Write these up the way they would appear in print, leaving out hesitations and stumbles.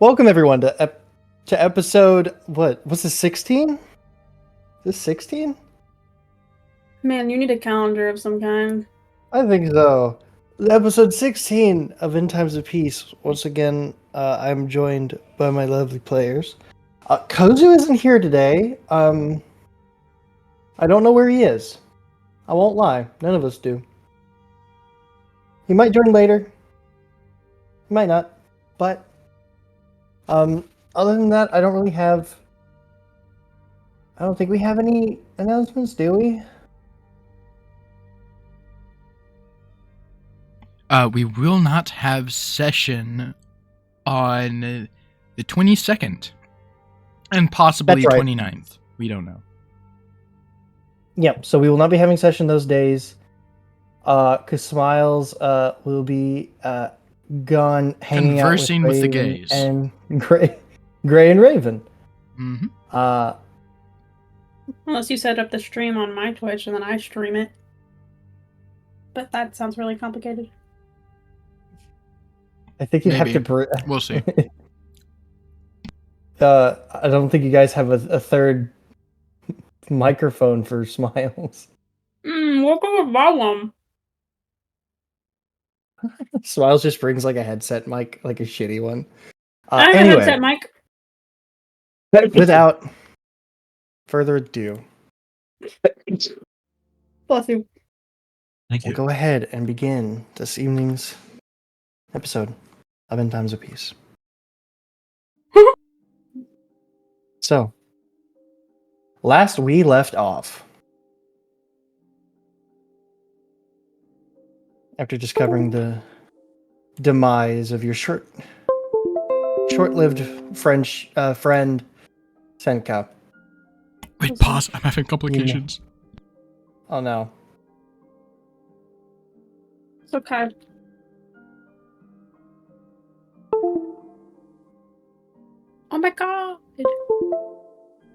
Welcome everyone to episode what's this 16? This 16? Man, you need a calendar of some kind. I think so. Episode 16 of End Times of Peace. Once again, I'm joined by my lovely players. Kozu isn't here today. I don't know where he is. I won't lie. None of us do. He might join later. He might not. But other than that, I don't think we have any announcements, do we? We will not have session on the 22nd and possibly That's right. 29th. We don't know. Yep, so we will not be having session those days. Because Smiles will be gone hanging Conversing out with the Raven gays. and Gray and Raven. Mm-hmm. Unless you set up the stream on my Twitch and then I stream it. But that sounds really complicated. I think you'd have to. We'll see. I don't think you guys have a third microphone for Smiles. We'll go with that one. Smiles just brings like a headset mic, like a shitty one. I have Anyway, a headset mic. Without further ado, Bless you. Thank we'll go ahead and begin this evening's episode of End Times of Peace. So, last we left off, after discovering the demise of your short-lived friend Senka. Wait, pause. I'm having complications. Oh no. It's okay. Oh my god.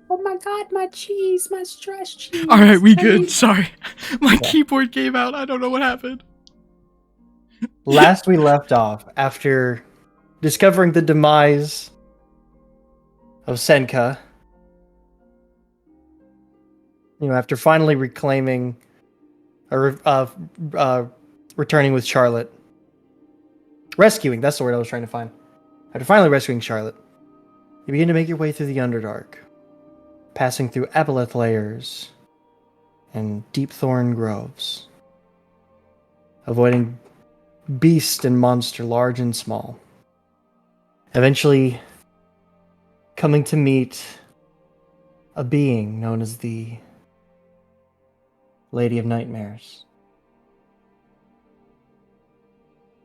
Oh my god, my cheese, my stress cheese. Alright, we good. Sorry. My keyboard gave out. I don't know what happened. Last we left off, after discovering the demise of Senka, after finally reclaiming or returning with Charlotte. Rescuing, that's the word I was trying to find. After finally rescuing Charlotte, you begin to make your way through the Underdark, passing through aboleth layers and deep thorn groves, avoiding beast and monster large and small. Eventually coming to meet a being known as the Lady of Nightmares.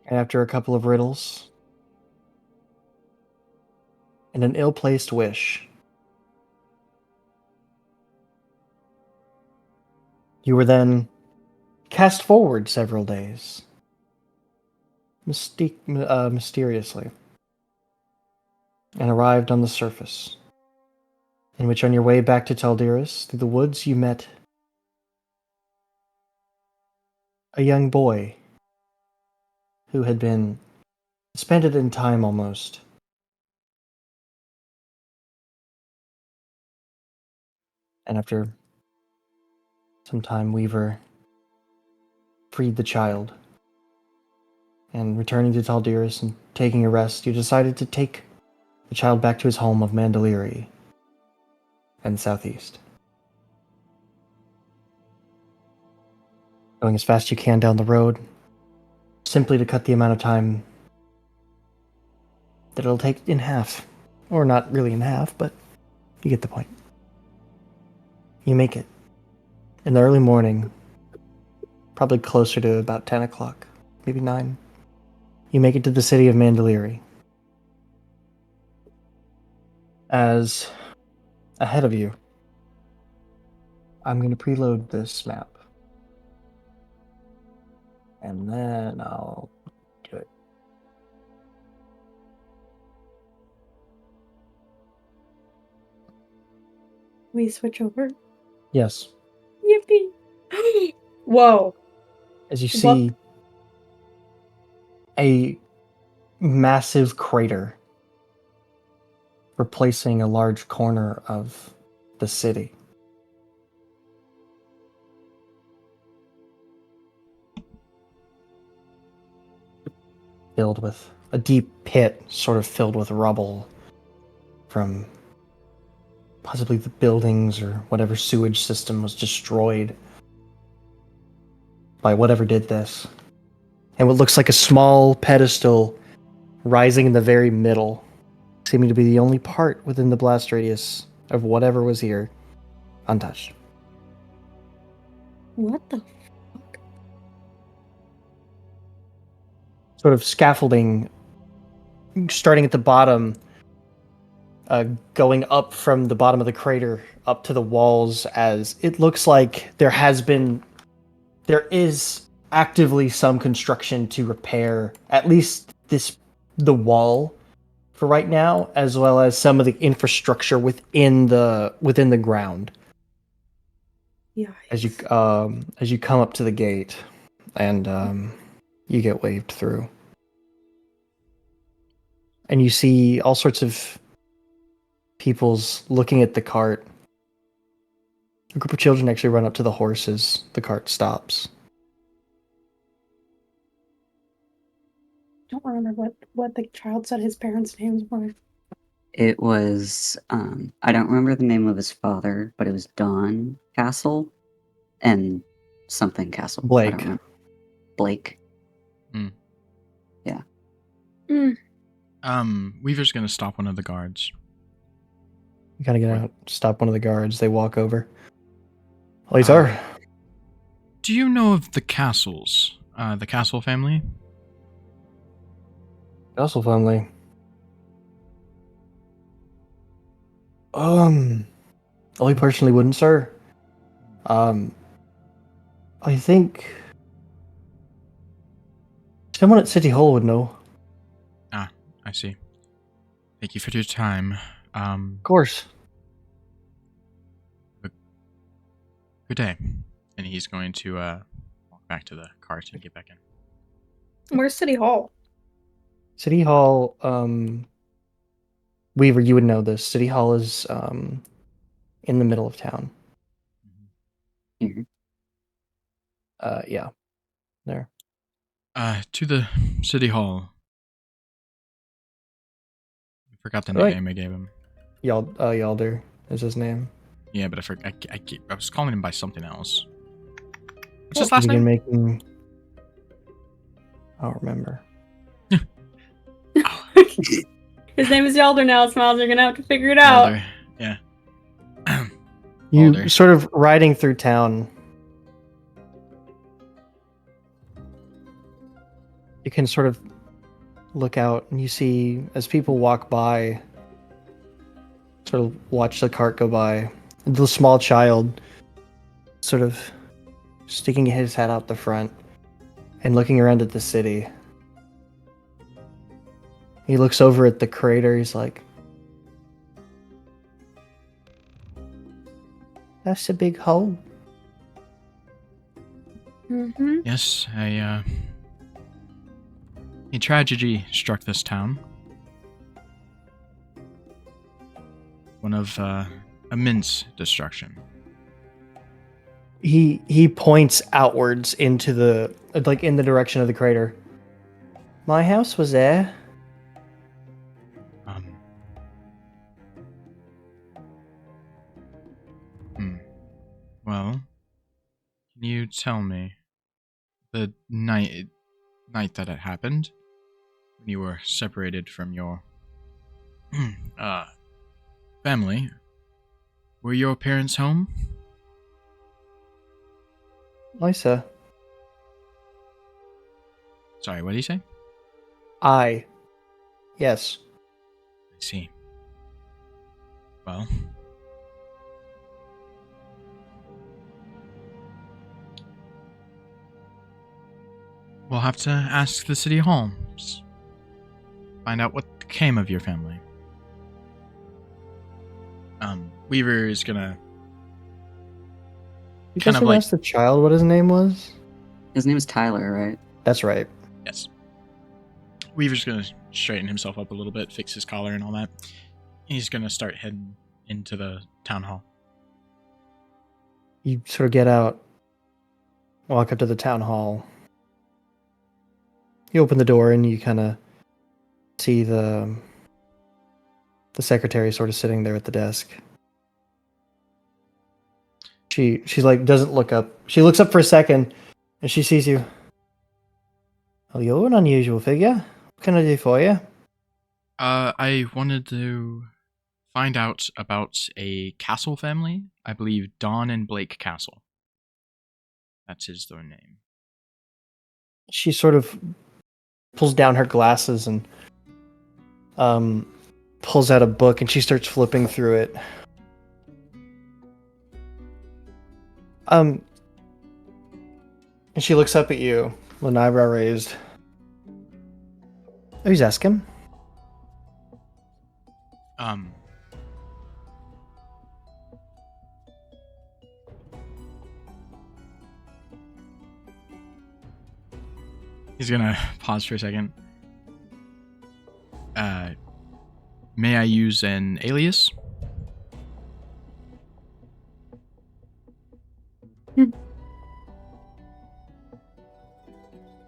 And after a couple of riddles and an ill-placed wish, you were then cast forward several days, mysteriously, and arrived on the surface, in which on your way back to Taldiris, through the woods, you met a young boy who had been suspended in time almost. And after some time, Weaver freed the child. And returning to Taldiris and taking a rest, you decided to take the child back to his home of Mandoliri and the southeast. Going as fast as you can down the road, simply to cut the amount of time that it'll take in half. Or not really in half, but you get the point. You make it. In the early morning, probably closer to about 10 o'clock, maybe 9. You make it to the city of Mandoliri. As ahead of you, I'm going to preload this map. And then I'll do it. We switch over? Yes. Yippee. Whoa. As you see a massive crater replacing a large corner of the city. Filled with a deep pit, sort of filled with rubble from possibly the buildings or whatever sewage system was destroyed by whatever did this. And what looks like a small pedestal rising in the very middle, seeming to be the only part within the blast radius of whatever was here untouched. What the? Sort of scaffolding starting at the bottom, going up from the bottom of the crater up to the walls, as it looks like there is actively some construction to repair at least the wall for right now, as well as some of the infrastructure within the ground. Yeah. As you come up to the gate, and you get waved through, and you see all sorts of people's looking at the cart. A group of children actually run up to the horses. The cart stops. Don't remember what the child said his parents' names were. It was, I don't remember the name of his father, but it was Don Castle and something Castle. I Blake. don't remember. Blake. Mm. Yeah. Weaver's gonna stop one of the guards. You kind of get out, stop one of the guards. They walk over. Well, sir. Do you know of the Castles? The Castle family? Castle family. I personally wouldn't, sir. I think someone at City Hall would know. Ah, I see. Thank you for your time. Of course. Good day. And he's going to walk back to the cart and get back in. Where's City Hall? City Hall, Weaver, you would know this. City Hall is in the middle of town. Mhm. Yeah. There. To the City Hall. I forgot the Right. nickname I gave him. Yalder is his name. Yeah, but I was calling him by something else. What's Well, his last begin name? making... I don't remember. His name is Yalder now, Smiles. You're gonna have to figure it out. Elder. Yeah. You Alder. sort of riding through town. You can sort of look out and you see, as people walk by, sort of watch the cart go by, the small child sort of sticking his head out the front and looking around at the city. He looks over at the crater. He's like, "That's a big hole." Mm-hmm. Yes, a tragedy struck this town. One of immense destruction. He points outwards into in the direction of the crater. My house was there. Well, can you tell me the night that it happened, when you were separated from your family? Were your parents home? Why, sir? Sorry, what did you say? Yes. I see. Well, we'll have to ask the city hall. Find out what came of your family. Weaver is gonna You kind guys of ever like asked the child what his name was? His name is Tyler, right? That's right. yes. Weaver's gonna straighten himself up a little bit, fix his collar and all that. He's gonna start heading into the town hall. You sort of get out, walk up to the town hall. You open the door and you kind of see the secretary sort of sitting there at the desk. She's like doesn't look up. She looks up for a second and she sees you. Oh, you're an unusual figure. What can I do for you? I wanted to find out about a Castle family. I believe Dawn and Blake Castle. That's their name. She sort of pulls down her glasses and pulls out a book and she starts flipping through it. And she looks up at you with an eyebrow raised. Who's asking? He's gonna pause for a second. May I use an alias?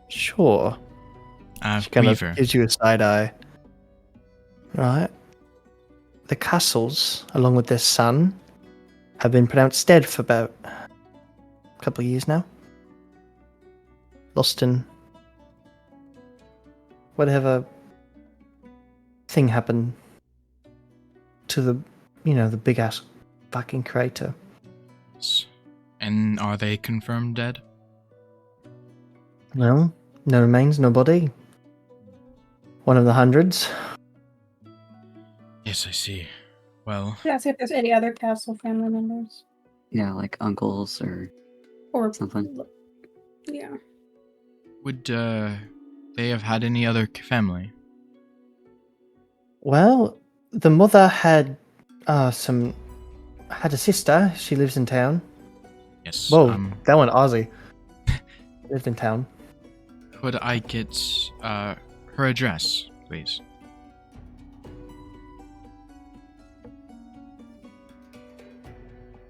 Sure. She kind Weaver. of gives you a side eye. Right. The Castles, along with their son, have been pronounced dead for about a couple of years now. Lost in whatever thing happened to the big ass fucking crater. And are they confirmed dead? No, no remains, no body. One of the hundreds. Yes, I see. Well, Should ask if there's any other castle family members. Yeah, like uncles or Or something. Yeah. would they have had any other family? Well, the mother had a sister. She lives in town. Yes. Whoa, that one Aussie. Lived in town. Could I get her address, please?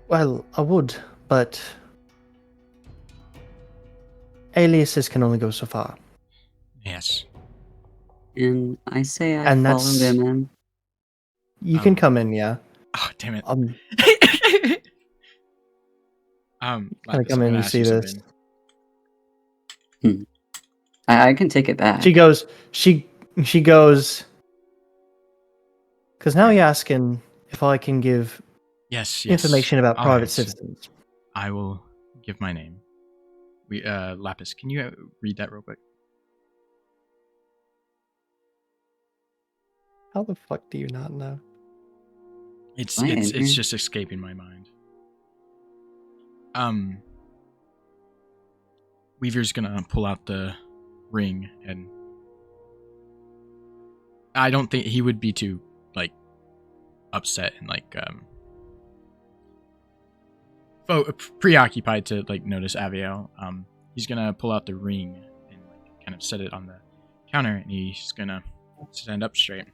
Well, I would, but aliases can only go so far. Yes. And I say I And follow that's- them in. You can come in, yeah. Oh, damn it. Kind of Lapis, come I'm in, gonna you ask see this. something. I can take it back. She goes. Because now you're asking if I can give Yes. information about All private right, so citizens. I will give my name. Lapis, can you read that real quick? How the fuck do you not know? It's Am I in it's here? just escaping my mind. Weaver's gonna pull out the ring, and I don't think he would be too upset and preoccupied to notice Aviel. He's gonna pull out the ring and kind of set it on the counter, and he's gonna stand up straight.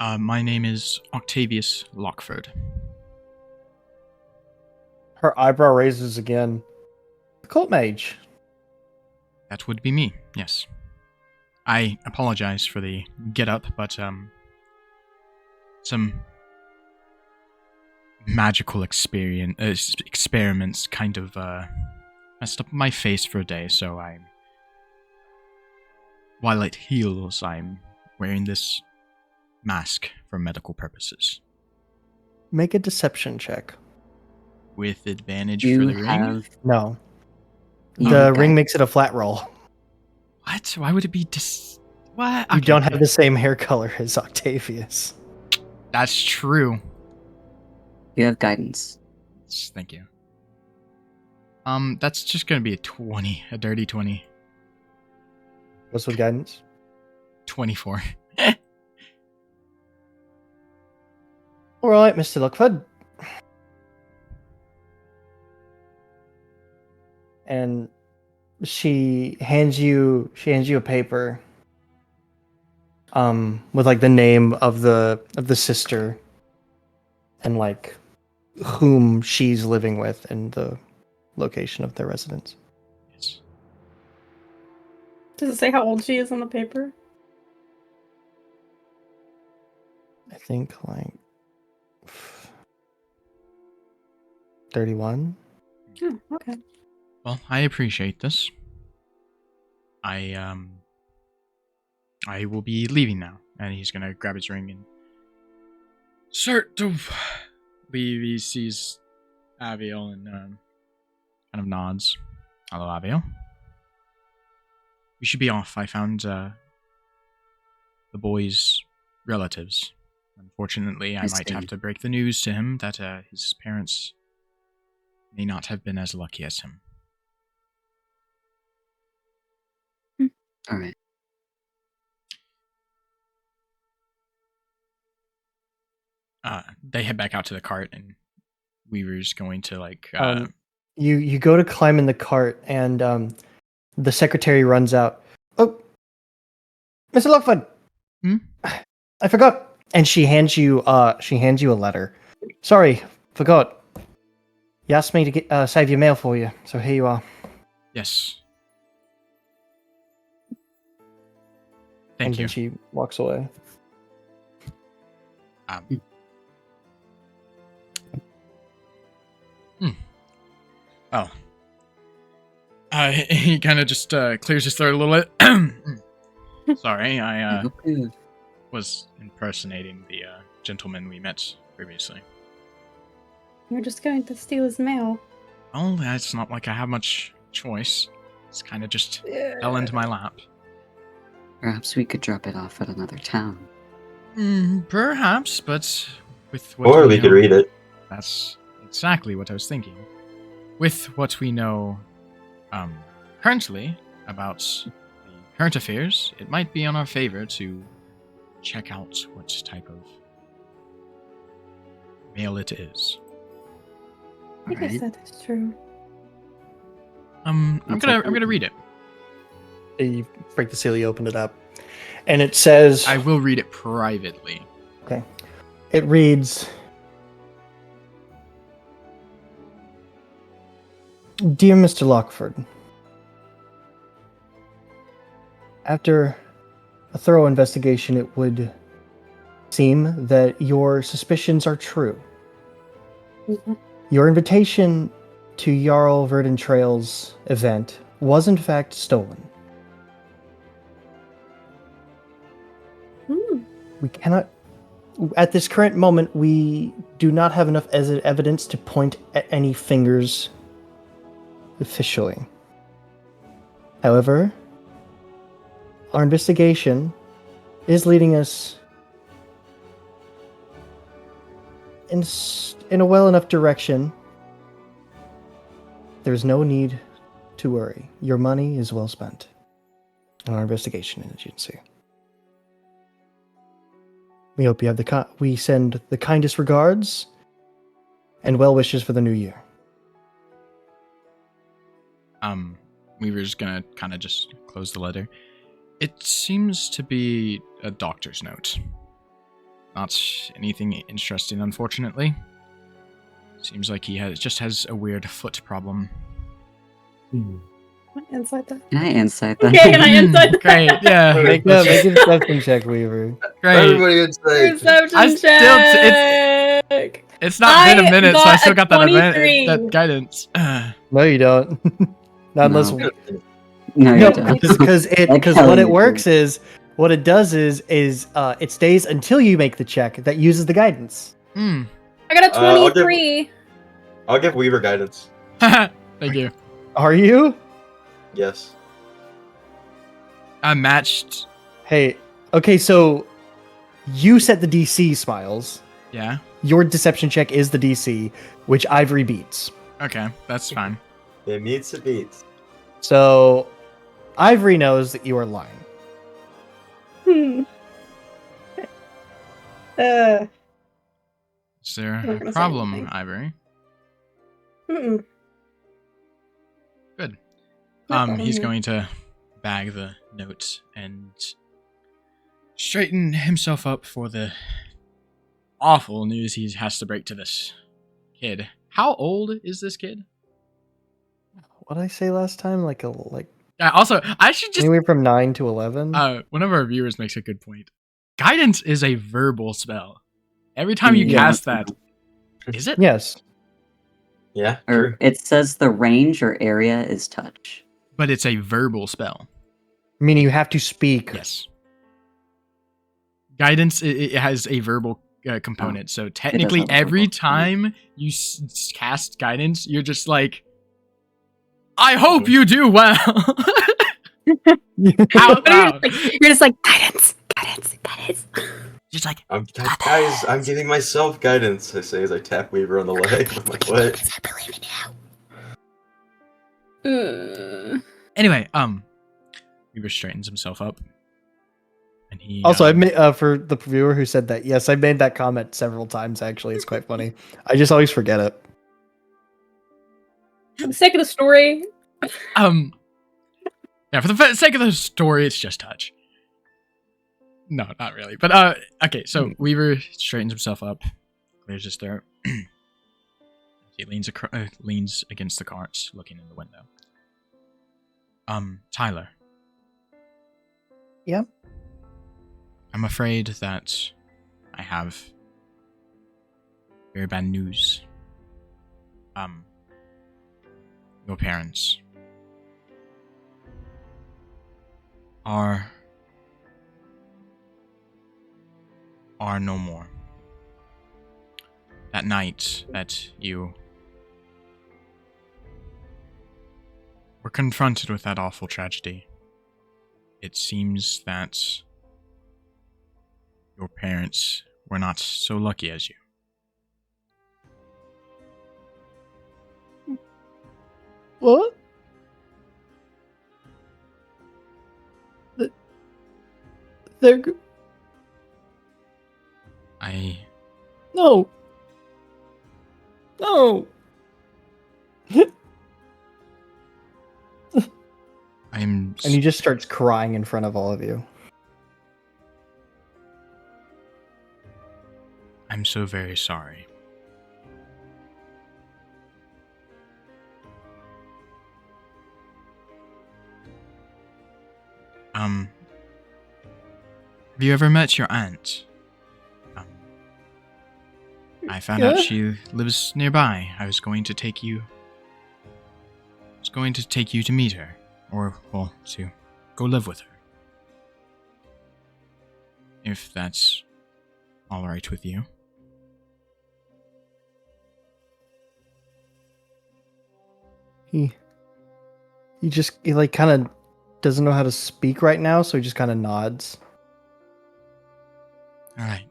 My name is Octavius Lockford. Her eyebrow raises again. The cult mage. That would be me, yes. I apologize for the get-up, but some magical experiments kind of messed up my face for a day, so while it heals, I'm wearing this mask for medical purposes. Make a deception check. With advantage You for the ring? have No. you The have ring guide- makes it a flat roll. What? Why would it be what? You Okay, don't have the same hair color as Octavius. That's true. you have guidance. Thank you. That's just gonna be a 20, a dirty 20. What's with guidance? 24. All right, Mr. Lockford. And she hands you a paper. with like the name of the sister and like whom she's living with and the location of their residence. Yes. Does it say how old she is on the paper? I think like 31. Oh, okay. Well, I appreciate this. I will be leaving now. And he's gonna grab his ring and start to leave. He sees Aviel and kind of nods. Hello, Aviel. We should be off. I found the boy's relatives. Unfortunately, I might have to break the news to him that his parents may not have been as lucky as him. All right. They head back out to the cart, and Weaver's going to like. You go to climb in the cart, and the secretary runs out. Oh, Mr. Lockwood, I forgot. And she hands you a letter. Sorry, forgot. You asked me to save your mail for you, so here you are. Yes. And Thank you. then she walks away. Oh. He kind of just clears his throat a little bit. Sorry, I was impersonating the gentleman we met previously. You're just going to steal his mail. Oh, it's not like I have much choice. It's kind of just fell into my lap. Perhaps we could drop it off at another town. Perhaps, but with what Or we could read it. That's exactly what I was thinking. With what we know currently about the current affairs, it might be in our favor to check out what type of mail it is. I guess that is true. I'm gonna read it. You break the seal, you open it up. And it says... I will read it privately. Okay. It reads... Dear Mr. Lockford, after a thorough investigation, it would seem that your suspicions are true. Mm-hmm. Your invitation to Jarl Verdentrail's event was in fact stolen. We cannot... At this current moment, we do not have enough evidence to point at any fingers officially. However, our investigation is leading us in a well enough direction. There's no need to worry. Your money is well spent on our investigation agency. We hope you have we send the kindest regards and well wishes for the new year. Weaver's gonna kind of just close the letter. It seems to be a doctor's note. Not anything interesting, unfortunately. Seems like he just has a weird foot problem. Can I insight that? Can I insight that? Okay, can I insight that? Great, yeah. Make a deception check, Weaver. Great. Everybody inside. Perception check! It's not been a I minute, so I got still a got that 23. that guidance. No, you don't. Not unless... No. No, No, you don't. because Like hell what it you works do. is... What it does is it stays until you make the check that uses the guidance. Hmm. I got a I'll 23. I'll give Weaver guidance. Thank you. Are you? Yes. I matched. Hey, okay, so you set the DC, Smiles. Yeah. Your deception check is the DC, which Ivory beats. Okay, that's fine. It meets it beats. So Ivory knows that you are lying. Is there I'm not a gonna say problem, anything. Ivory? Mm-mm. Good. No problem He's here. going to bag the note and straighten himself up for the awful news he has to break to this kid. How old is this kid? What did I say last time? Like Also, I should just anywhere from 9 to 11. one of our viewers makes a good point. Guidance is a verbal spell. Every time you Yeah. cast that, is it? Yes. Yeah, Or true. it says the range or area is touch. But it's a verbal spell. Meaning you have to speak. Yes. Guidance, it has a verbal component. So technically, have a every verbal time you cast guidance, you're just like, I hope you do well. Out But loud. you're just like guidance, guidance, guidance. Just like, Guys, I'm giving myself guidance, I say as I tap Weaver on the leg with my foot. I believe in you. anyway, Weaver straightens himself up. And he Also, I made for the viewer who said that. Yes, I made that comment several times. Actually, it's quite funny. I just always forget it. For the sake of the story, yeah, for the sake of the story, it's just touch. No, not really. But okay, so Weaver straightens himself up, clears his throat. He leans against the carts, looking in the window. Tyler. Yeah? I'm afraid that I have very bad news. Your parents are no more. That night that you were confronted with that awful tragedy, it seems that your parents were not so lucky as you. What? They're no. And he just starts crying in front of all of you. I'm so very sorry. Have you ever met your aunt? I found out she lives nearby. I was going to take you to meet her. Or, well, to go live with her. If that's alright with you. He like kind of doesn't know how to speak right now, so he just kind of nods. Alright.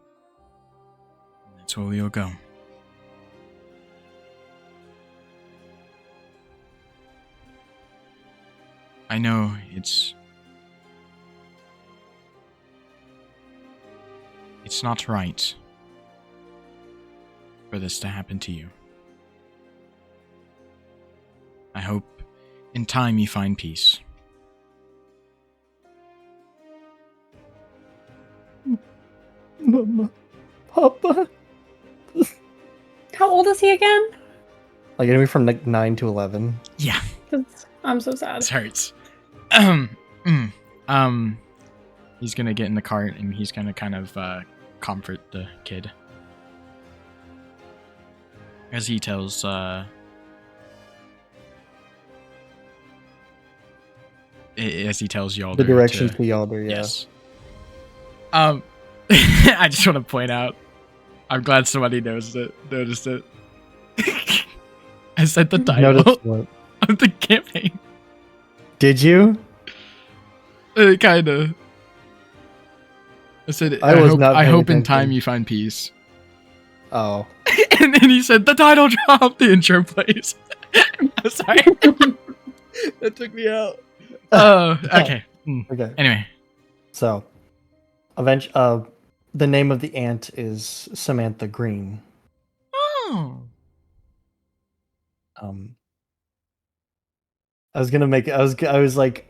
That's where we'll go. I know it's not right for this to happen to you. I hope in time you find peace. Mama, Papa. how old is he again? Like anyway from like 9 to 11. Yeah. I'm so sad. This hurts. He's gonna get in the cart and he's gonna kind of comfort the kid. As he tells y'all The directions to Yalder, yeah. Yes. I just want to point out, I'm glad somebody noticed it. I said the title Notice what? of the campaign. Did you? Kinda. I said, I was not I paying hope in attention. time you find peace. Oh. And then he said, the title drop, the intro plays. I'm sorry. That took me out. Oh, okay. Okay. Anyway. So, the name of the aunt is Samantha Green. Oh. I was gonna make. I was like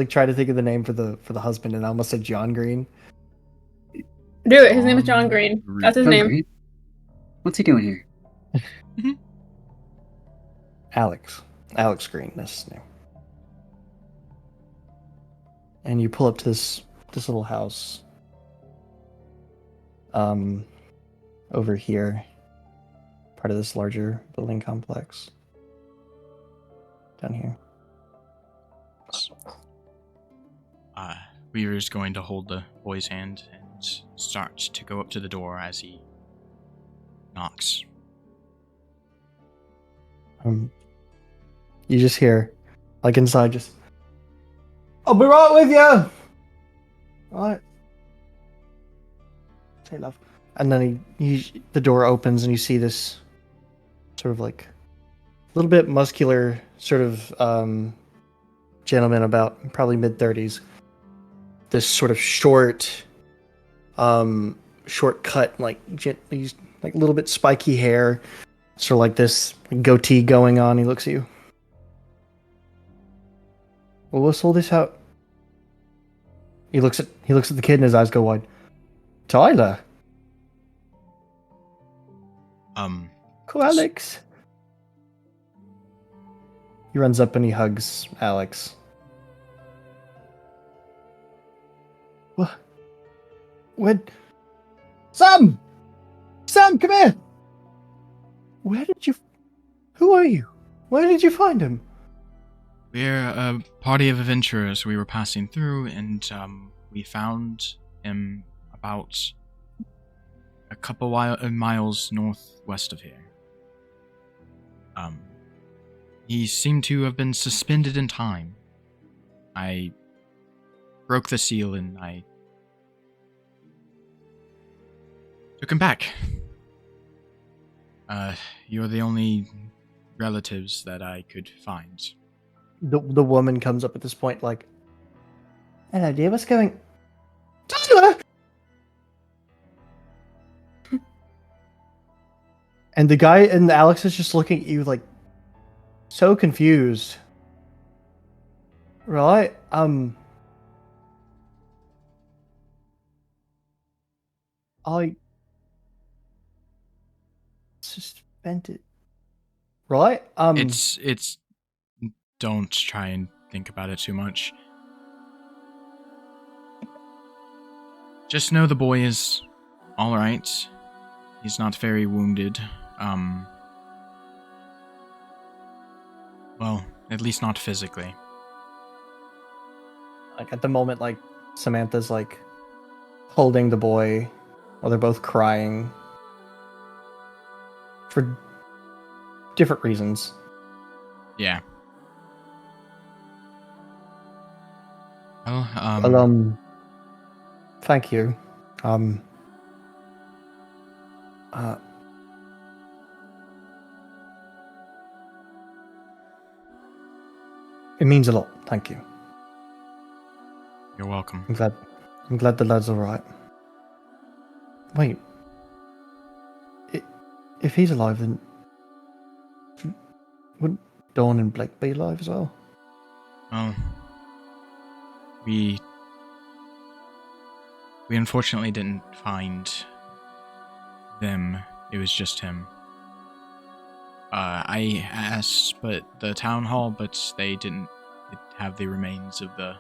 trying to think of the name for the husband, and I almost said John Green. Do it. His name is John Green. That's his John name. Green? What's he doing here? Alex Green, that's his name. And you pull up to this little house. Over here, part of this larger building complex. Down here. Weaver's going to hold the boy's hand and start to go up to the door as he knocks. You just hear, like inside, just, I'll be right with you! Right. Say love. And then the door opens and you see this sort of like a little bit muscular sort of gentleman about probably mid-30s. This sort of short cut, like he's like a little bit spiky hair, sort of like this goatee going on. He looks at you. Well, what's all this out? He looks at the kid and his eyes go wide. Tyler. Cool, Alex. He runs up and he hugs Alex. What? When? Sam! Sam, come here! Who are you? Where did you find him? We're a party of adventurers. We were passing through, and we found him about a couple miles northwest of here. He seemed to have been suspended in time. I broke the seal and I took him back. You're the only relatives that I could find. The woman comes up at this point like, hello dear, what's going... Tyler! And the guy and Alex is just looking at you like so confused. Right? I suspended. Right? It's don't try and think about it too much. Just know the boy is all right. He's not very wounded. Well, at least not physically. Like at the moment, like Samantha's like holding the boy while they're both crying for different reasons. Yeah. Well, thank you. It means a lot. Thank you. You're welcome. I'm glad the lad's all right. Wait. If he's alive, then would Dawn and Blake be alive as well? Well, we unfortunately didn't find them. It was just him. I asked the town hall, but they didn't have the remains of the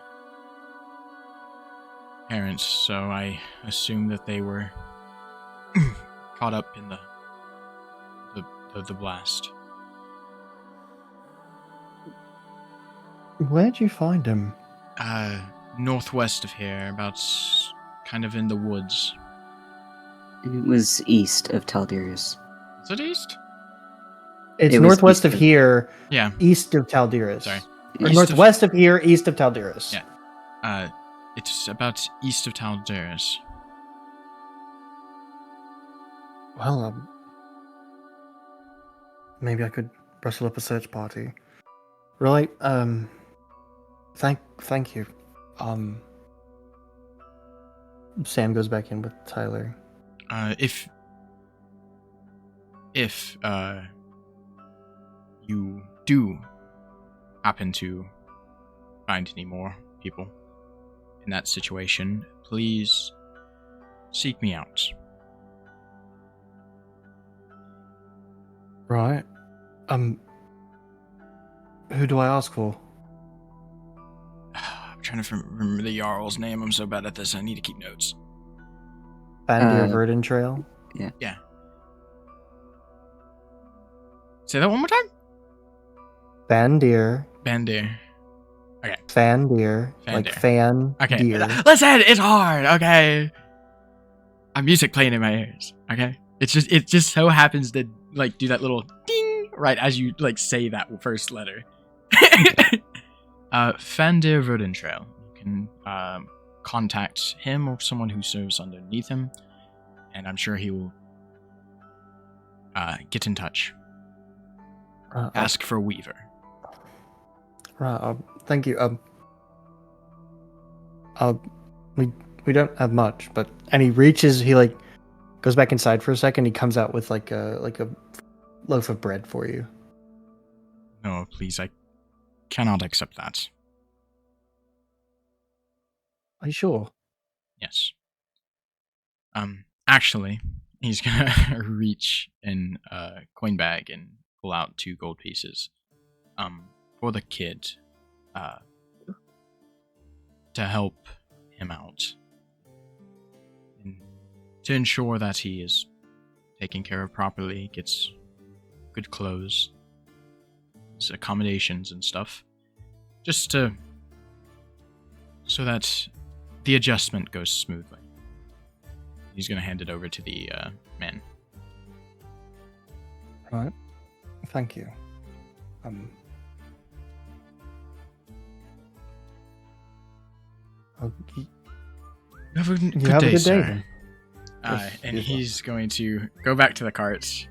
parents, so I assumed that they were caught up in the blast. Where'd you find him? Northwest of here, about kind of in the woods. It was east of Tal'Dirius. Is it east? It's It was northwest east of of- here, Yeah. east of Tal'Dirius. Sorry. Or East northwest of here, east of Tal'Dirius. Yeah. It's about east of Tal'Dirius. Well, maybe I could rustle up a search party. Right, thank you. Sam goes back in with Tyler. If you do happen to find any more people in that situation, please seek me out. Right. Who do I ask for? I'm trying to remember the Jarl's name. I'm so bad at this. I need to keep notes. Bandir Verdant Trail. Yeah. Say that one more time? Bandir. Bandir. Fandir. Like Fandir. fan Okay. deer. Listen, it's hard, okay? I'm music playing in my ears, okay? It just so happens to like do that little ding right as you like say that first letter. Fandir Verdant Trail. You can contact him or someone who serves underneath him, and I'm sure he will get in touch. Ask for Weaver. Right. Thank you. We don't have much, but he reaches. He like goes back inside for a second. He comes out with like a loaf of bread for you. No, please, I cannot accept that. Are you sure? Yes. Actually, he's gonna reach in a coin bag and pull out 2 gold pieces. For the kid, to help him out. And to ensure that he is taken care of properly, gets good clothes, his accommodations and stuff. Just so that the adjustment goes smoothly. He's gonna hand it over to the man. Right. Thank you. You have a good have a day, good day, sir. then. Yes, And you as well. he's going to go back to the carts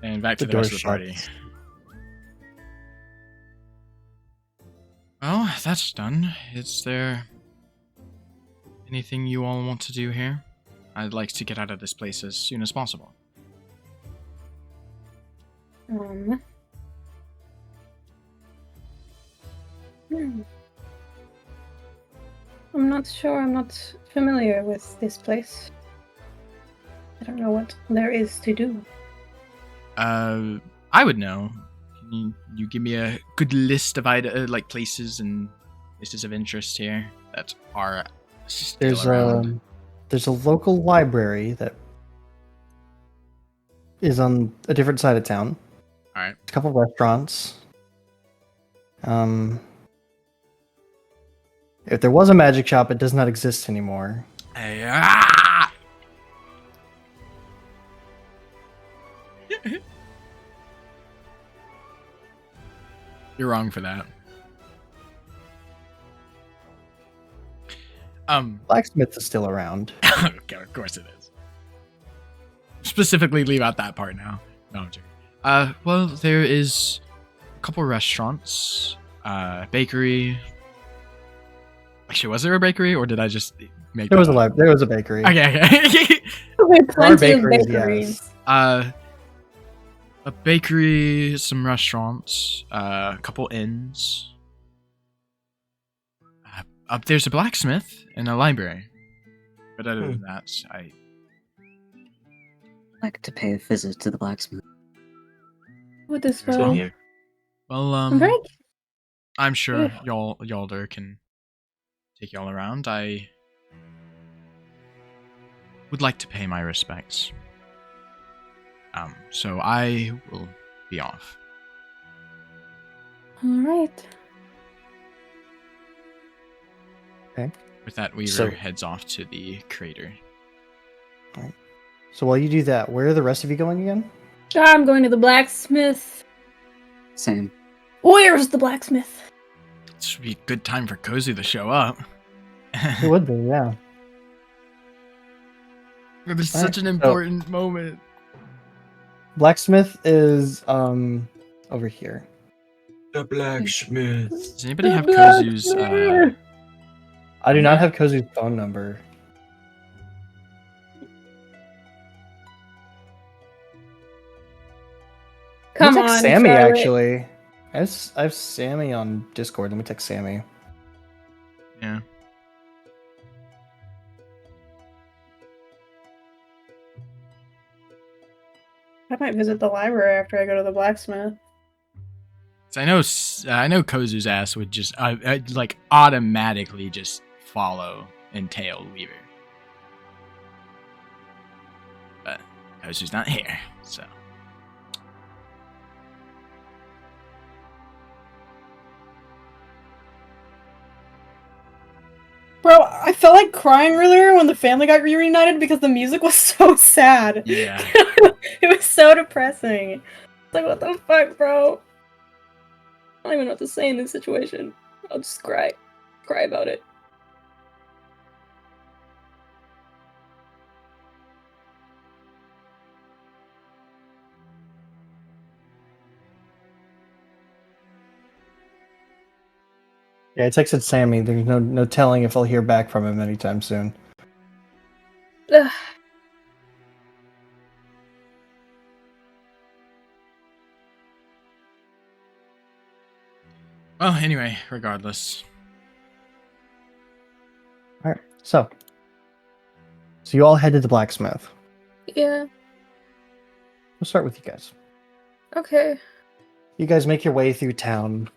and back to The the rest of door the party. shuts. Well, that's done. Is there anything you all want to do here? I'd like to get out of this place as soon as possible. Hmm. I'm not sure. I'm not familiar with this place. I don't know what there is to do. I would know. Can you give me a good list of like places and places of interest here that are still around? There's a local library that is on a different side of town. All right. A couple restaurants. If there was a magic shop, it does not exist anymore. Hey, You're wrong for that. Blacksmith is still around. Okay, of course it is. Specifically, leave out that part now. No, I'm joking. Well, there is a couple restaurants, bakery. Actually, was there a bakery, or did I just make? There was that up? There was a bakery. Okay. There are plenty of bakeries, bakeries. yes. A bakery, some restaurants, a couple inns. Up there's a blacksmith and a library. But other than that, I'd like to pay a visit to the blacksmith. Would as Same well. here. well, I'm very. I'm sure Yeah. Yalder can take y'all around. I would like to pay my respects. So I will be off. All right. With that, Weaver So- heads off to the crater. So while you do that, where are the rest of you going again? I'm going to the blacksmith. Same. Where's the blacksmith? This would be a good time for Kozu to show up. It would be, yeah. It was Alright, such an so- important moment. Blacksmith is over here. The blacksmith. Does anybody The have Kozu's blacksmith! I do Okay. not have Kozu's phone number. Come Let me text on, Sammy Charlotte. actually. I have Sammy on Discord. Let me text Sammy. Yeah. I might visit the library after I go to the blacksmith. So I know Kozu's ass would just like automatically just follow and tail Weaver. But Kozu's not here, so. Bro, I felt like crying earlier when the family got reunited because the music was so sad. Yeah. It was so depressing. It's like, what the fuck, bro? I don't even know what to say in this situation. I'll just cry. Cry about it. Yeah, I texted Sammy. There's no telling if I'll hear back from him anytime soon. Ugh. Well, anyway, regardless. All right, so you all head to the blacksmith. Yeah, We'll start with you guys. okay. You guys make your way through town.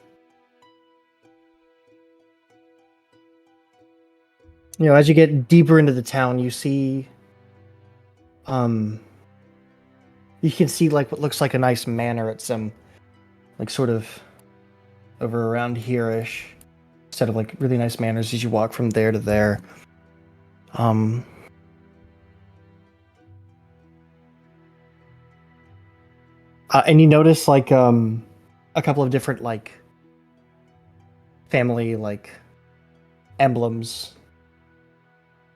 You know, as you get deeper into the town, you see, you can see like what looks like a nice manor at some, like sort of over around here-ish, instead of like really nice manors as you walk from there to there. And you notice like a couple of different like family like emblems.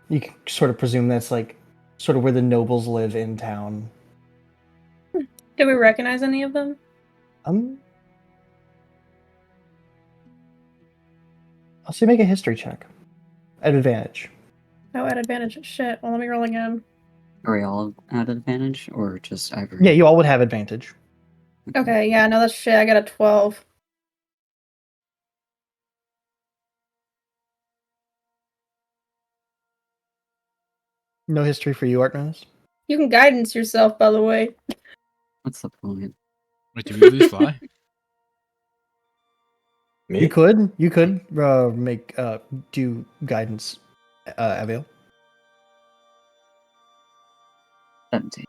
You can sort of presume that's like sort of where the nobles live in town. Did we recognize any of them? I'll say make a history check at advantage. Oh, at advantage. Shit. Well, let me roll again. Are we all at advantage, or just Ivory? Yeah, you all would have advantage. Okay, yeah, no, that's shit. I got a 12. No history for you, Artemis? You can guidance yourself, by the way. What's the point? Wait, did we lose Fly? Me? You could make do guidance, Aviel. 17.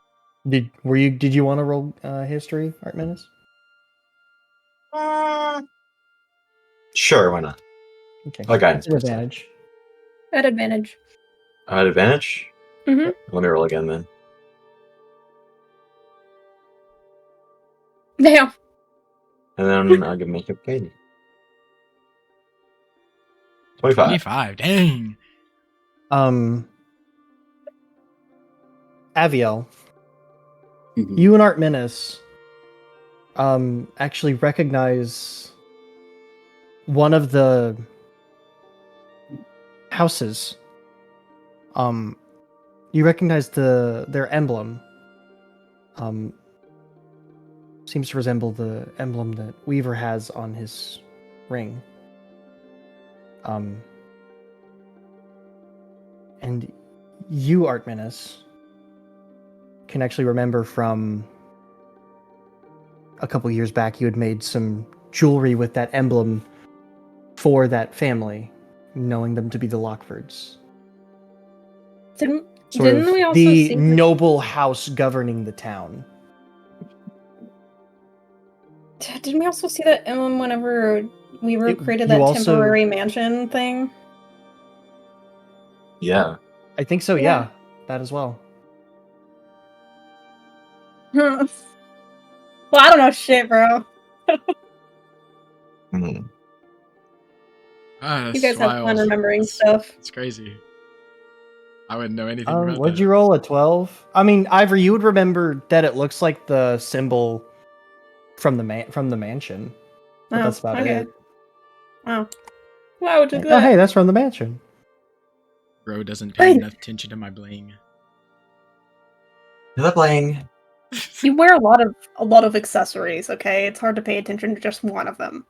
Did you want to roll history, Artemis? Sure, why not? Okay. Oh, guidance. At advantage. At advantage. I had advantage? Mm-hmm. Let me roll again then. Damn. And then I'll give makeup Katie. 25. 25, dang. Aviel, Mhm. you and Artemis actually recognize one of the houses. You recognize their emblem. Seems to resemble the emblem that Weaver has on his ring. And you, Artemis, can actually remember from a couple years back you had made some jewelry with that emblem for that family, knowing them to be the Lockfords. Didn't Sort of we also the see noble house governing the town. Didn't we also see that emblem whenever we created you that also- temporary mansion thing? Yeah. I think so, Yeah. that as well. Well, I don't know shit, bro. Hmm. That's You guys have fun wild. remembering That's- stuff. It's crazy. I wouldn't know anything about What'd that. you roll? A 12? I mean, Ivory, you would remember that it looks like the symbol from the mansion. But Oh, that's about okay. it. Oh. Wow, just Oh, hey, that's from the mansion. Bro doesn't pay enough attention to my bling. The bling. You wear a lot of accessories, okay? It's hard to pay attention to just one of them.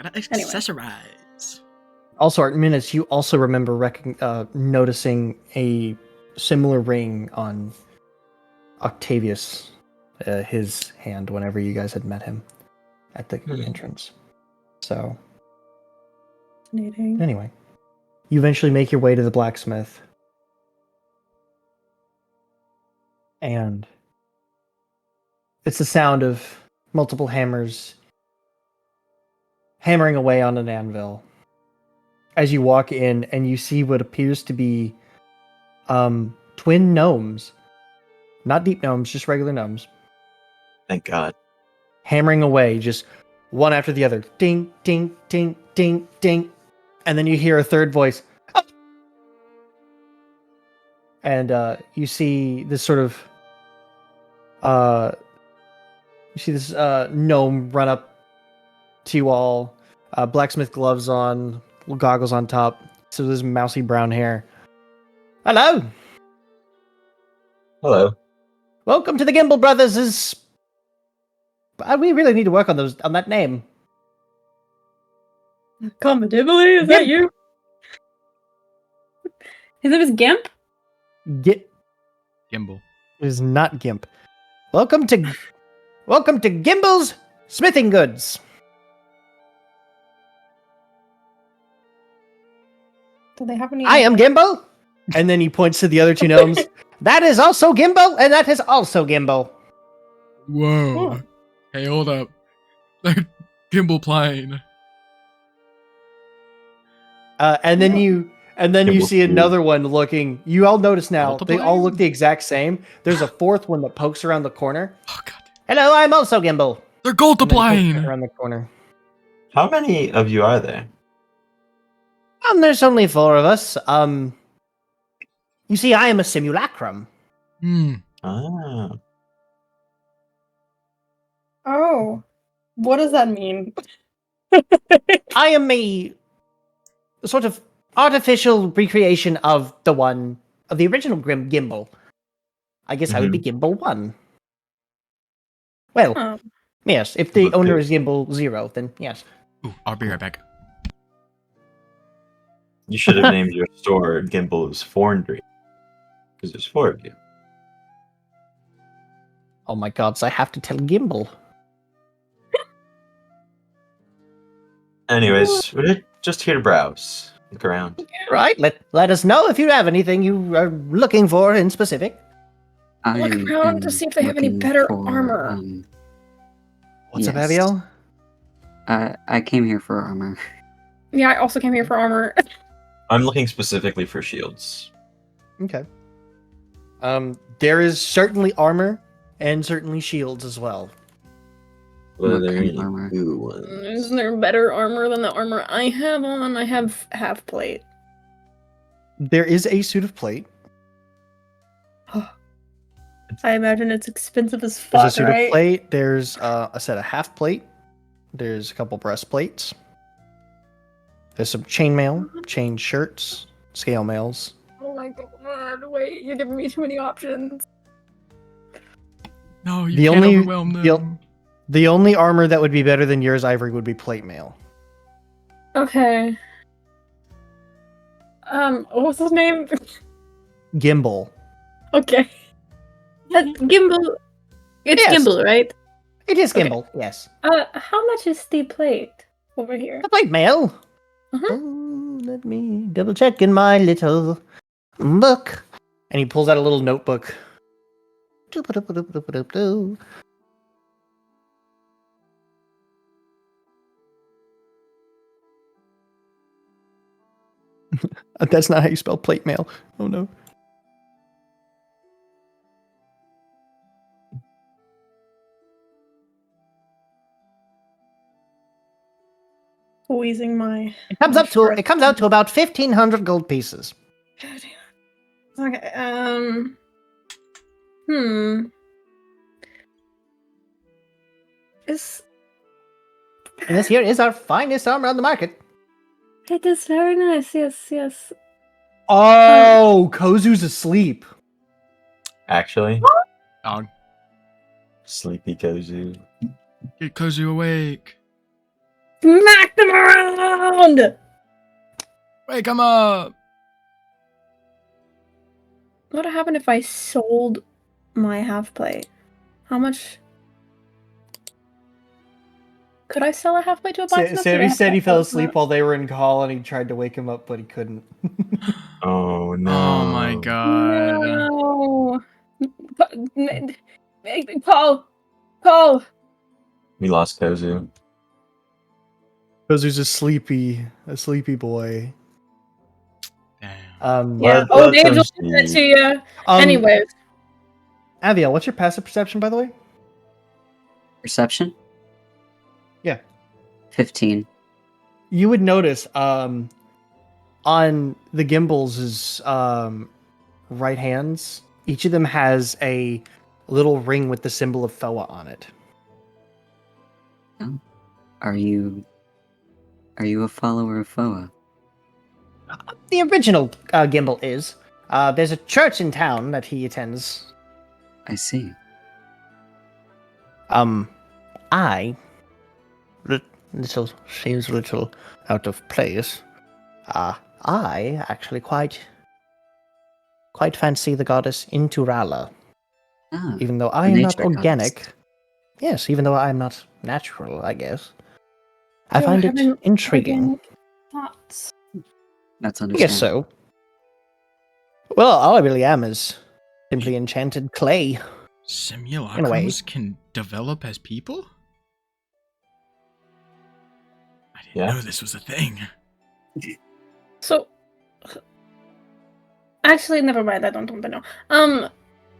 Gotta Anyway. accessorize. Also, Artemis, you also remember noticing a similar ring on Octavius his hand whenever you guys had met him at the entrance. So, Fascinating. anyway, you eventually make your way to the blacksmith. And it's the sound of multiple hammers hammering away on an anvil. As you walk in and you see what appears to be twin gnomes. Not deep gnomes, just regular gnomes. Thank God. Hammering away, just one after the other. Ding, ding, ding, ding, ding. And then you hear a third voice. "Oh!" And you see this sort of gnome run up to you all, blacksmith gloves on, little goggles on top, so there's mousy brown hair. Hello, Hello. welcome to the Gimble Brothers. We really need to work on that name. Comedibly, is that you? His name is Gimp? Gimbal. It is not Gimp. Welcome to Gimble's Smithing Goods. Do they have any? I am Gimbal. And then he points to the other two gnomes. That is also Gimbal, and that is also Gimbal. Whoa. Oh. Hey, hold up. They're gimbal plane. And then you Gimbal see too. another one looking. You all notice now they all Multiplane? look the exact same. There's a fourth one that pokes around the corner. Oh, God. Hello, I'm also Gimbal. They're And then he pokes Goldaplane! around the corner. How many of you are there? There's only 4 of us. You see, I am a simulacrum. Ah. Oh. What does that mean? I am a sort of artificial recreation of the original Gimbal. I guess I would be Gimbal 1. Well, Oh. yes, if the Gimbal owner 2. is Gimbal 0, then yes. Ooh, I'll be right back. You should have named your store Gimbal's Forndry. Because there's 4 of you. Oh my god, so I have to tell Gimbal. Anyways, we're just here to browse. Look around. Right, let us know if you have anything you are looking for in specific. I Look around to am see if they have any looking better for, armor. What's up, Yes. Abiel? I came here for armor. Yeah, I also came here for armor. I'm looking specifically for shields. Okay. There is certainly armor and certainly shields as well. What What are there kind of any armor? new ones? Isn't there better armor than the armor I have on? I have half plate. There is a suit of plate. I imagine it's expensive as There's a fuck, suit right? of plate. There's a set of half plate. There's a couple breastplates. There's some chainmail, chain shirts, scale mails. Oh my god, wait, you're giving me too many options. No, you The can't only- overwhelm the- them. The only armor that would be better than yours, Ivory, would be plate mail. Okay. What was his name? Gimbal. Okay. That Gimbal. It's Yes. Gimbal, right? It is Okay. Gimbal, yes. How much is the plate over here? The plate mail. Uh-huh. Oh, let me double check in my little book. And he pulls out a little notebook. Doo-ba-doo-ba-doo-ba-doo-ba-doo. That's not how you spell plate mail. Oh no. Squeezing my. It comes out to about 1,500 gold pieces. Okay. Is And this here is our finest armor on the market. it is very nice. Yes. Oh, Kozu's asleep. Actually, Dog. Sleepy Kozu. Get Kozu awake. Smack them around. Wake him up! What would happen if I sold my half plate. How much? Could I sell a half plate to a blacksmith? Sammy said he fell asleep Well, while they were in call, and he tried to wake him up, but he couldn't. Oh no. Oh my god. no. Paul. Paul. We lost Kozu. Because he's a sleepy boy. Damn. Yeah. Let- Oh, let the them angel did that see. to you. Anyways. Aviel, what's your passive perception, by the way? Perception? Yeah. 15. You would notice on the Gimbals' right hands, each of them has a little ring with the symbol of Thoa on it. Are you a follower of Foa? The original Gimbal is. There's a church in town that he attends. I see. I little seems a little out of place. I actually quite fancy the goddess Inturala, Ah, even though I the am not nature organic. goddess. Yes, even though I am not natural, I guess. I You're find it having intriguing. organic thoughts. That's I guess understandable. so. Well, all I really am is simply enchanted clay. In a way. Simulacrums can develop as people? I didn't Yeah. know this was a thing. So, actually, never mind. I don't want to know. Well,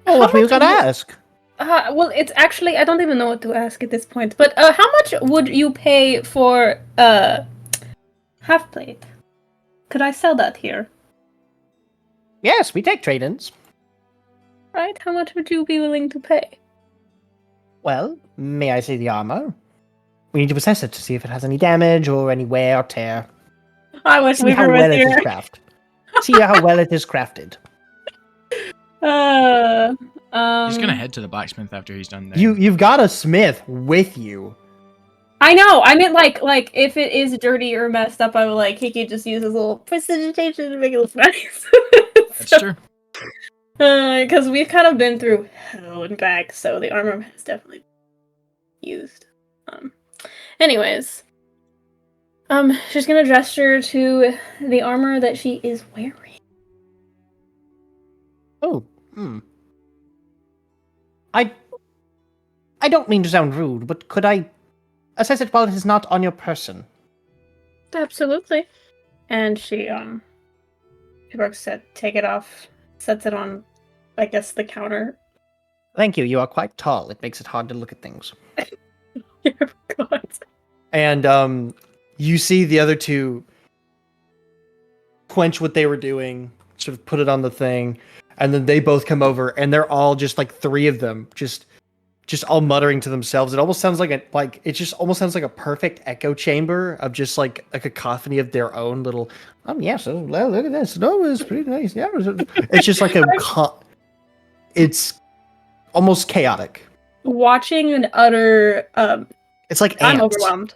how what were you much gonna would- ask? Well, it's actually I don't even know what to ask at this point. But how much would you pay for half plate? Could I sell that here? Yes, we take trade-ins. Right? How much would you be willing to pay? Well, may I see the armor? We need to assess it to see if it has any damage or any wear or tear. I wish See we how were well with it is you. crafted. See how well it is crafted. He's gonna head to the blacksmith after he's done there. You've got a smith with you. I know. I mean, like if it is dirty or messed up, I would like he could just use his little prestidigitation to make it look nice. That's So, true. Because we've kind of been through hell and back, so the armor has definitely been used. Anyways, she's gonna gesture to the armor that she is wearing. Oh, I don't mean to sound rude, but could I assess it while it is not on your person? Absolutely. And she works to take it off, sets it on, I guess, the counter. Thank you. You are quite tall. It makes it hard to look at things. God. And you see the other two quench what they were doing, sort of put it on the thing, and then they both come over, and they're all just like three of them, just all muttering to themselves. It almost sounds like it just almost sounds like a perfect echo chamber of just like a cacophony of their own little. Yes, well, look at this. No, it's pretty nice. Yeah, it's just like it's almost chaotic. Watching an utter It's like ants. I'm overwhelmed.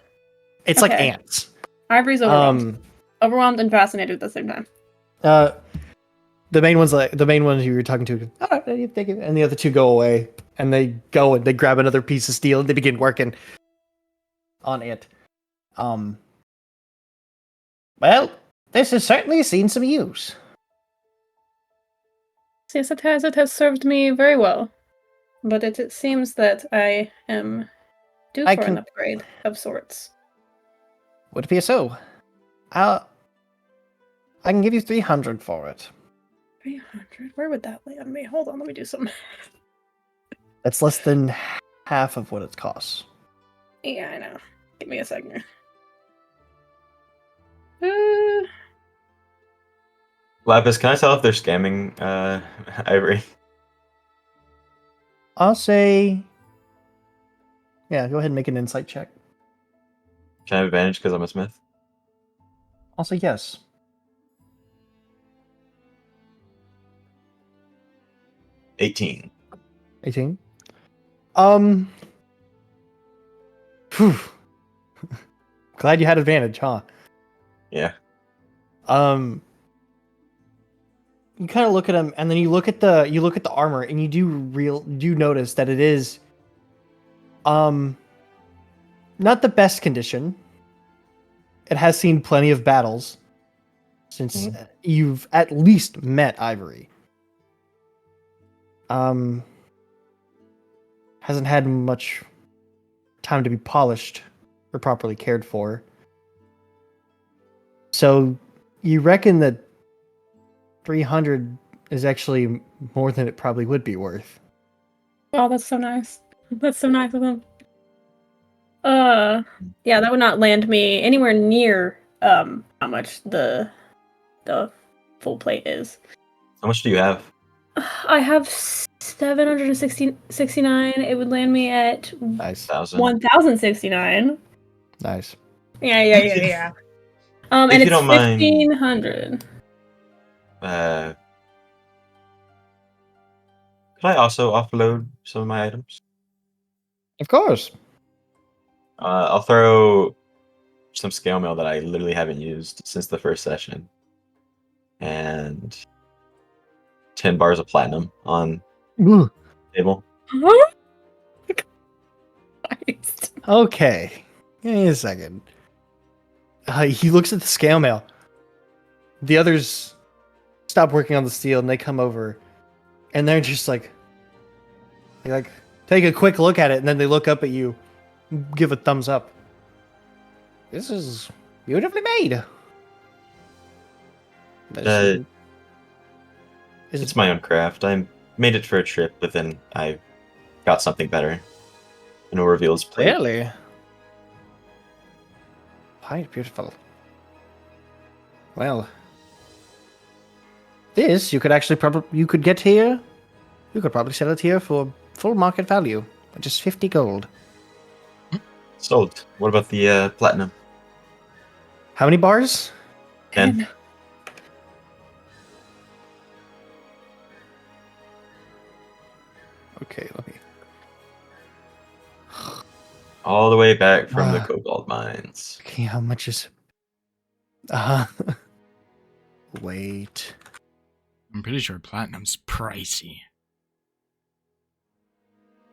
It's like Okay. ants. Ivory's overwhelmed. Overwhelmed and fascinated at the same time. The main ones you were talking to. All right, you take it, and the other two go away, and they go and they grab another piece of steel and they begin working on it. Well, this has certainly seen some use. Yes, it has. It has served me very well. But it seems that I am due for an upgrade of sorts. Would it be so? I can give you 300 for it. 300? Where would that land me? Hold on, let me do some. That's less than half of what it costs. Yeah, I know. Give me a second. Lapis, can I tell if they're scamming Ivory? I'll say, yeah. Go ahead and make an insight check. Can I have advantage because I'm a smith? I'll say yes. 18. 18. Phew. Glad you had advantage, huh? Yeah. you kind of look at him, and then you look at the armor, and you do notice that it is not the best condition. It has seen plenty of battles since you've at least met Ivory. Hasn't had much time to be polished or properly cared for. So you reckon that 300 is actually more than it probably would be worth. Oh, that's so nice. That's so nice of them. Yeah, that would not land me anywhere near how much the full plate is. How much do you have? I have 769. It would land me at Nice. 1069. Nice. Yeah. And If you it's don't mind- 1500. Could I also offload some of my items? Of course. I'll throw some scale mail that I literally haven't used since the first session, and 10 bars of platinum on Ooh. the table. Huh? Christ. Okay. Give me a second. He looks at the scale mail. The others stop working on the steel, and they come over, and they're just like, take a quick look at it, and then they look up at you, give a thumbs up. This is beautifully made. It's my own craft. I made it for a trip, but then I got something better. And it reveals plate. Really? Quite beautiful. Well, this you could actually you could get here. You could probably sell it here for full market value, for just 50 gold. Sold. What about the platinum? How many bars? 10. Okay, let me. All the way back from the cobalt mines. Okay, how much is? Wait. I'm pretty sure platinum's pricey.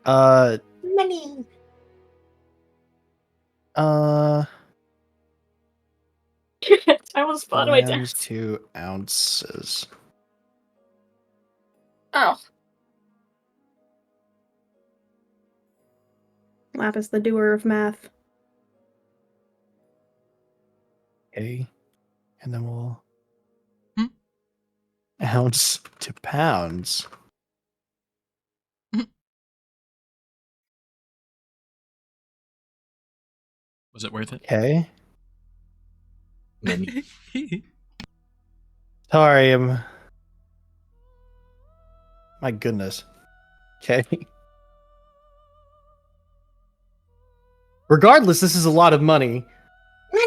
Money. I almost spotted my Grams desk. to ounces. Oh. Lapis, the doer of math. Okay, and then we'll Hmm? ounce to pounds. Was it worth it? Okay. Many. Sorry, my goodness. Okay. Regardless, this is a lot of money.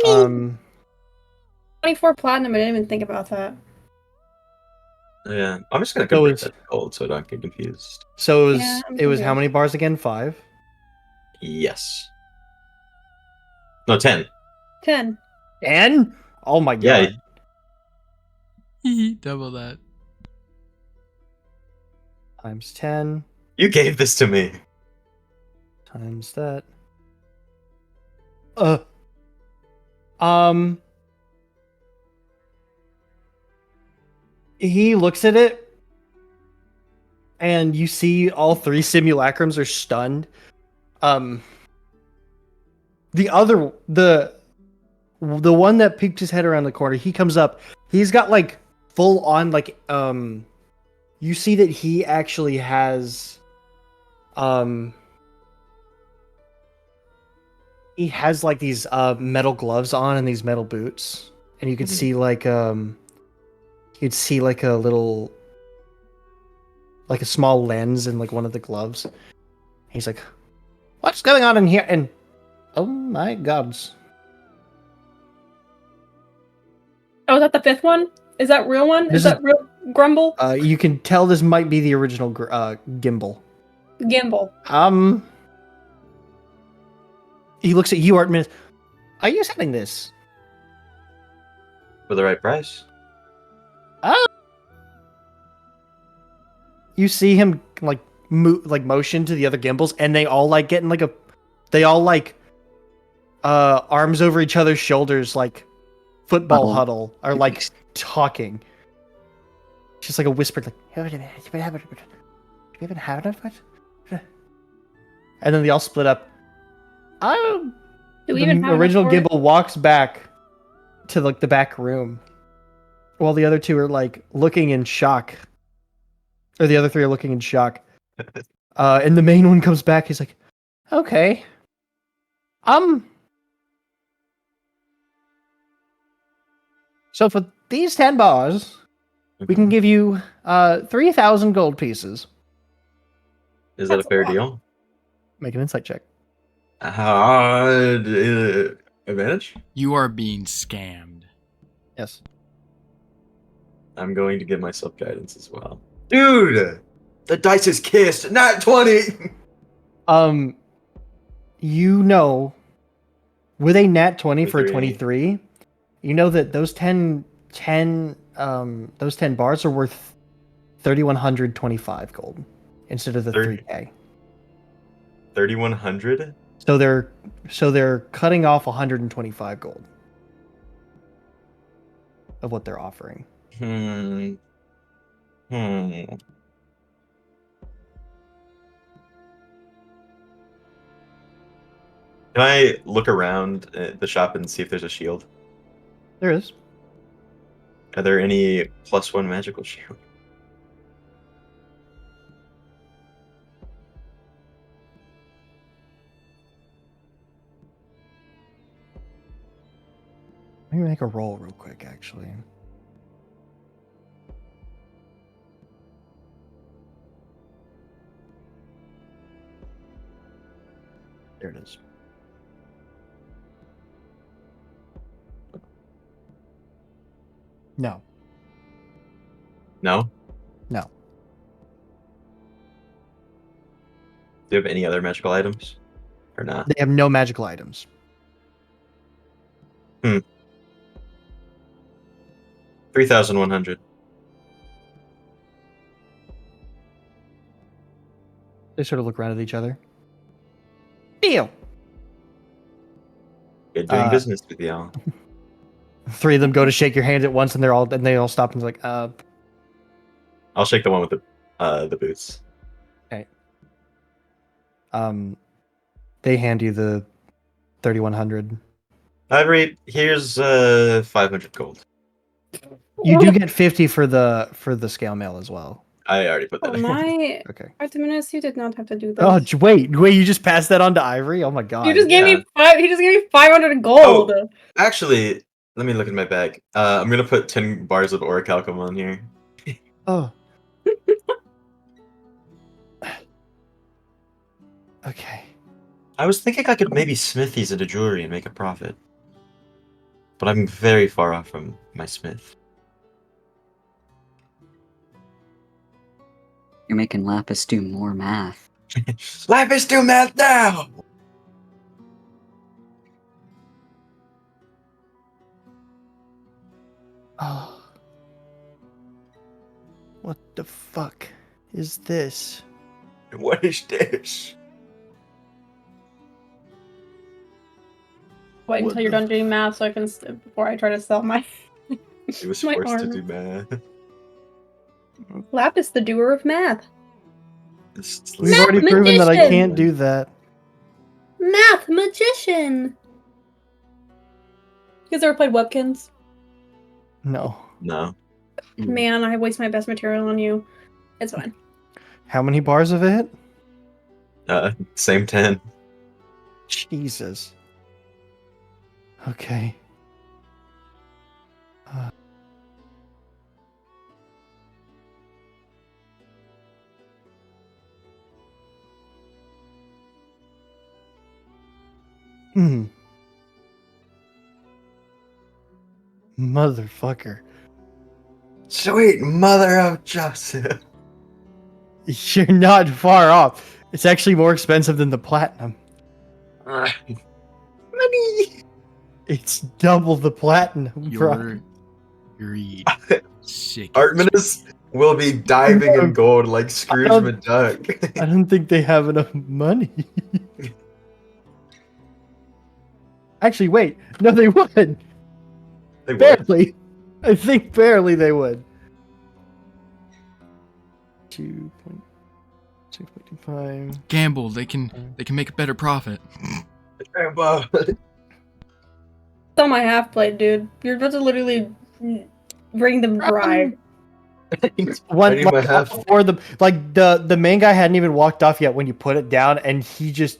24 platinum, I didn't even think about that. Yeah, I'm just gonna So convert it's- that to gold so I don't get confused. So it was Yeah, I'm it was how confused. many bars again? 5? Yes. No, 10. 10. 10? Oh my Yeah. god. Double that. Times 10 You gave this to me. times that. Um he looks at it, and you see all 3 simulacrums are stunned. The one that peeked his head around the corner, he comes up. He's got like full on you see that he actually has he has like these metal gloves on and these metal boots, and you could see like you'd see like a little like a small lens in like one of the gloves. He's like, what's going on in here? And oh my gods. Oh, is that the 5th one? Is that real one? This Is that real Grumble? You can tell this might be the original gimbal. Gimbal. He looks at you, Artemis. Are you selling this? For the right price. you see him like motion to the other gimbals, and they all like get in like they all like arms over each other's shoulders, like football huddle, are like talking. Just like a whispered like, and then they all split up. Do we The even have original enough for it? gimbal walks back to like the back room, while the other two are like looking in shock, or the other three are looking in shock. And the main one comes back. He's like, "Okay, so for these 10 bars, we can give you 3,000 gold pieces." Is that a That's a fair lot. deal? Make an insight check. Advantage? You are being scammed. Yes. I'm going to give myself guidance as well. Dude! The dice is kissed! Not 20! You know, with a nat 20 for a 23. 23, you know that those 10 bars are worth 3,125 gold instead of the 3K. 3,100? So they're cutting off 125 gold of what they're offering. Hmm. Can I look around at the shop and see if there's a shield? There is. Are there any +1 magical shield? Let me make a roll real quick, actually. There it is. No. No? No. Do you have any other magical items? Or not? They have no magical items. 3,100. They sort of look around at each other. Deal. Good doing business with y'all. 3 of them go to shake your hand at once, and they all stop and like, I'll shake the one with the boots. Okay. They hand you the 3,100. Ivory, here's 500 gold. You do get 50 for the scale mail as well. I already put that Oh, in. my Okay. Artemis, you did not have to do this. Oh, wait, you just passed that on to Ivory? Oh my god. You just gave yeah. me he just gave me 500 gold. Oh. Actually, let me look in my bag. I'm gonna put 10 bars of orichalcum on here. Oh. Okay. I was thinking I could maybe smith these into jewelry and make a profit. But I'm very far off from my smith. You're making Lapis do more math. Lapis do math now! Oh. What the fuck is this? What is this? Wait What until you're the done doing math so I can before I try to sell my It was My forced to armor. do math. Lapis, the doer of math. We've already proven that I Mathematician! can't do that. Math magician. You guys ever played Webkins? No. No. Man, I waste my best material on you. It's fine. How many bars of it? Same 10. Jesus. Okay. Motherfucker. Sweet mother of Joseph. You're not far off. It's actually more expensive than the platinum. Money. It's double the platinum, bro. Your greed. Sick. Artemis, We'll be diving in gold like Scrooge don't- McDuck. I don't think they have enough money. Actually, wait. No, they would. They would. Barely. I think barely they would. 2.6.25. Gamble. They can make a better profit. Grandpa. It's on my half plate, dude. You're about to literally bring them dry. One I need my half. before the main guy hadn't even walked off yet when you put it down, and he just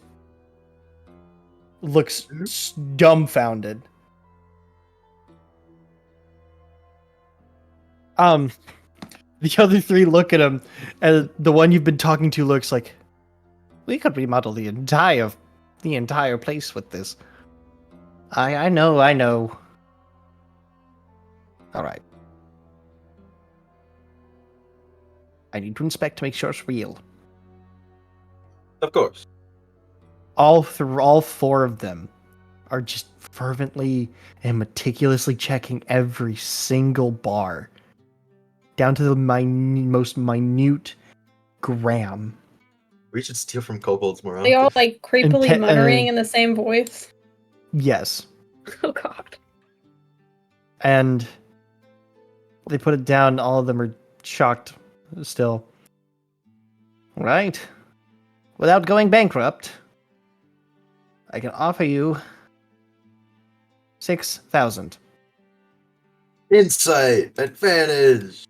looks dumbfounded. The other three look at him, and the one you've been talking to looks like, we could remodel the entire place with this. I know. All right. I need to inspect to make sure it's real. Of course. All four of them are just fervently and meticulously checking every single bar, down to the most minute gram. We should steal from kobolds more They often. all like creepily And muttering in the same voice. Yes. Oh god. And they put it down. All of them are shocked still. Right. Without going bankrupt, I can offer you 6,000. Insight advantage.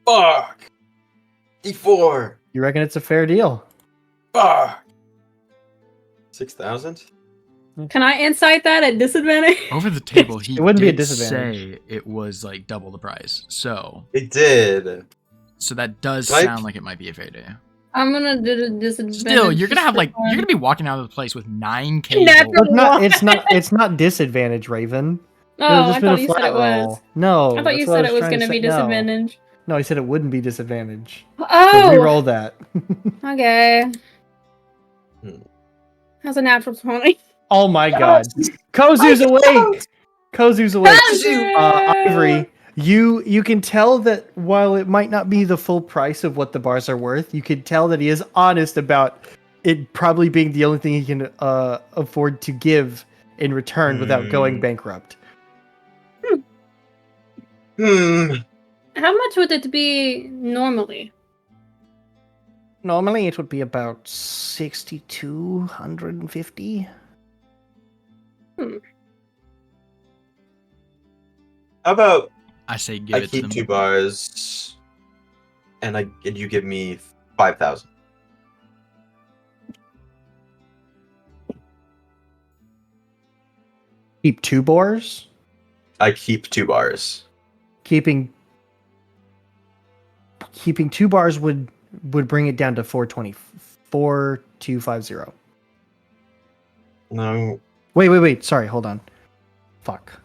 Fuck. D4. You reckon it's a fair deal? Fuck. 6,000. Can I insight that at disadvantage? Over the table, he It wouldn't be a did disadvantage. say it was like double the price. So It did. that does Like- sound like it might be a fair deal. I'm gonna do the disadvantage. Still, you're gonna have just for you're fun. gonna be walking out of the place with 9K. Natural gold. It's not disadvantage, Raven. Oh, It would've just I been a thought you said flat it was. roll. No. I thought you that's what said it was trying to gonna be say. No. disadvantage. No, he said it wouldn't be disadvantage. So Oh, re-roll that. okay. Hmm. That's a natural 20. Oh my god. Kozu's awake! Kozu's awake. Ivory, you can tell that while it might not be the full price of what the bars are worth, you can tell that he is honest about it probably being the only thing he can afford to give in return without going bankrupt. Hmm. How much would it be normally? Normally it would be about 6,250. How about I say give I it to keep them. 2 bars, and you give me 5,000. Keep 2 bars? I keep 2 bars. Keeping 2 bars would bring it down to 420. 4,250. No, Wait. Sorry, hold on. Fuck.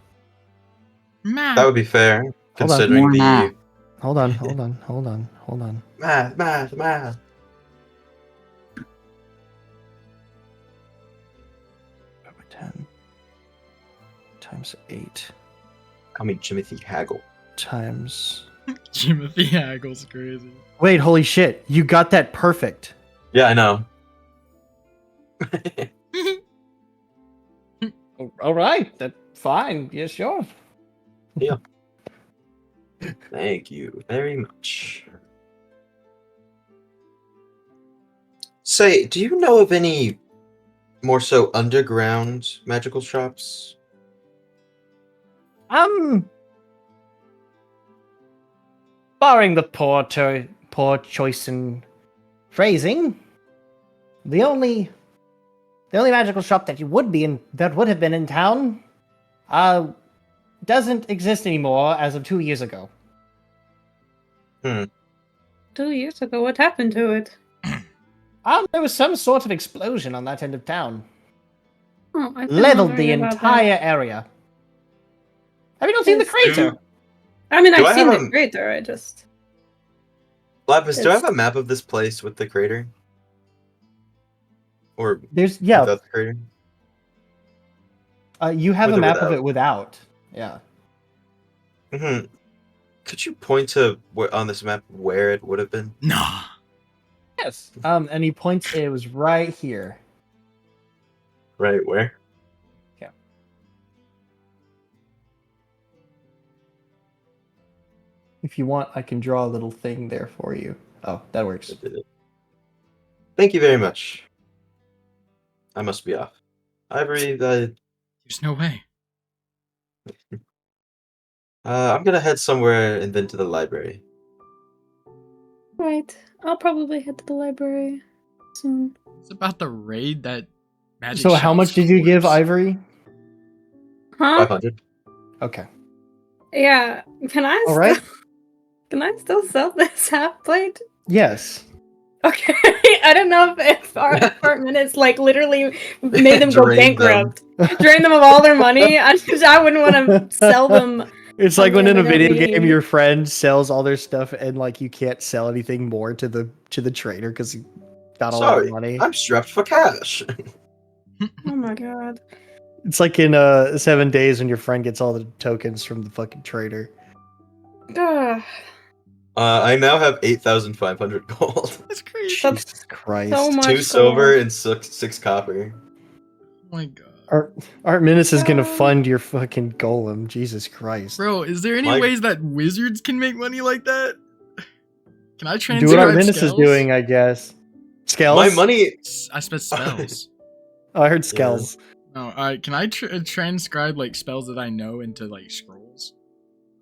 Man, that would be fair, on. considering More the math. Hold on. math. 10 times 8 Call me Jimothy Haggle. times. Timothy Haggle's crazy. Wait, holy shit! You got that perfect. Yeah, I know. All right, that's fine. Yeah, sure. Thank you very much. Say, do you know of any more so underground magical shops? Barring the poor choice in phrasing, the only magical shop that would have been in town, doesn't exist anymore as of 2 years ago. 2 years ago, what happened to it? There was some sort of explosion on that end of town. Oh, I've been Leveled the wondering about entire area. Have you not seen the Yes. crater? that. I mean, Do I've I seen have the a- crater. I just Lapis, do I have It's- a map of this place with the crater? Or There's without the crater? you have With a or map of without? it without. Yeah. Mhm. Could you point to on this map where it would have been? Nah. Yes. And he points. It was right here. Right where? Yeah. If you want, I can draw a little thing there for you. Oh, that works. It did it. Thank you very much. I must be off. Ivory, There's no way. I'm gonna head somewhere and then to the library. Right. I'll probably head to the library soon. It's about the raid that magic. So, how much did you give Ivory? Huh? 500. Okay. Yeah. Can I All right. Can I still sell this half plate? Yes. Okay. I don't know if our effort minutes like literally made them go Drained them. bankrupt. Drain them of all their money. I wouldn't want to sell them. It's like when in a Something they're video gonna game, be- your friend sells all their stuff, and like you can't sell anything more to the trader because he got all of Sorry, the money. I'm strapped for cash. Oh my god. It's like in 7 days when your friend gets all the tokens from the fucking trader. Ugh. I now have 8,500 gold. That's crazy. That's Jesus Christ. so much 2 silver gold. and 6 copper. Oh my god. Art Minus is gonna Oh. fund your fucking golem. Jesus Christ. Bro, is there any My- ways that wizards can make money like that? Can I Do transcribe what Art Minus is spells? doing, I guess. Skells? My money. I spent spells. Oh, I heard Skells. No, can I transcribe like spells that I know into like scrolls?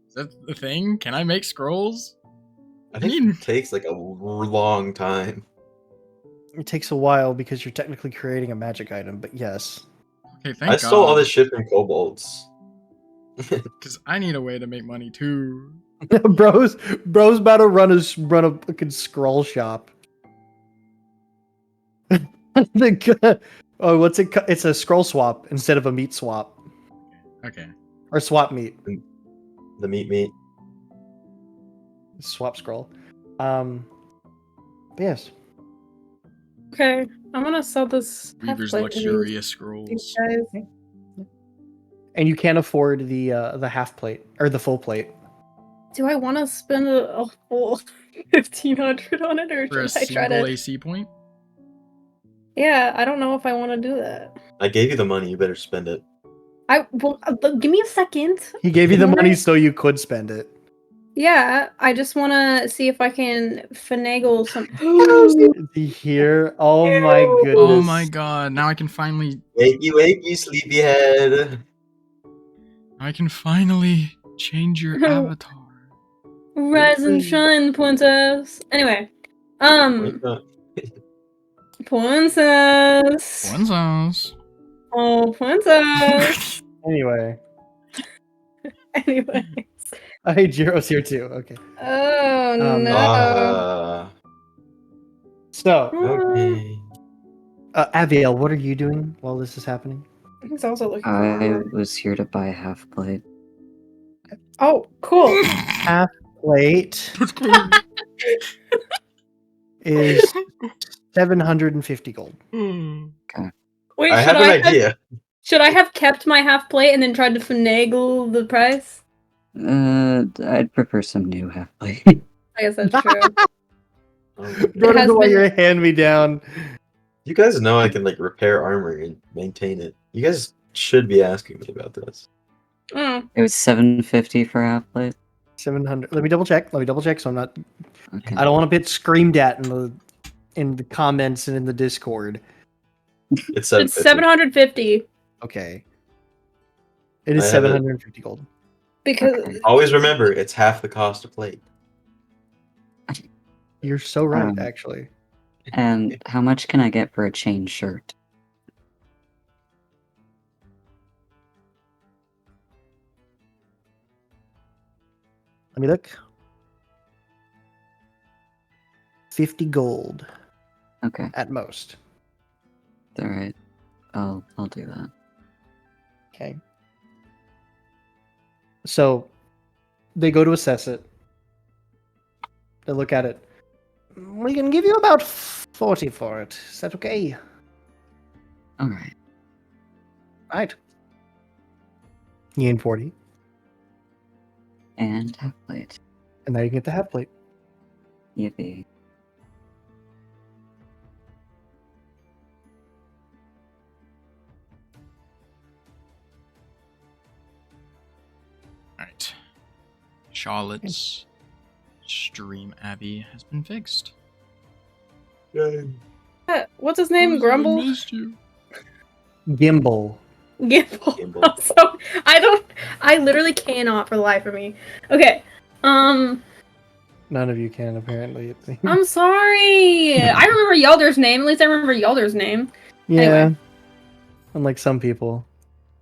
Is that the thing? Can I make scrolls? I think mean- it takes like a long time. It takes a while because you're technically creating a magic item, but yes. Okay, thank I stole all God, this shit from kobolds. because I need a way to make money too. bro's about to run a fucking scroll shop. Oh, what's it? It's a scroll swap instead of a meat swap Okay. or swap meat. The meat. Swap scroll. But yes. Okay. I'm gonna sell this half Reaver's plate to these luxurious scrolls. guys. And you can't afford the half plate or the full plate. Do I want to spend a full 1,500 on it, or For a should I try single to? AC point? Yeah, I don't know if I want to do that. I gave you the money. You better spend it. Give me a second. He gave you the Wanna- money so you could spend it. Yeah, I just want to see if I can finagle some. Here, oh my Ew. goodness! Oh my god, now I can finally Wakey, sleepyhead. change your avatar. Rise and shine, princess. Anyway, princess. One's Oh, princess. Anyway, Anyway. hey, Jiro's here too. Okay, Oh Um, no. so Okay. Aviel, what are you doing while this is happening? He's also looking for I armor. was here to buy a half plate. Oh, cool. Half plate That's crazy. is 750 gold. Wait, I should have an idea. should I have kept my half plate and then tried to finagle the price? I'd prefer some new half plate. I guess that's true. Bro, has while been- you're hand me down. You guys know I can like repair armor and maintain it. You guys should be asking me about this. Mm. It was 750 for half plate. 700. Let me double check. So I'm not. Okay. I don't want to get screamed at in the comments and in the Discord. It's It's 750. 750 Okay. It is I have it. 750 gold. because Okay. Always remember, it's half the cost of plate. You're so right, Um, actually. And how much can I get for a chain shirt? Let me look. 50 gold Okay, at most. all right. I'll do that. Okay. So they go to assess it. They look at it. We can give you about 40 for it. Is that okay? All right. Right. You in 40. And half plate. And now you get the half plate. Yippee. Alright. Charlotte's stream Abby has been fixed. What's his name? Grumble? I missed you. Gimbal. Gimble. Gimble. So I literally cannot for the life of me. Okay. None of you can, apparently. I'm sorry. I remember Yelder's name. At least I remember Yelder's name. Yeah. Anyway. Unlike some people.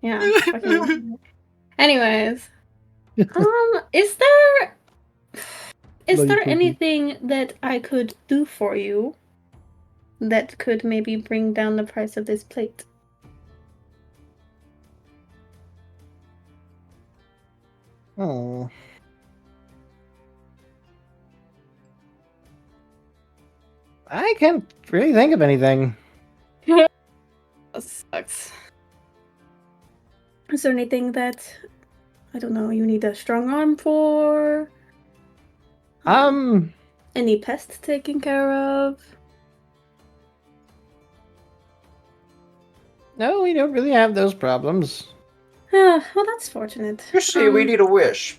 Yeah. Anyways. Is there No, you couldn't. anything that I could do for you that could maybe bring down the price of this plate? Oh. I can't really think of anything. That sucks. Is there anything that, I don't know, you need a strong arm for? Any pests taken care of? No, we don't really have those problems. Well, that's fortunate. You see, we need a wish.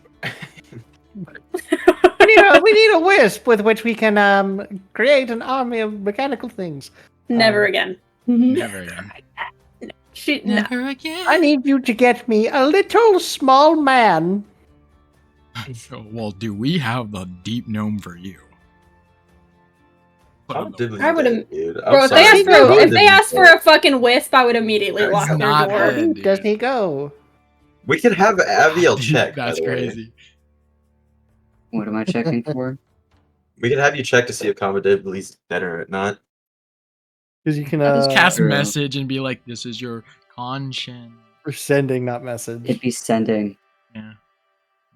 We need a wisp with which we can create an army of mechanical things. Never again. Never again. No. Never again. I need you to get me a little small man. Well, do we have the deep gnome for you? Put on the- I would've- Dude. Bro, if they asked for a fucking wisp, I would immediately That's lock their not door. it. Where dude. does he go? We could have Aviel check. by That's the way. crazy. What am I checking for? We could have you check to see if Commodibly's dead or not. Because you can Just cast True. message and be like, "This is your conscience." for sending, not message. It'd be sending. Yeah.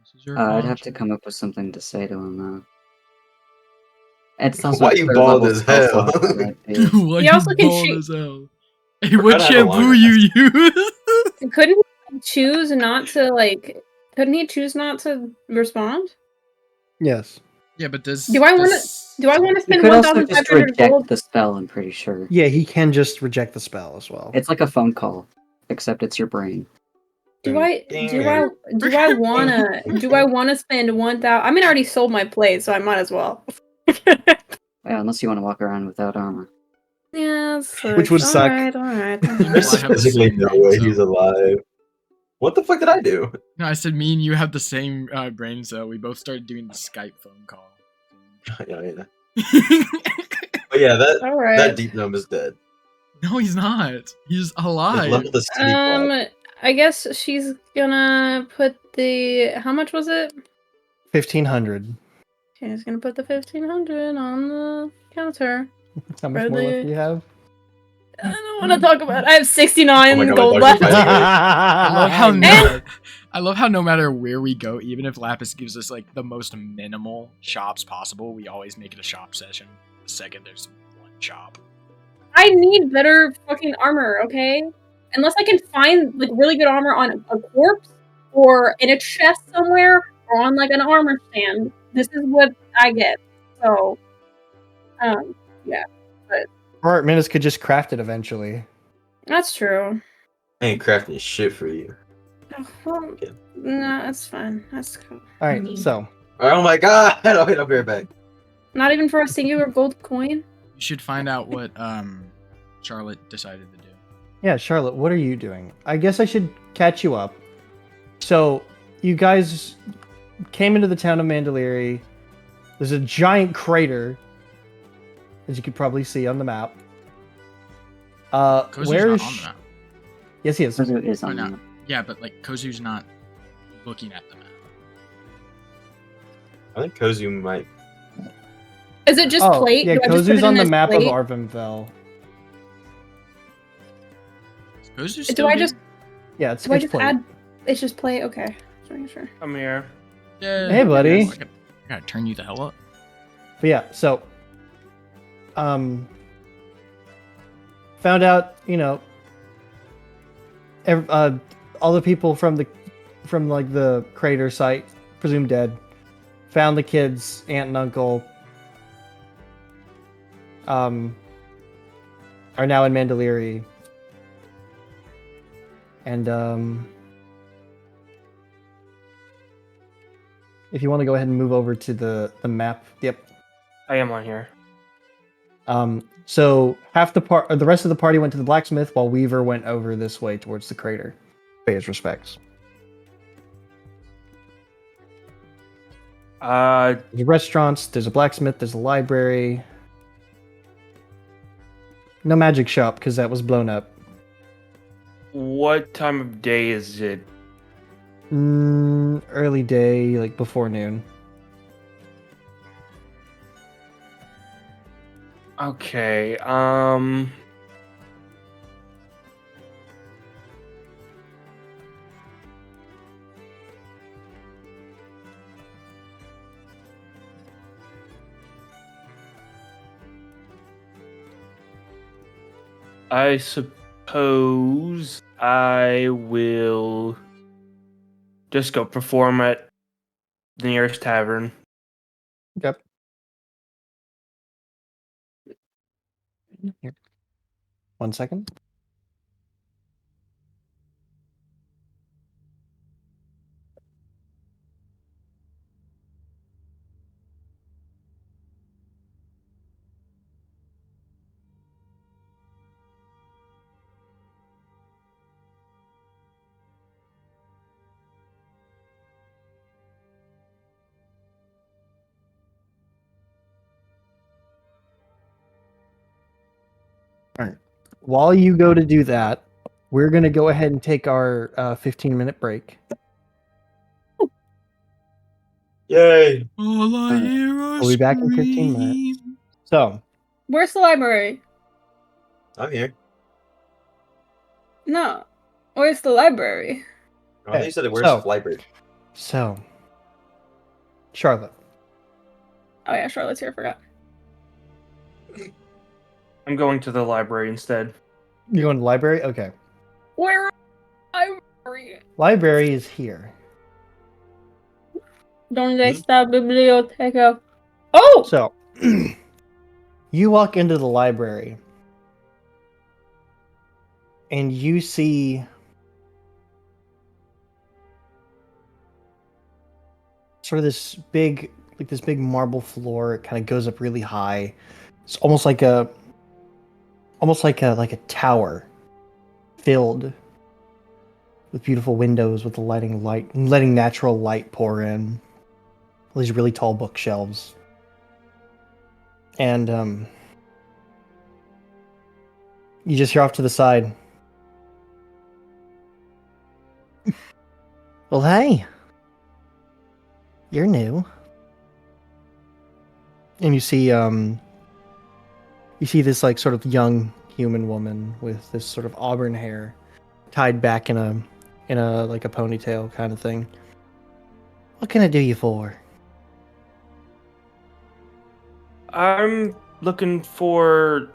This is your I'd have to conscience. come up with something to say to him though. It's also Why you third bald level as spell hell? slot, right, dude? Why He you also can bald shoot- as hell? Hey, what kinda have a shampoo longer you use? Couldn't he choose not to respond? Yes. Yeah, but does Do I wanna- does- Do I want to You spend could also just 1,500 reject gold? the spell, I'm pretty sure. Yeah, he can just reject the spell as well. It's like a phone call, except it's your brain. Do I wanna spend 1,000? I mean, I already sold my plate, so I might as well. Yeah, unless you want to walk around without armor. Yeah, Which would suck. Alright. There's Well, I have the physically same no brain, way so- he's alive. What the fuck did I do? No, I said me and you have the same brain cell. We both started doing the Skype phone call. Yeah. But yeah, that Alright. deep gnome is dead. No, he's not. He's His alive. level is city block. I guess she's gonna put the. How much was it? 1,500. She's gonna put the 1,500 on the counter. How much more Really? left do you have? I don't want to talk about it. I have 69 Oh my God, gold my dog's left. I love how And- I love how no matter where we go, even if Lapis gives us like the most minimal shops possible, we always make it a shop session. The second there's one shop. I need better fucking armor, okay? Unless I can find like really good armor on a corpse or in a chest somewhere or on like an armor stand. This is what I get. So, yeah, Or Minus could just craft it eventually. that's true. I ain't crafting shit for you. Oh, well, Okay. no, that's fine. That's cool. Alright, Mhm. so. Oh my god! Oh, wait, I'll be right back. Not even for a singular gold coin? You should find out what Charlotte decided to do. Yeah, Charlotte, what are you doing? I guess I should catch you up. So, you guys came into the town of Mandoliri. There's a giant crater, as you could probably see on the map. Kozu's Where not is? on the map. Yes, he is. Kozu is Why on not? that. Yeah, but like Kozu's not looking at the map. I think Kozu might. Is it just plate? Yeah, Do I just put Kozu's it on in the as map plate? of Arvimvel. Is Kozu Do still I here? just Yeah, it's, do I it's just plate. add? It's just plate. Okay, sure. Come here. Yeah. Hey, buddy. I gotta turn you the hell up. But yeah, so found out, all the people from the crater site presumed dead. Found the kids, aunt and uncle. Are now in Mandoliri. And if you want to go ahead and move over to the map, yep. I am on here. So the rest of the party went to the blacksmith, while Weaver went over this way towards the crater. Pay his respects. There's restaurants. There's a blacksmith. There's a library. No magic shop because that was blown up. What time of day is it? Early day, like before noon. Okay, I suppose I will just go perform at the nearest tavern. Yep. Here. 1 second. All right. While you go to do that, we're going to go ahead and take our 15-minute break. Yay! All I Alright. hear are We'll be back in 15 minutes. screams. So, Where's the library? I'm here. No. Where's the library? I think Okay, you said where's so- Flybird? Charlotte. Oh yeah, Charlotte's here. I forgot. I'm going to the library instead. You going to the library? Okay. Where? Library. Library is here. Donde está biblioteca? Oh! So, you walk into the library and you see sort of this big marble floor. It kind of goes up really high. It's almost like a tower filled with beautiful windows with the letting natural light pour in. All these really tall bookshelves. And you just hear off to the side. Well, hey. You're new. And you see this like sort of young human woman with this sort of auburn hair tied back in a like a ponytail kind of thing. What can I do you for? I'm looking for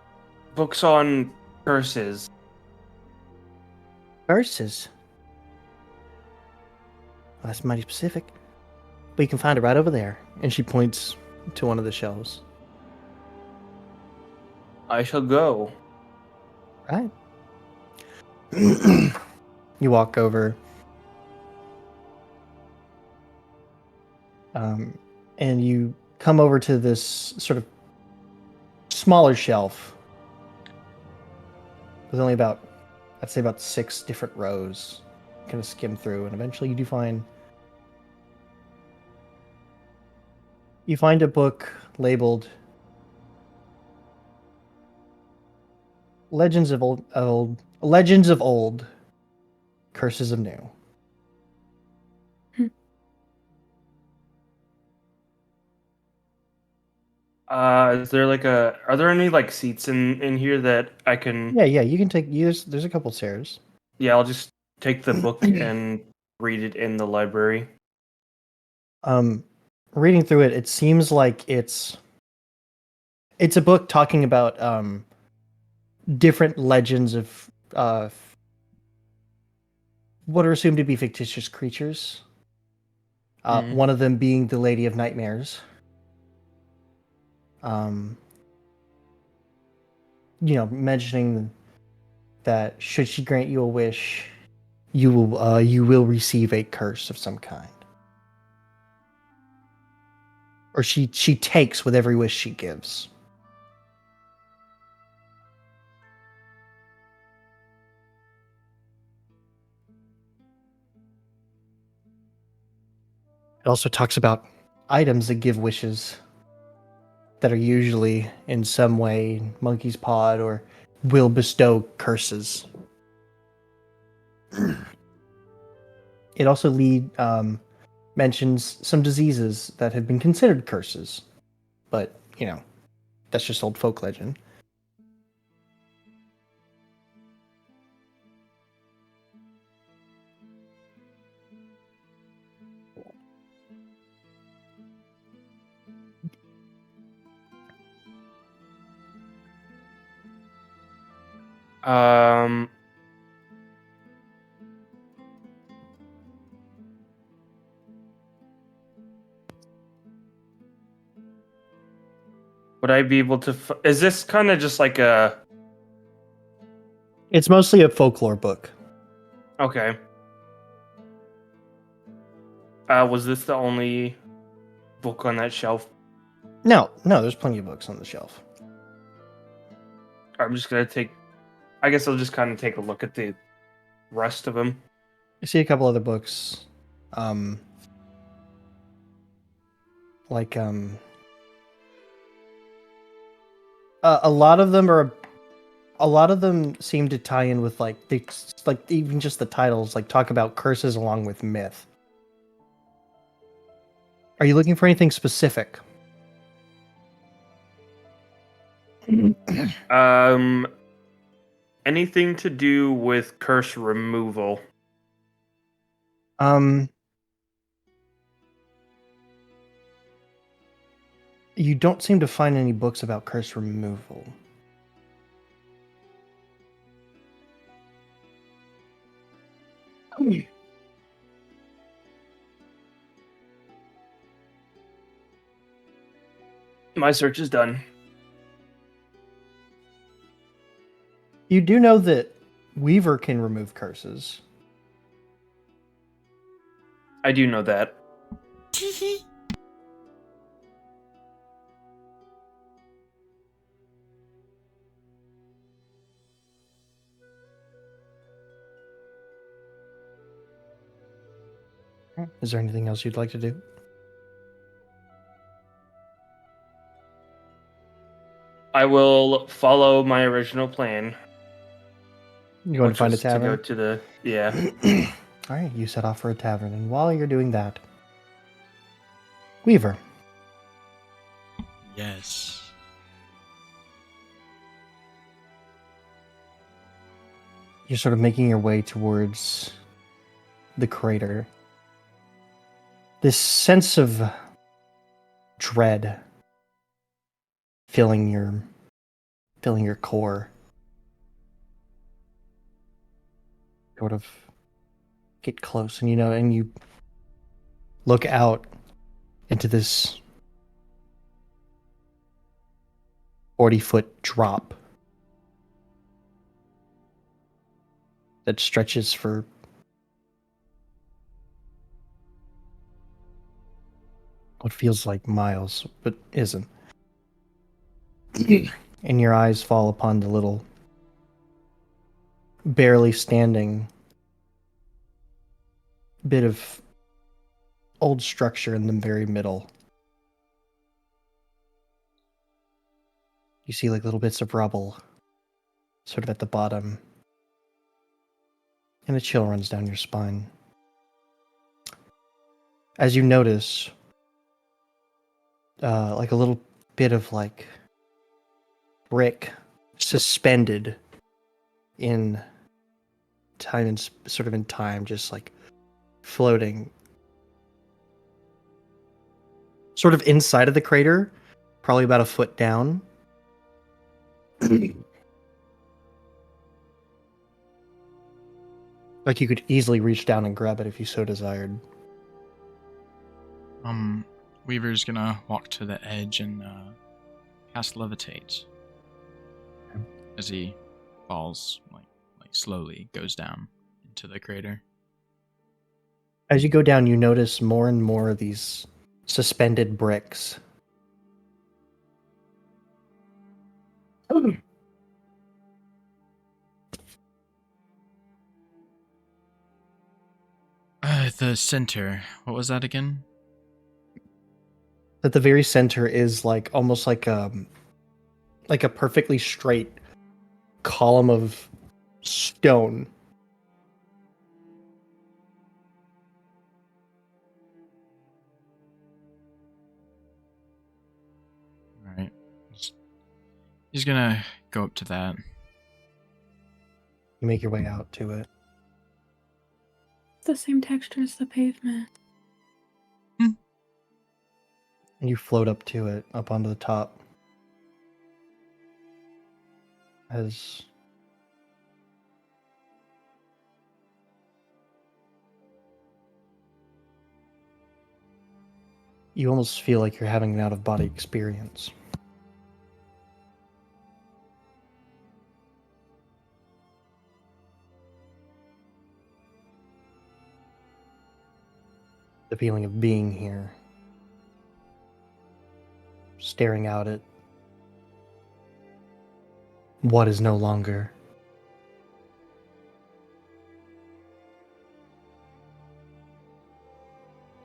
books on curses. Verses. Well, that's mighty specific. But you can find it right over there. And she points to one of the shelves. I shall go. Right. You walk over. And you come over to this sort of smaller shelf with only about 6 different rows. Kind of skim through, and eventually you find a book labeled Legends of Old, Curses of New. Is there are there any seats in here that I can? Yeah, you can take. There's a couple chairs. Yeah, I'll just take the book and read it in the library. Reading through it, it seems like it's a book talking about different legends of what are assumed to be fictitious creatures Mhm. One of them being the Lady of Nightmares. Mentioning that should she grant you a wish, you will receive a curse of some kind, or she takes with every wish she gives. It also talks about items that give wishes that are usually in some way monkey's pawed or will bestow curses. It also mentions some diseases that have been considered curses, but that's just old folk legend. Um, would I be able to? Is this kind of just like a? It's mostly a folklore book. Okay. Was this the only book on that shelf? No, there's plenty of books on the shelf. I'm just gonna take. I guess I'll just kind of take a look at the rest of them. You see a couple other books, like a lot of them are. A lot of them seem to tie in with like even just the titles, like talk about curses along with myth. Are you looking for anything specific? Anything to do with curse removal? You don't seem to find any books about curse removal. My search is done. You do know that Weaver can remove curses. I do know that. Is there anything else you'd like to do? I will follow my original plan. You going to which find a was to tavern? go to the All right, you set off for a tavern, and while you're doing that, Weaver, Yes. you're sort of making your way towards the crater. This sense of dread filling your core. Sort of get close, and you look out into this 40-foot drop that stretches for what feels like miles, but isn't. And your eyes fall upon the little, barely standing bit of old structure in the very middle. You see like little bits of rubble sort of at the bottom. And a chill runs down your spine. As you notice, like a little bit of like brick suspended in time and sort of in time, just like floating sort of inside of the crater, probably about a foot down. Like you could easily reach down and grab it if you so desired. Weaver's gonna walk to the edge and cast levitate as he falls, like slowly goes down into the crater. As you go down, you notice more and more of these suspended bricks. The center. What was that again? At the very center is like almost like a perfectly straight column of stone. All right. He's gonna go up to that. You make your way out to it. It's the same texture as the pavement. And you float up to it, up onto the top. As you almost feel like you're having an out-of-body experience. The feeling of being here. Staring out at what is no longer.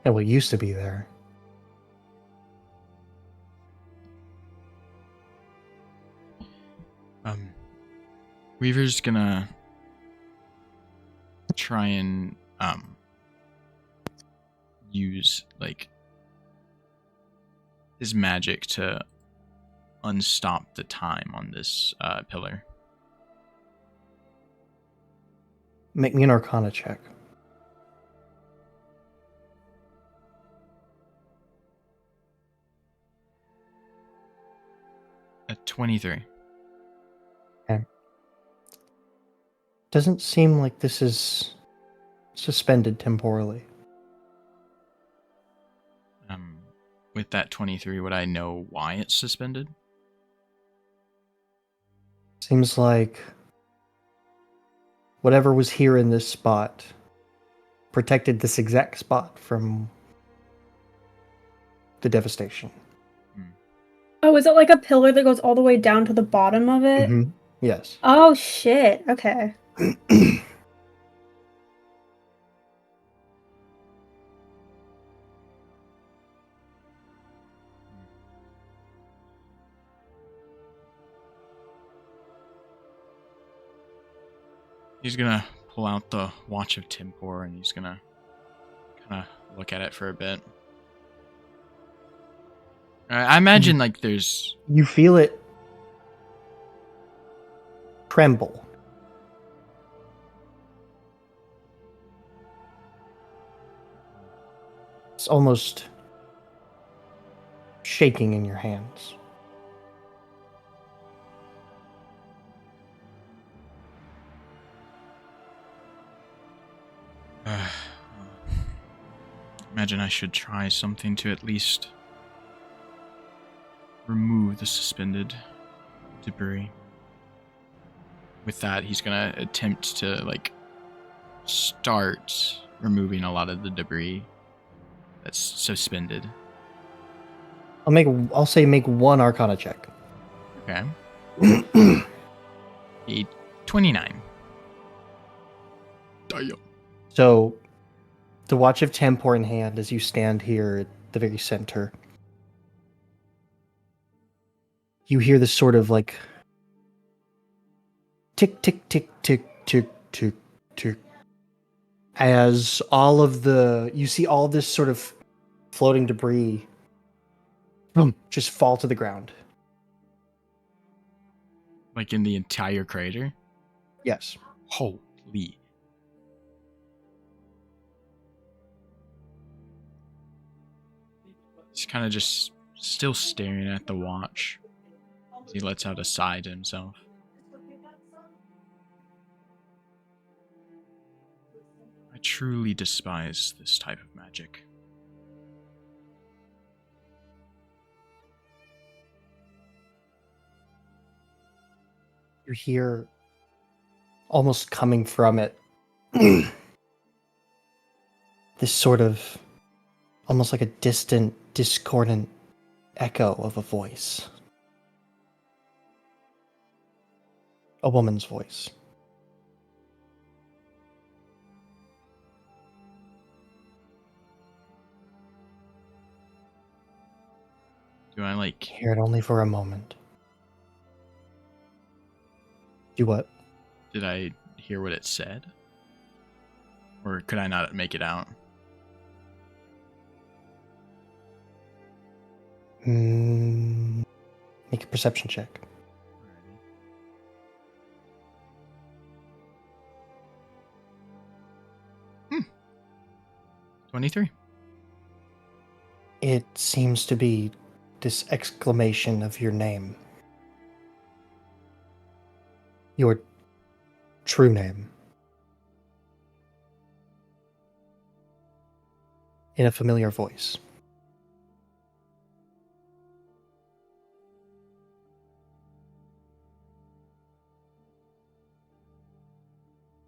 And what used to be there. Weaver's gonna try and use like his magic to unstop the time on this pillar. Make me an Arcana check. At 23. Doesn't seem like this is suspended temporally. With that 23, would I know why it's suspended? Seems like whatever was here in this spot protected this exact spot from the devastation. Oh, is it like a pillar that goes all the way down to the bottom of it? Mm-hmm. Yes. Oh shit. Okay. He's gonna pull out the Watch of Timpor and he's gonna kind of look at it for a bit. I imagine like there's... You feel it tremble. It's almost shaking in your hands. Imagine I should try something to at least remove the suspended debris. With that, he's gonna attempt to like start removing a lot of the debris that's suspended. I'll say make one Arcana check. Okay. A 29. Damn. So, the Watch of Tempor in hand as you stand here at the very center. You hear this sort of like tick, tick, tick, tick, tick, tick, tick. As you see all this sort of floating debris boom, just fall to the ground. Like in the entire crater? Yes. Holy. He's kind of just still staring at the watch. He lets out a sigh to himself. I truly despise this type of magic. You hear, almost coming from it, this sort of, almost like a distant, discordant echo of a voice. A woman's voice. Do I like? Hear it only for a moment. Do what? Did I hear what it said? Or could I not make it out? Make a perception check. 23. It seems to be this exclamation of your name. Your true name. In a familiar voice.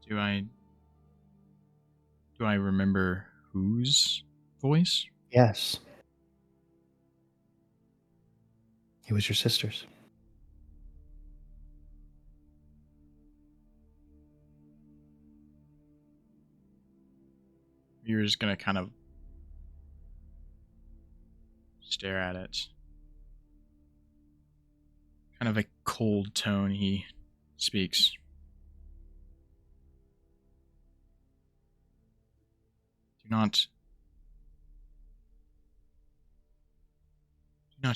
Do I remember whose voice? Yes. It was your sister's. You're just gonna kind of stare at it. Kind of a cold tone he speaks. Do not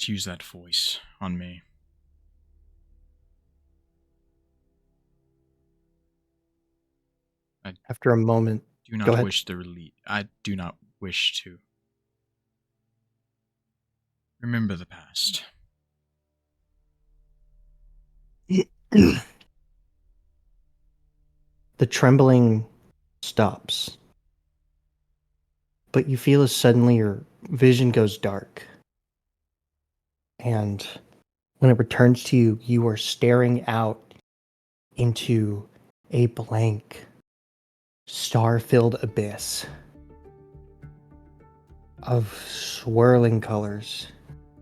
use that voice on me. After a moment, Do Go not ahead. wish the release. I do not wish to remember the past. the trembling stops. But you feel as suddenly your vision goes dark. And when it returns to you, you are staring out into a blank, star-filled abyss of swirling colors,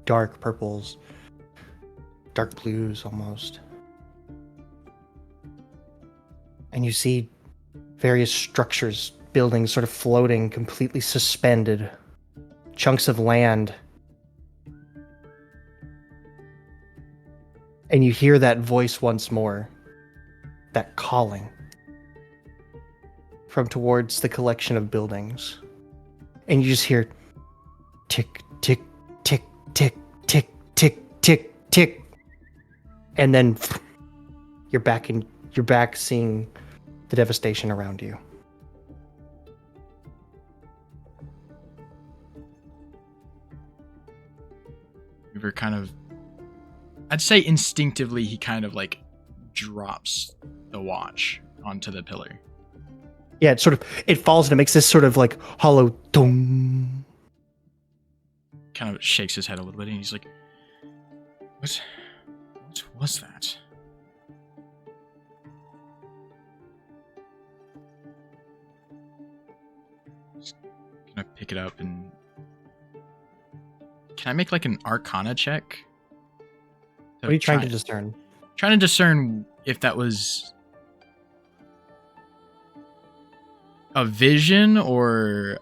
dark purples, dark blues almost. And you see various structures, buildings sort of floating, completely suspended, chunks of land. And you hear that voice once more, that calling from towards the collection of buildings. And you just hear tick, tick, tick, tick, tick, tick, tick, tick. And then you're back seeing the devastation around you. Weaver kind of, I'd say instinctively, he kind of like drops the watch onto the pillar. Yeah, it falls and it makes this sort of like hollow dong. Kind of shakes his head a little bit and he's like, What was that? Just gonna pick it up and can I make like an Arcana check? What are you trying to discern? Trying to discern if that was a vision or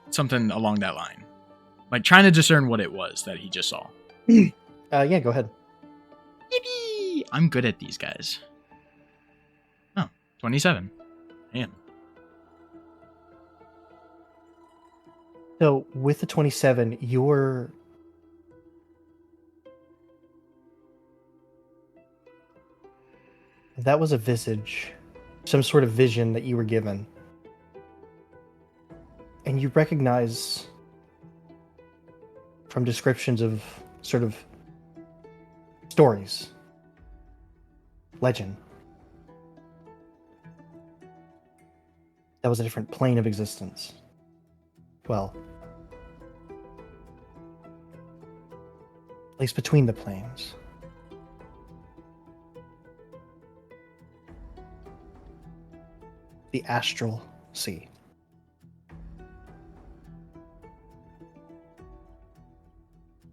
something along that line. Like trying to discern what it was that he just saw. Yeah, go ahead. Yippee! I'm good at these guys. Oh, 27. Man. So with the 27, that was a visage, some sort of vision that you were given. And you recognize from descriptions of sort of stories, legend. That was a different plane of existence. Well, at least between the planes. the astral sea.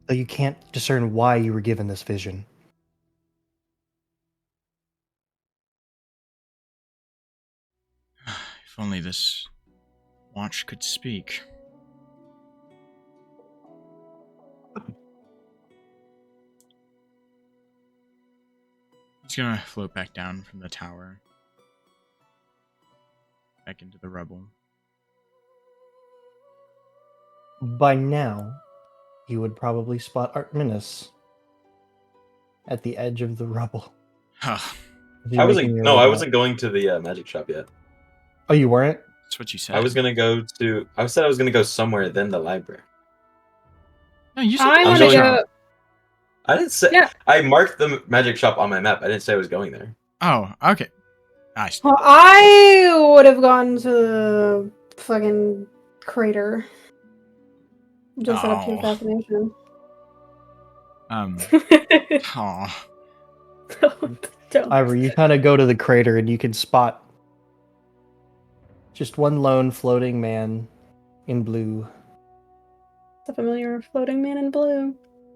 Though you can't discern why you were given this vision. If only this watch could speak. He's gonna float back down from the tower. Back into the rubble. By now, you would probably spot Artemis at the edge of the rubble. Huh. If you're I making wasn't. your No, way I back. wasn't going to the magic shop yet. Oh, you weren't? That's what you said. I was gonna go to. I said I was gonna go somewhere, then the library. No, you said I the want to magic go- shop. I didn't say. Yeah. I marked the magic shop on my map. I didn't say I was going there. Oh, okay. Nice. Well, I would have gone to the fucking crater. Just out of pure Oh. fascination. Aw. Don't. Ivor, you kind of go to the crater and you can spot just one lone floating man in blue. The familiar floating man in blue.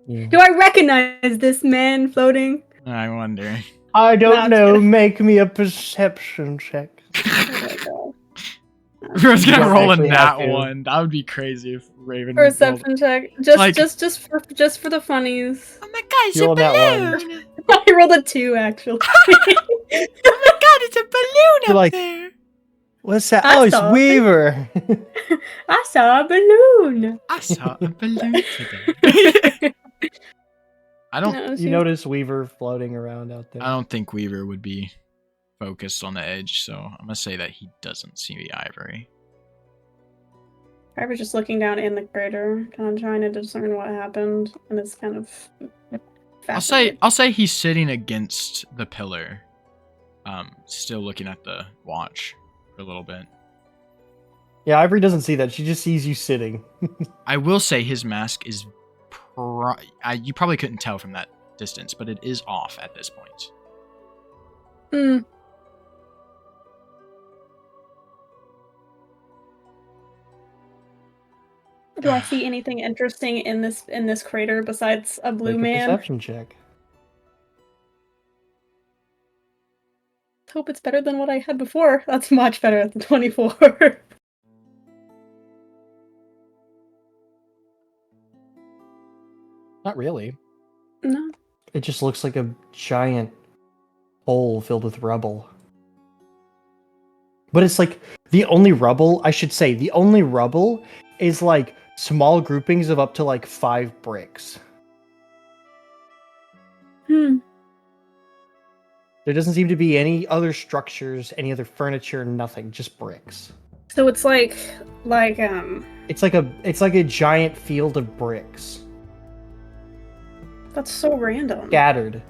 Yeah. Do I recognize this man floating? I wonder. I don't That's know. good. Make me a perception check. Oh my god. We was gonna don't roll a actually have nat to. one. That would be crazy if Raven rolled. Perception check. Just Like- just for the funnies. Oh my god, it's You rolled that one. I rolled a 2 actually. Oh my god, it's a balloon You're like- there. What's that? I Oh, it's saw it. Weaver. I saw a balloon. I saw a balloon today. I don't. No, You she- notice Weaver floating around out there. I don't think Weaver would be focused on the edge, so I'm gonna say that he doesn't see the ivory. I was just looking down in the crater, kind of trying to discern what happened, and it's kind of. I'll say he's sitting against the pillar, still looking at the watch for a little bit. Yeah, Ivory doesn't see that. She just sees you sitting. I will say his mask is. You probably couldn't tell from that distance, but it is off at this point. Hmm. Do I see anything interesting in this crater besides a blue Make a man? perception check. Hope it's better than what I had before. That's much better than 24. Not really. No. It just looks like a giant hole filled with rubble. But it's like the only rubble, I should say, the only rubble is like small groupings of up to like 5 bricks. Hmm. There doesn't seem to be any other structures, any other furniture, nothing, just bricks. So it's like It's like a giant field of bricks. that's so random. Scattered.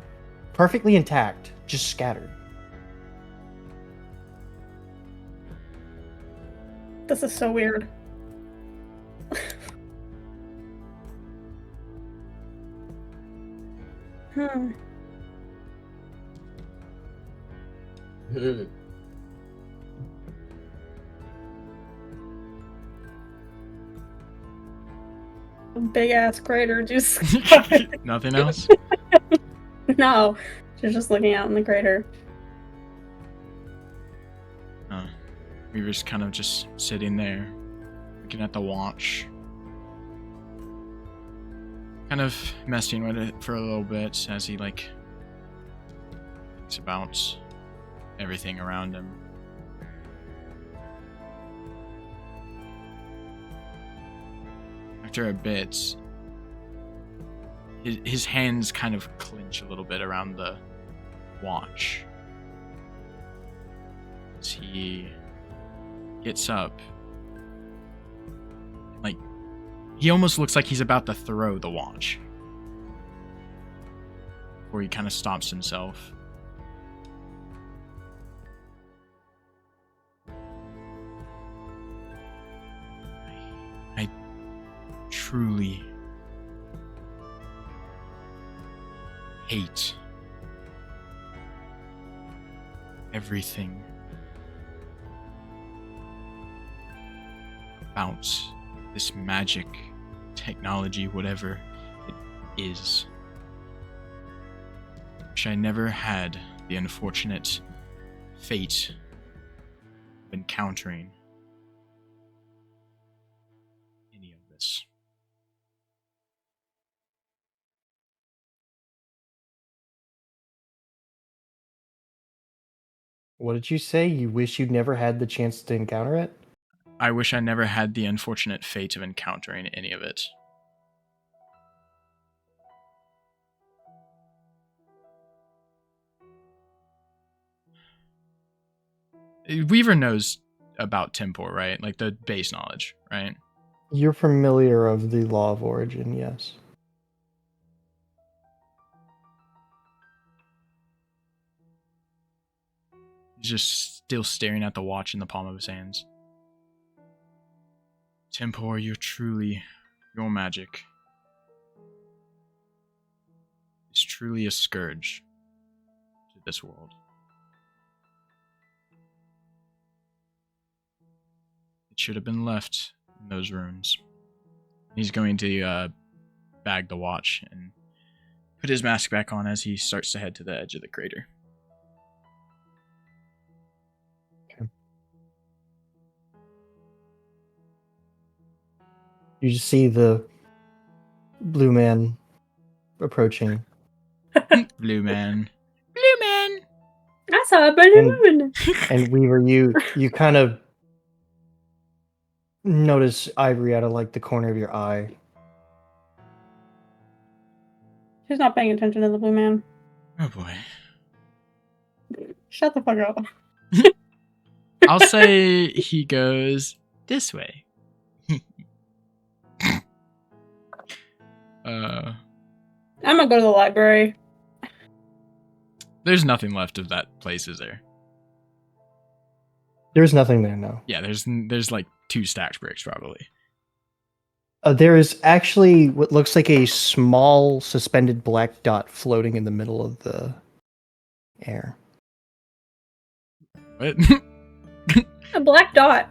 Perfectly intact, just scattered. This is so weird. Hmm. Big ass crater just Nothing else? No. She's just looking out in the crater. Weaver's kind of just sitting there, looking at the watch. Kind of messing with it for a little bit as he, like, thinks about everything around him. After a bit, his hands kind of clench a little bit around the watch. As he gets up. Like, he almost looks like he's about to throw the watch. Before he kind of stops himself. I truly hate about this magic, technology, whatever it is. Wish I never had the unfortunate fate of encountering any of this. What did you say? You wish you'd never had the chance to encounter it? I wish I never had the unfortunate fate of encountering any of it. Weaver knows about Tempor, right? Like the base knowledge, right? You're familiar of the law of origin, yes. He's just still staring at the watch in the palm of his hands. Tempor, you're truly... your magic is truly a scourge to this world. It should have been left in those runes. He's going to bag the watch and put his mask back on as he starts to head to the edge of the crater. You just see the blue man approaching. Blue man. Blue man! I saw a balloon. And Weaver, you kind of notice Ivory out of like the corner of your eye. She's not paying attention to the blue man. Oh boy. Shut the fuck up. I'll say he goes this way. I'm gonna go to the library. There's nothing left of that place, is there? There's nothing there, no. Yeah, there's like 2 stacked bricks probably. There is actually what looks like a small suspended black dot floating in the middle of the air. What? A black dot.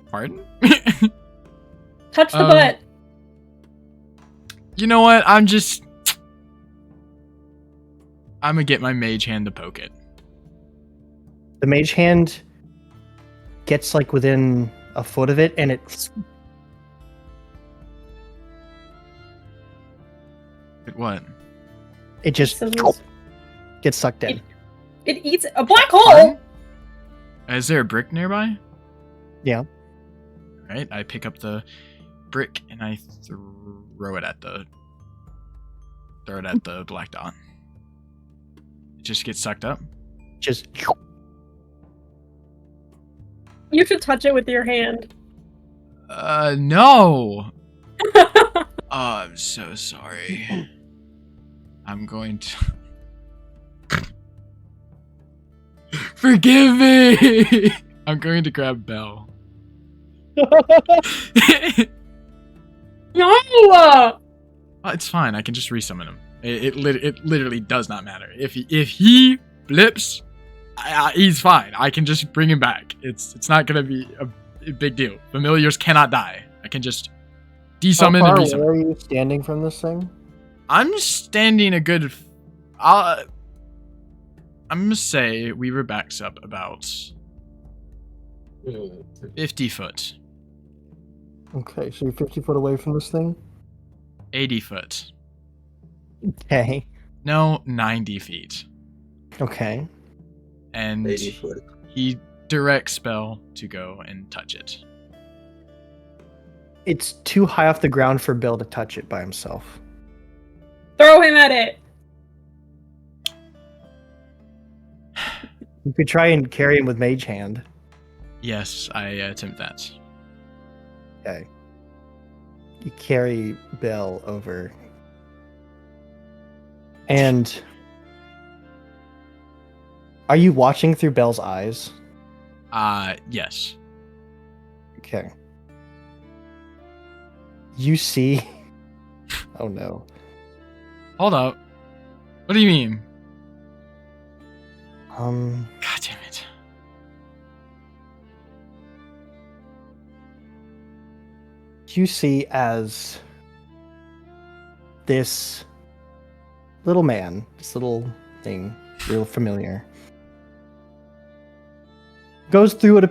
Pardon? Touch the butt. You know what? I'm gonna get my mage hand to poke it. The mage hand gets like within a foot of it, and it What? just Scissors. gets sucked in. It eats a black hole. Pardon? Is there a brick nearby? Yeah. Right. I pick up the brick and I throw it at the black dot. It just gets sucked up. Just You should touch it with your hand. No. Oh, I'm so sorry. I'm going to... Forgive me! I'm going to grab Belle. No! It's fine. I can just resummon him. It literally does not matter. If he blips, he's fine. I can just bring him back. It's not gonna be a big deal. Familiars cannot die. I can just desummon and resummon. Where are you standing from this thing? I'm standing a good... I'm gonna say Weaver backs up about 50 foot. Okay, so you're 50 foot away from this thing? 80 foot. Okay. No, 90 feet. Okay. And 80 foot. he directs Spell to go and touch it. It's too high off the ground for Bill to touch it by himself. Throw him at it. You could try and carry him with Mage Hand. Yes, I attempt that. Okay. You carry Bill over. And are you watching through Belle's eyes? Yes. Okay. You see... Oh no. Hold up. What do you mean? Um... God damn it. you see as this little man, this little thing, real familiar, goes through it.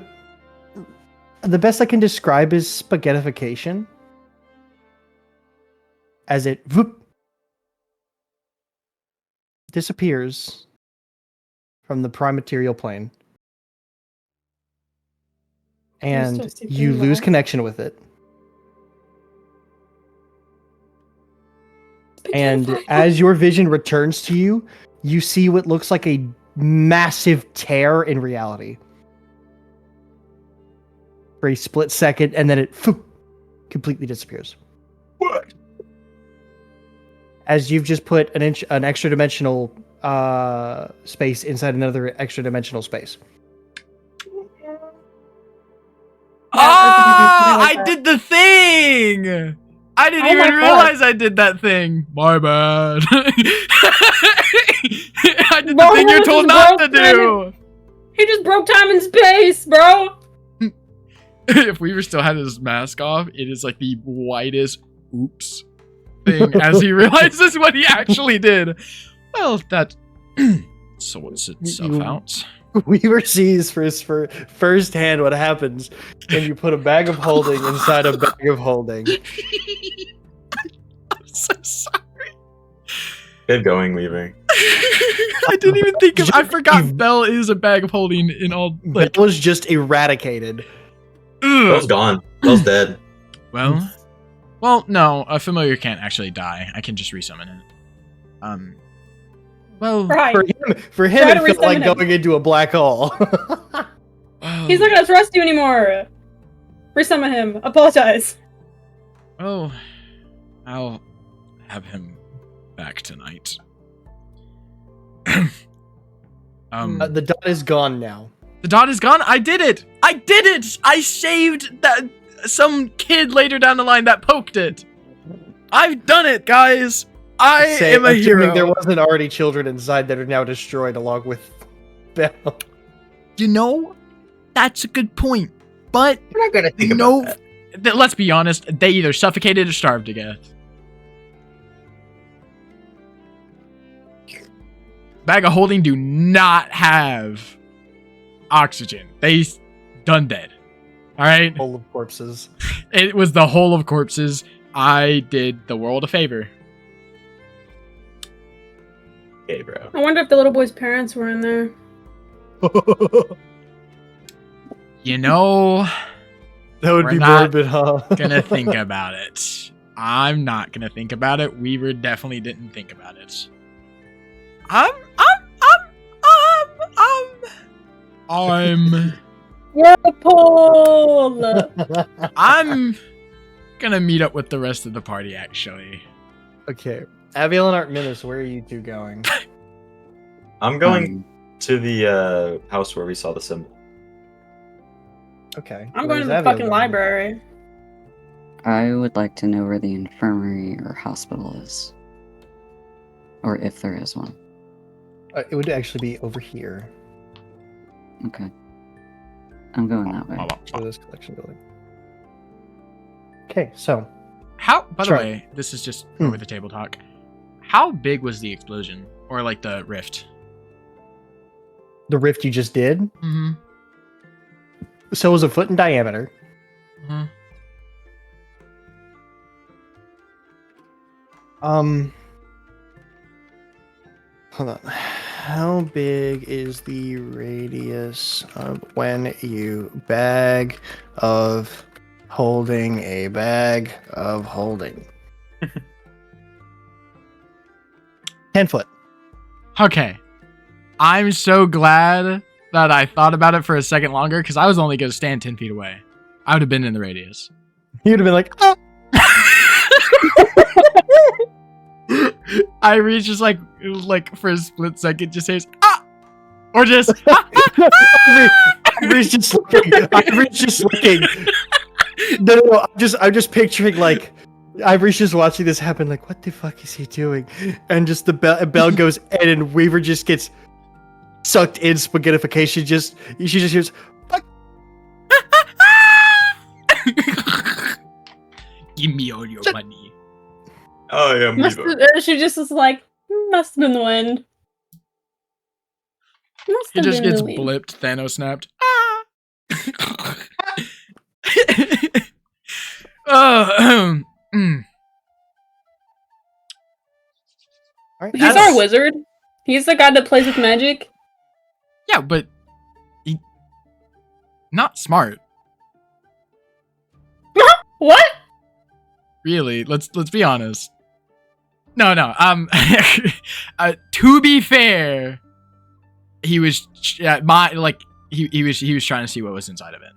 The best I can describe is spaghettification, as it disappears from the prime material plane, and just keep you doing lose that. connection with it. And as your vision returns to you, you see what looks like a massive tear in reality. For a split second, and then it completely disappears. What? As you've just put an extra dimensional space inside another extra dimensional space. I did the thing! I didn't Oh my even God. realize I did that thing. My bad. I did the Bro, thing you're this told is not to broken. do. He just broke time and space, bro. If Weaver still had his mask off, it is like the whitest oops thing as he realizes what he actually did. Well, that sorts itself You- out. Weaver sees firsthand what happens when you put a bag of holding inside a bag of holding. I'm so sorry. Good going, Weaver. I didn't even think of. I forgot You've- Bell is a bag of holding in all. Like, That was just eradicated. Bell's ugh. gone. Bell's dead. Well, no, a familiar can't actually die. I can just resummon it. Well, Right. For him, Try it to felt like resummon him. going into a black hole. He's not gonna trust you anymore. Resummon him. Apologize. Oh, I'll have him back tonight. The dot is gone now. The dot is gone. I did it. I did it. I saved that some kid later down the line that poked it. I've done it, guys. I am a assuming hero. there wasn't already children inside that are now destroyed along with Bell. You know, that's a good point. But We're not gonna think no, about that. let's be honest. They either suffocated or starved to death. Bag of holding do not have oxygen. They done dead. All right. Full of corpses. It was the whole of corpses. I did the world a favor. Okay, bro. I wonder if the little boy's parents were in there. You know, That would We're be not morbid, huh? gonna think about it. I'm not gonna think about it. Weaver definitely didn't think about it. I'm Whirlpool! I'm gonna meet up with the rest of the party, actually. Okay. Aviel and Artemis, where are you two going? I'm going to the house where we saw the symbol. Okay. I'm going to Where's the Aviel fucking going? library. I would like to know where the infirmary or hospital is. Or if there is one. It would actually be over here. Okay. I'm going that way. So this collection building. Okay, so How, by the Sure. way, this is just Hmm. over the table talk. How big was the explosion? Or like the rift? the rift you just did, Mm-hmm. so it was a foot in diameter. Mm-hmm. Hold on. How big is the radius of when you bag of holding a bag of holding? 10 foot. Okay. I'm so glad that I thought about it for a second longer because I was only going to stand 10 feet away. I would have been in the radius. You'd have been like, oh! Iris just like for a split second just says, ah! Or just, Ivory's just looking. Ivory's just looking. No. I'm just picturing like Ivory's just watching this happen. Like, what the fuck is he doing? And just the bell goes in, and Weaver just gets sucked in spaghettification. She just hears, fuck. Give me all your money. Oh yeah, She just was like, must have been the wind. Must He have just been gets the wind. blipped, Thanos snapped. Oh, All right, He's That's- our wizard. He's the guy that plays with magic. yeah, but he not smart. What? Really, let's be honest. No. To be fair, he was he was trying to see what was inside of it.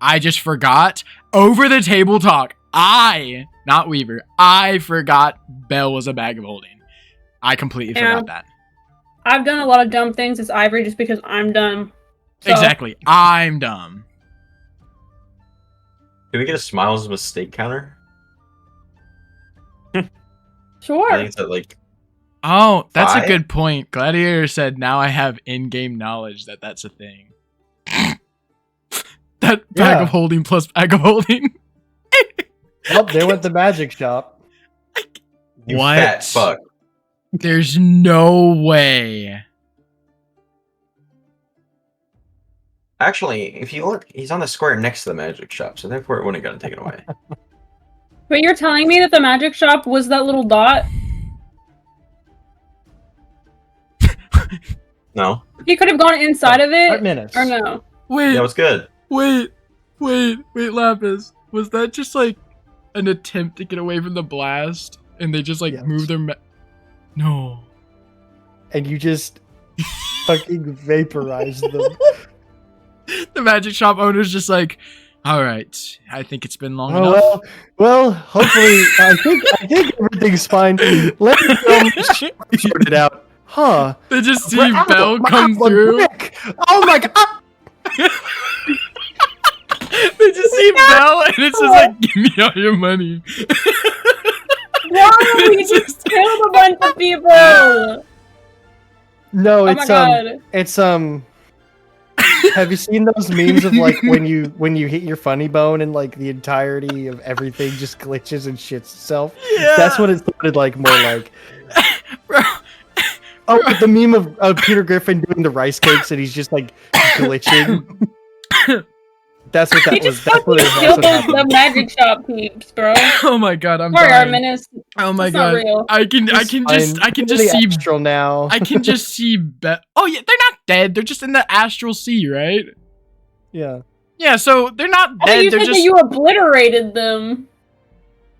I just forgot over the table talk. Not Weaver. I forgot Belle was a bag of holding. I completely forgot that. I've done a lot of dumb things as Ivory just because I'm dumb. So, Exactly. I'm dumb. Can we get a Smiles mistake counter? Sure. I think it's at like Oh, that's a 5? good point. Gladiator said, now I have in-game knowledge that that's a thing. That bag of holding plus bag of holding. Well, there went the magic shop. You What? fat fuck. There's no way. Actually, if you look, he's on the square next to the magic shop, so therefore it wouldn't have gotten taken away. But you're telling me that the magic shop was that little dot? No. He could have gone inside of it, Minutes. or no? Wait, Yeah, what's good? wait, Lapis. Was that just like an attempt to get away from the blast? And they just like Yes. move their No. And you just fucking vaporized them. The magic shop owner's just like, all right, I think it's been long Oh enough. well. Hopefully, I think everything's fine. Let me sort it out. Huh? They just see Ow, Belle my come apple, a through. brick. Oh my god! They just see Belle, and it's just like, give me all your money. Why we just killed a bunch of people? No, Oh my it's god. it's Have you seen those memes of like when you hit your funny bone and like the entirety of everything just glitches and shits itself? Yeah. That's what it sounded like, more like. Bro. Oh, but the meme of Peter Griffin doing the rice cakes and he's just like glitching. That's what He that was. just That's what fucking it was. killed That's what the happened. magic shop peeps, bro. Oh my god, I'm Sorry, dying. Arminus. Oh my It's not god. real. I can just see astral now. I can just see Oh yeah, they're not dead. They're just in the astral sea, right? Yeah. Yeah, so they're not I dead. think you They're said just that you obliterated them.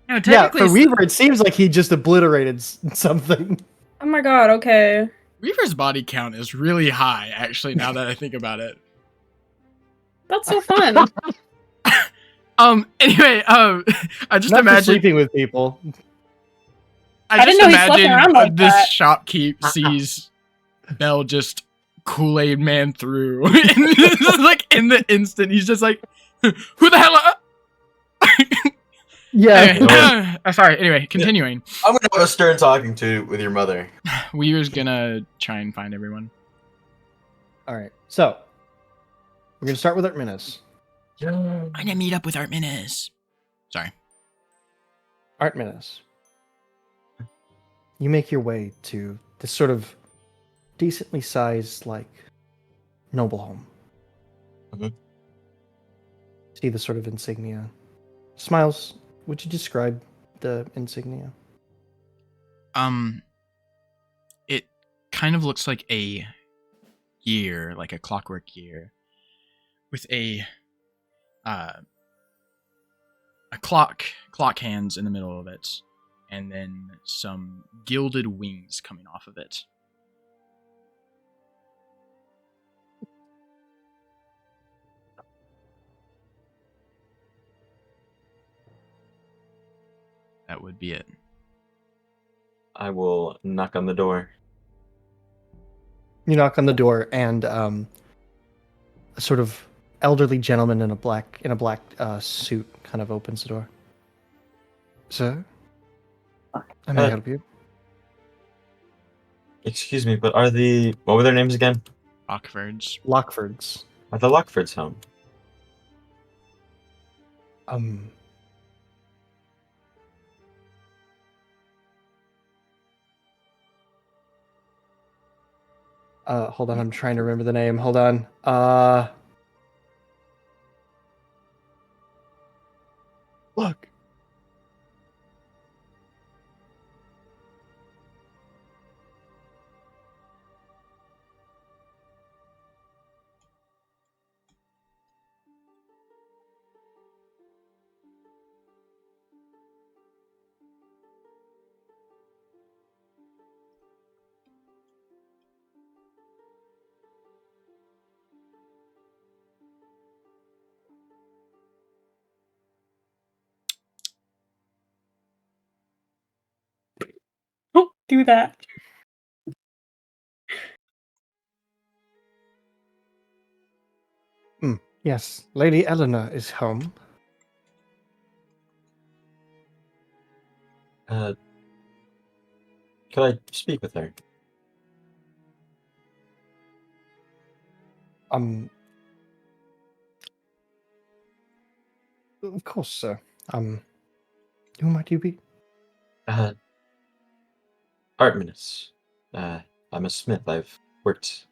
No, Yeah, technically for Weaver, it seems like he just obliterated something. Oh my god, okay. Weaver's body count is really high, actually, now that I think about it. That's so fun. Anyway, I just Not for imagine sleeping with people. I didn't just know he slept imagine around like this that. shopkeep sees Belle just Kool-Aid man through. And like in the instant, he's just like, who the hell Yeah. Anyway, sorry, anyway, continuing. I'm gonna have a stern talking to with your mother. Weaver's gonna try and find everyone. All right. So we're gonna start with Artminus. I'm gonna meet up with Artminus. Sorry. Artminus. You make your way to this sort of decently sized, like, noble home. Mhm. See the sort of insignia. Smiles, would you describe the insignia? It kind of looks like a gear, like a clockwork gear, with a clock hands in the middle of it, and then some gilded wings coming off of it. That would be it. I will knock on the door. You knock on the door, and a sort of elderly gentleman in a black suit kind of opens the door. Sir, I may help you. Excuse me, but what were their names again? Ockfords. Lockfords. Are the Lockfords' home? Are the Lockfords' home? Are the Lockfords' home? Are the Lockfords' home? Are the Lockfords' home? Are the Lockfords' home? Are the Lockfords' home? Are the Lockfords' home? Are the Lockfords' home? Are the Lockfords' home? Um, Hold on, I'm trying to remember the name. Hold on. Look. Don't do that. Yes, Lady Eleanor is home. Could I speak with her? Of course, sir. Who might you be? Artemis. I'm a smith. I've worked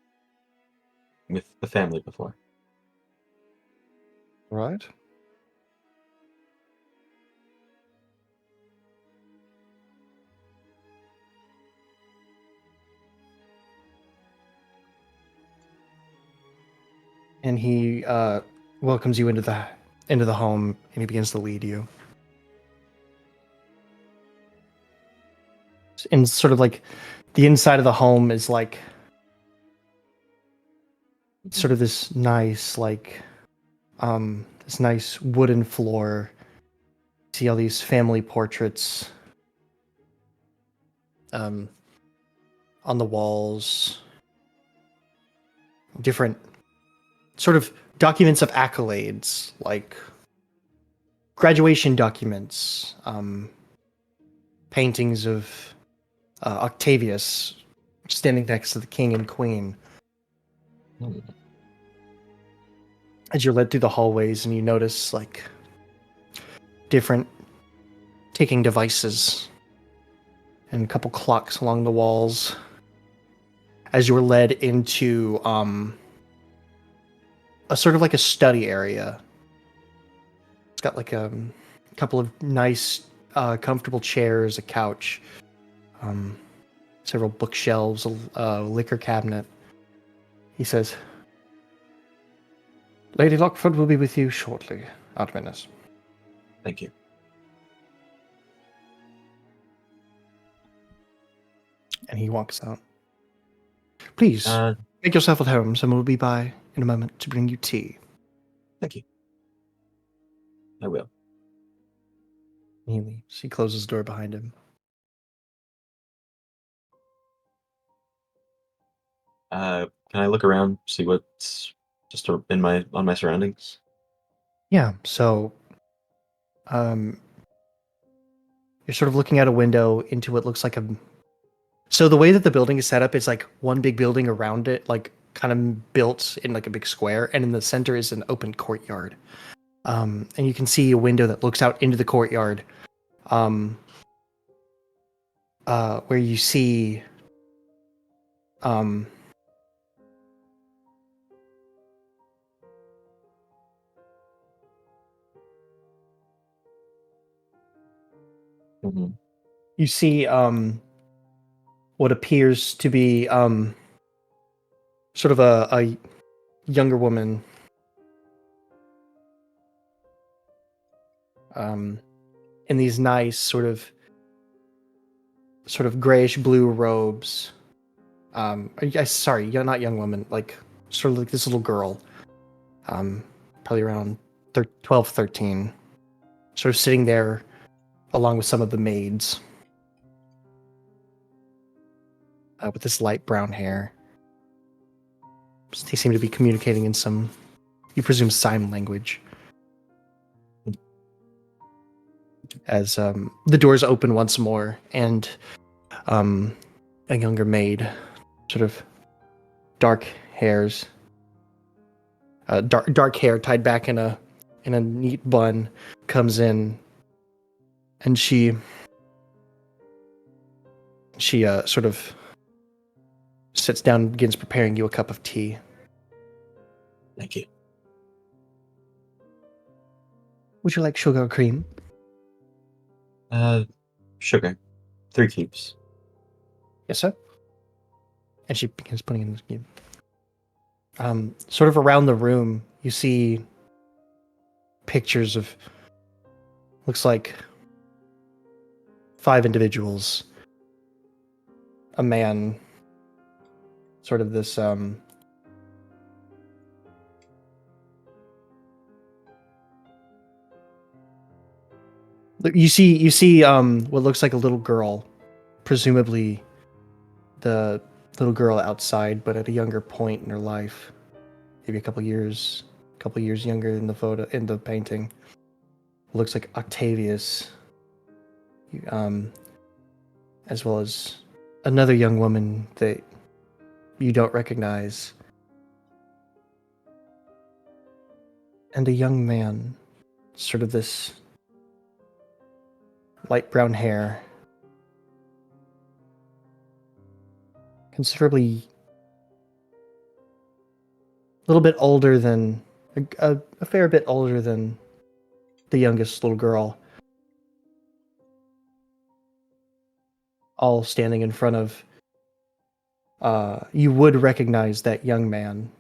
with the family before. Right. And he welcomes you into the home, and he begins to lead you. And sort of like the inside of the home is like sort of this nice this nice wooden floor. See all these family portraits on the walls, different sort of documents of accolades, like graduation documents, paintings of Octavius standing next to the king and queen. As you're led through the hallways, and you notice like different ticking devices and a couple clocks along the walls. As you were led into a sort of like a study area. It's got like a couple of nice, comfortable chairs, a couch, several bookshelves, a liquor cabinet. He says, Lady Lockford will be with you shortly, Artemis. Thank you. And he walks out. Please, make yourself at home. Someone will be by in a moment to bring you tea. Thank you. I will. He leaves. He closes the door behind him. Can I look around, see what's just on my surroundings? Yeah, so you're sort of looking out a window into what looks like a. So the way that the building is set up is like one big building around it, like kind of built in like a big square, and in the center is an open courtyard. And you can see a window that looks out into the courtyard, where you see Mm-hmm. you see what appears to be sort of a younger woman in these nice sort of grayish blue robes. Sorry, not young woman, like sort of like this little girl, probably around 12, 13, sort of sitting there along with some of the maids with this light brown hair. They seem to be communicating in some, you presume, sign language. As the doors open once more, and a younger maid, sort of dark hairs, dark hair tied back in a neat bun, comes in, and she sort of sits down and begins preparing you a cup of tea. Thank you. Would you like sugar or cream? Sugar. 3 cubes. Yes, sir. And she begins putting in the cube. Sort of around the room, you see pictures of, looks like 5 individuals. A man, sort of this, you see what looks like a little girl, presumably the little girl outside, but at a younger point in her life, maybe a couple years younger in the photo, in the painting. Looks like Octavius, as well as another young woman that you don't recognize, and a young man, sort of this light brown hair, considerably a little bit older than a fair bit older than the youngest little girl, all standing in front of, you would recognize that young man,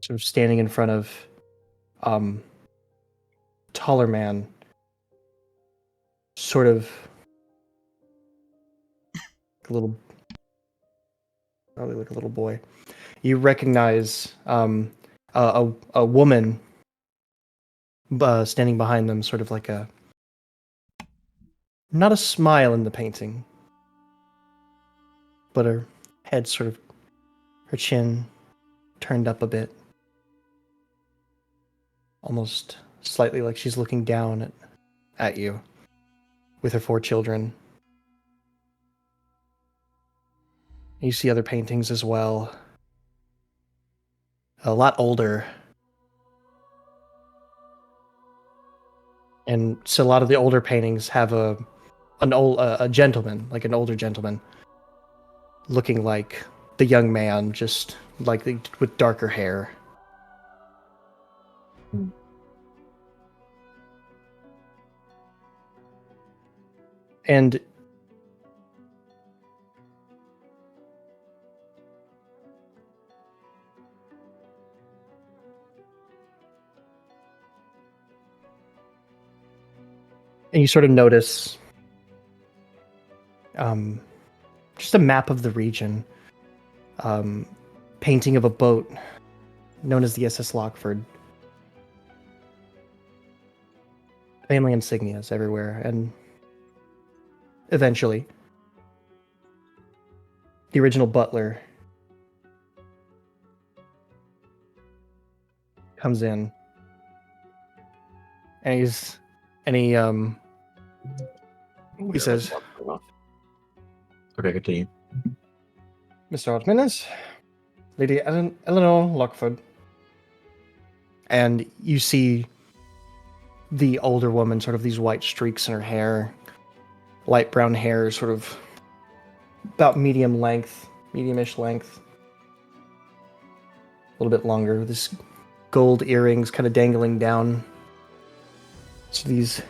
sort of standing in front of taller man, sort of a little, probably like a little boy. You recognize a woman standing behind them, sort of like a, not a smile in the painting, but her head sort of, her chin turned up a bit, almost slightly like she's looking down at you with her 4 children. You see other paintings as well, a lot older. And so a lot of the older paintings have a gentleman, like an older gentleman, looking like the young man, just like with darker hair. And you sort of notice just a map of the region, painting of a boat known as the SS Lockford. Family insignias everywhere, and eventually, the original butler comes in, and he says, Okay, continue. "Mr. Otmanus, Lady Eleanor Lockford." And you see the older woman, sort of these white streaks in her hair, light brown hair, sort of about medium-ish length, a little bit longer. This gold earrings kind of dangling down. So these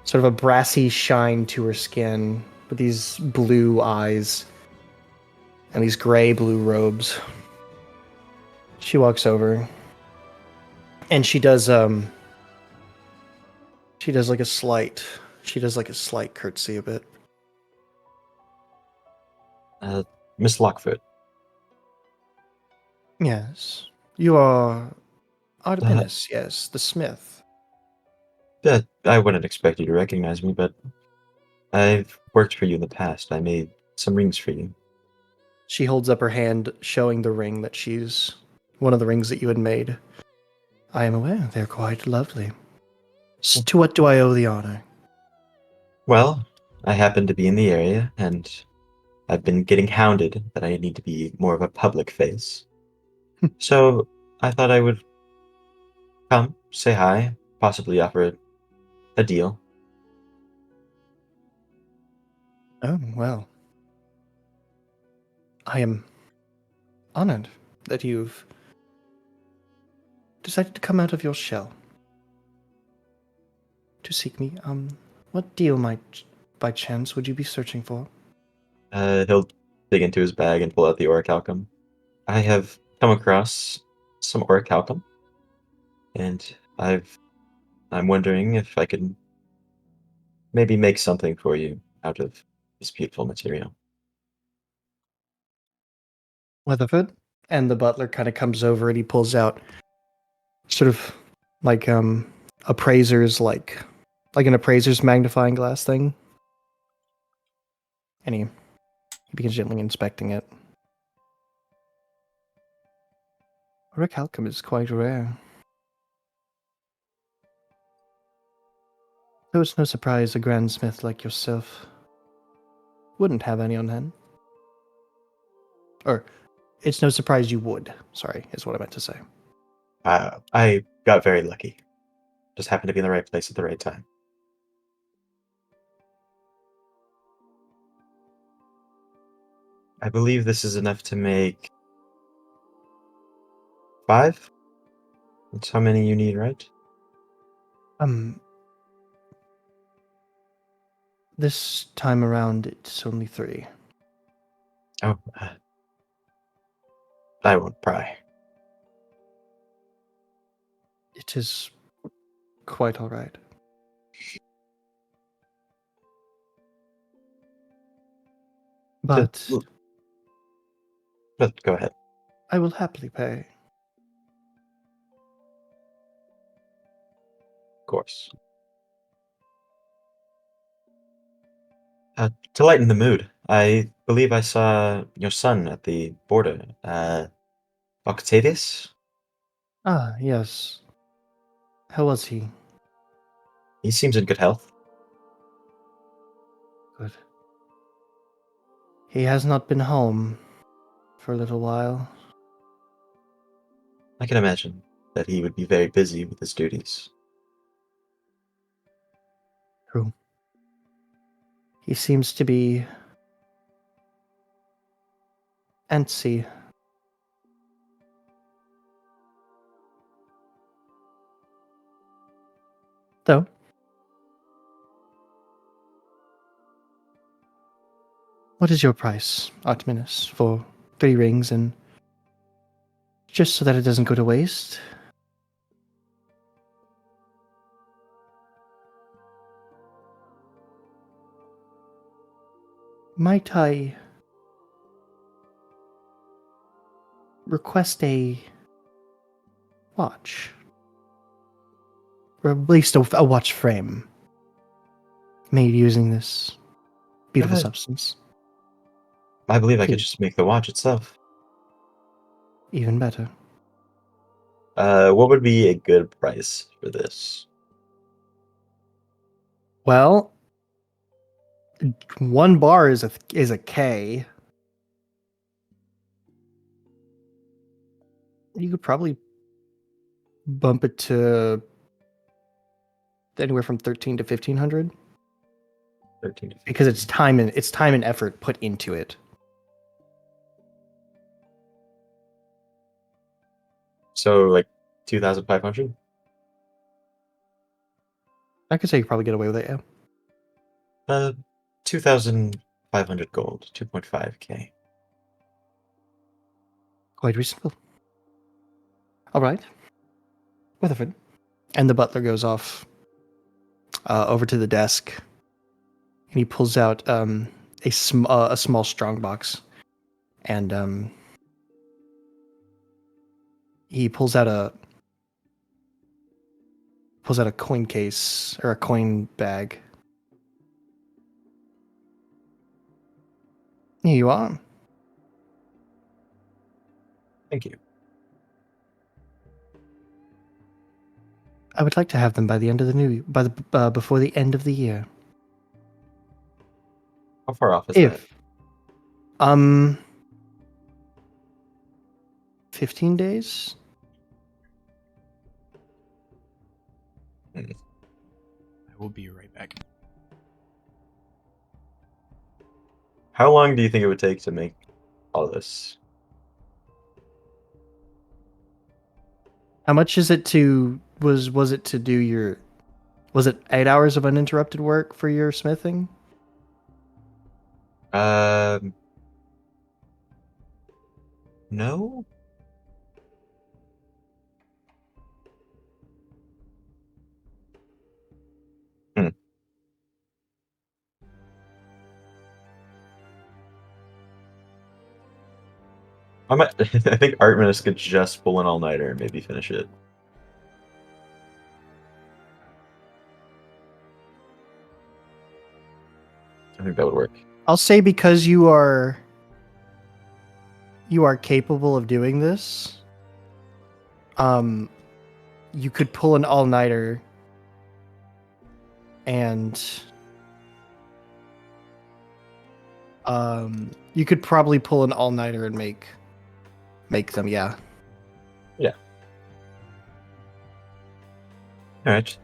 sort of a brassy shine to her skin, with these blue eyes and these gray blue robes. She walks over, and she does like a slight curtsy a bit. Miss Lockfoot. Yes, you are Artemis, yes, the smith. I wouldn't expect you to recognize me, but I've worked for you in the past. I made some rings for you. She holds up her hand, showing the ring that one of the rings that you had made. I am aware, they're quite lovely. To what do I owe the honor? Well, I happen to be in the area, and I've been getting hounded that I need to be more of a public face. So I thought I would come, say hi, possibly offer a deal. Oh, well. I am honored that you've decided to come out of your shell to seek me. What deal might, by chance, would you be searching for? He'll dig into his bag and pull out the orichalcum. I have come across some orichalcum, and I'm wondering if I can maybe make something for you out of this beautiful material. Weatherford? And the butler kind of comes over and he pulls out sort of like appraiser's like an appraiser's magnifying glass thing. And he begins gently inspecting it. Orichalcum is quite rare. Though it's no surprise a grandsmith like yourself wouldn't have any on hand. Or, it's no surprise you would. Sorry, is what I meant to say. I got very lucky. Just happened to be in the right place at the right time. I believe this is enough to make 5? That's how many you need, right? This time around it's only 3. Oh, I won't pry. It is quite alright. But But go ahead. I will happily pay. Of course. To lighten the mood, I believe I saw your son at the border. Octavius? Ah, yes. How was he? He seems in good health. Good. He has not been home for a little while. I can imagine that he would be very busy with his duties. True. He seems to be antsy. Though, what is your price, Artemis, for 3 rings and just so that it doesn't go to waste? Might I request a watch? Or at least a watch frame made using this beautiful Uh, substance. I believe I could Please, just make the watch itself. even better. What would be a good price for this? Well, 1 bar is a K. You could probably bump it to anywhere from 13 to 1500 13 to because 15. it's time and effort put into it. So, like, 2,500? I could say you probably get away with it, yeah. 2,500 gold, 2.5k. Quite reasonable. All right, Weatherford. And the butler goes off over to the desk, and he pulls out a small strong box, and he pulls out a coin case or a coin bag. Here you are. Thank you. I would like to have them by the end of before the end of the year. How far off is that? If 15 days. I will be right back. How long do you think it would take to make all this? How much is it to was it to do your was it 8 hours of uninterrupted work for your smithing? Um, no. Hmm. I might. I think Artemis could just pull an all-nighter and maybe finish it. I think that would work. I'll say because you are capable of doing this. You could pull an all-nighter and you could probably pull an all-nighter and make them, yeah. Yeah. All right.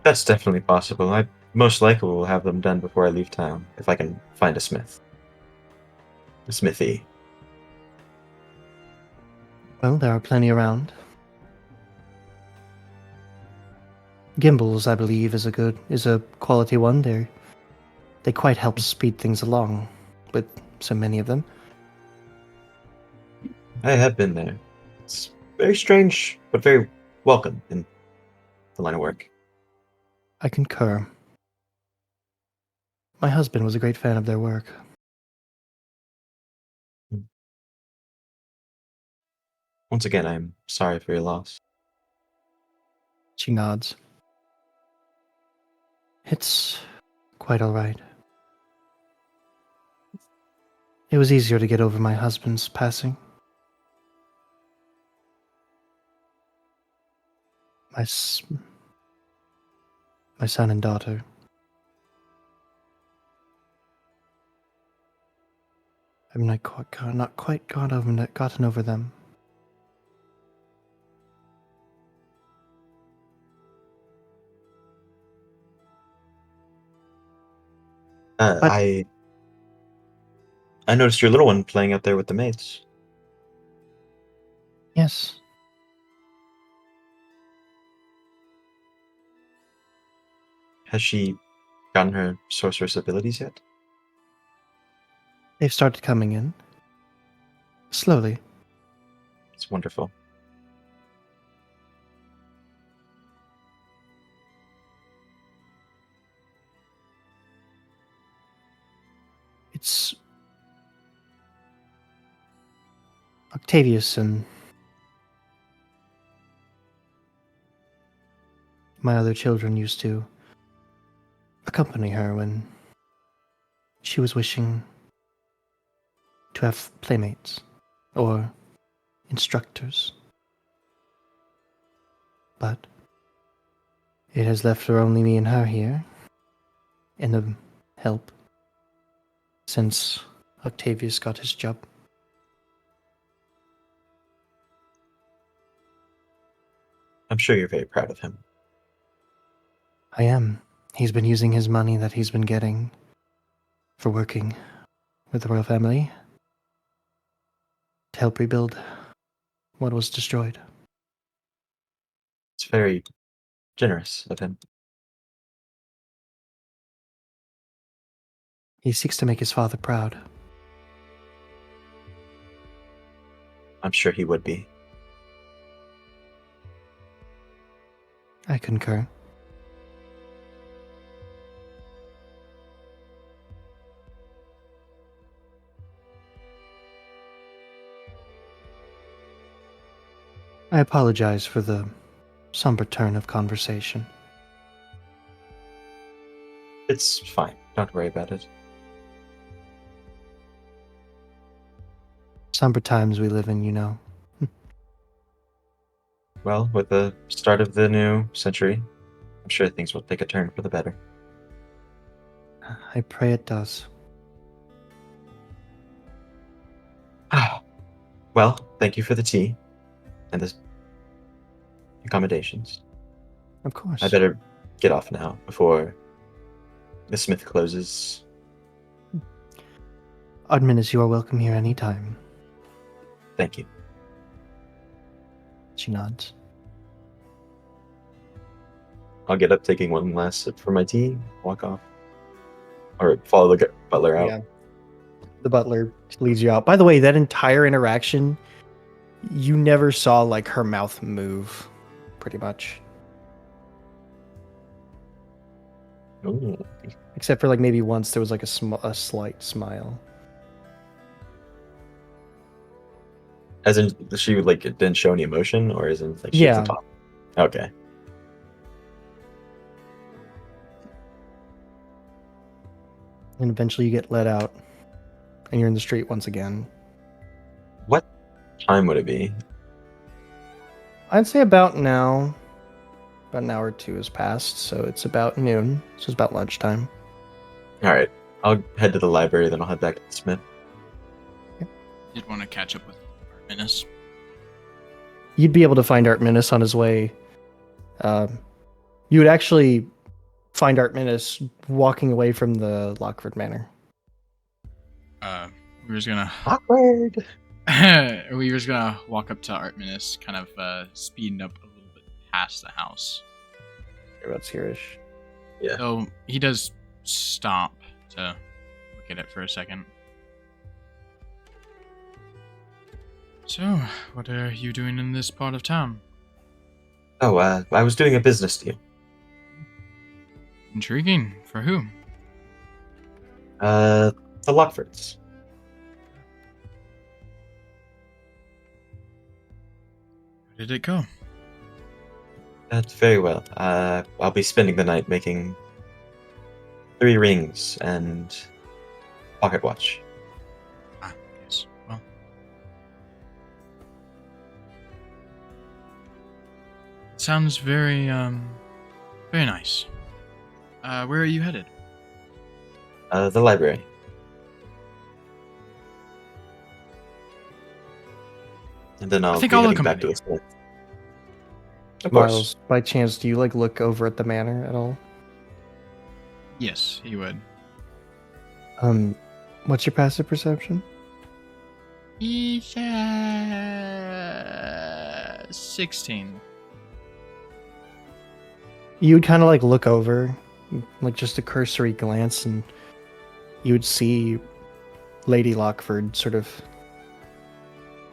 That's definitely possible. I most likely will have them done before I leave town, if I can find a smith. A smithy. Well, there are plenty around. Gimbals, I believe, is a quality one. They quite help speed things along with so many of them. I have been there. It's very strange, but very welcome in the line of work. I concur. My husband was a great fan of their work. Once again, I'm sorry for your loss. She nods. It's quite all right. It was easier to get over my husband's passing. My son and daughter. I've not quite gotten over them. But I noticed your little one playing out there with the mates. yes, Has she gotten her sorceress abilities yet? they've started coming in. Slowly. It's wonderful. It's Octavius and my other children used to accompany her when she was wishing to have playmates or instructors. But it has left for only me and her here in the help since Octavius got his job. I'm sure you're very proud of him. I am. He's been using his money that he's been getting for working with the royal family to help rebuild what was destroyed. It's very generous of him. He seeks to make his father proud. I'm sure he would be. I concur. I apologize for the somber turn of conversation. It's fine. Don't worry about it. Somber times we live in, you know. Well, with the start of the new century, I'm sure things will take a turn for the better. I pray it does. Well, thank you for the tea and the accommodations. Of course. I better get off now before the smith closes Artemis, you are welcome here anytime. Thank you. She nods. I'll get up, taking one last sip for my tea, walk off. Or follow the butler out. Yeah. The butler leads you out. By the way, that entire interaction, you never saw like her mouth move, pretty much. Ooh. Except for like maybe once there was like a slight smile. As in, she like didn't show any emotion, or as in like she Yeah. doesn't talk? Okay. And eventually you get let out. And you're in the street once again. What time would it be? I'd say about now. About an hour or two has passed, so it's about noon. So it's about lunchtime. All right. I'll head to the library, then I'll head back to the smith. Did want to catch up with Artemis. You'd be able to find Artemis on his way. You would actually find Artemis walking away from the Lockford Manor. We were just gonna Awkward. we were just gonna walk up to Artemis, kind of speeding up a little bit past the house. Whereabouts here-ish. Yeah. So he does stop to look at it for a second. So, what are you doing in this part of town? Oh, I was doing a business deal. Intriguing. For who? The Lockfords. How did it go? That's very well. I'll be spending the night making 3 rings and pocket watch. Ah, yes. Well, sounds very very nice. Where are you headed? The library. And then I'll think be I'll heading back to accompany the smith. Of course. Miles, by chance, do you like look over at the manor at all? Yes, he would. What's your passive perception? He's 16. You would kind of like look over, like just a cursory glance, and you would see Lady Lockford sort of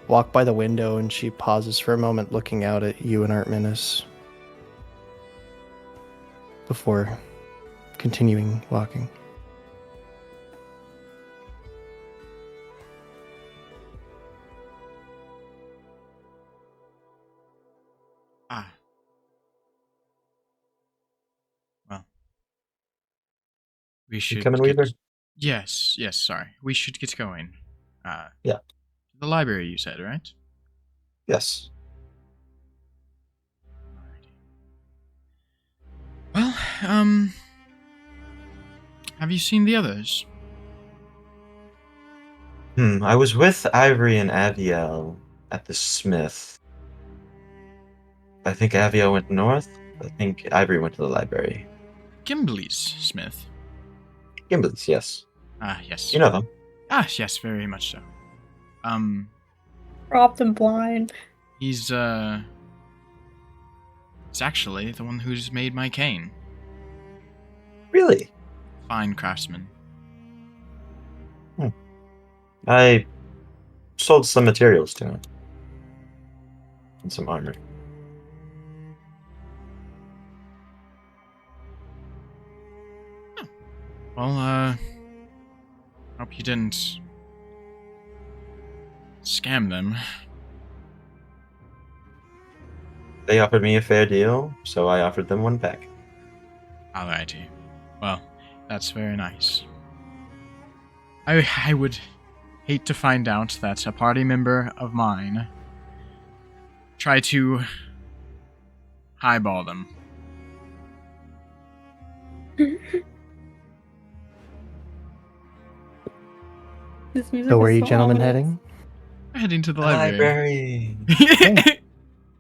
walk by the window, and she pauses for a moment looking out at you and Artemis before continuing walking. Ah. Well. We should coming, get... Weaver? Yes, sorry. We should get going. Yeah. The library, you said, right? Yes. Well, have you seen the others? I was with Ivory and Aviel at the smith. I think Aviel went north. I think Ivory went to the library. Gimbley's Smith. Gimblets, yes. Ah, yes. You know them. Ah, yes, very much so. Dropped and blind. He's actually the one who's made my cane. Really? Fine craftsman. I sold some materials to him. And some armor. Well, hope you didn't scam them. They offered me a fair deal, so I offered them one back. Alrighty. Well, that's very nice. I would hate to find out that a party member of mine tried to highball them. This music So where are is you gentlemen ominous. heading? We're heading to the library.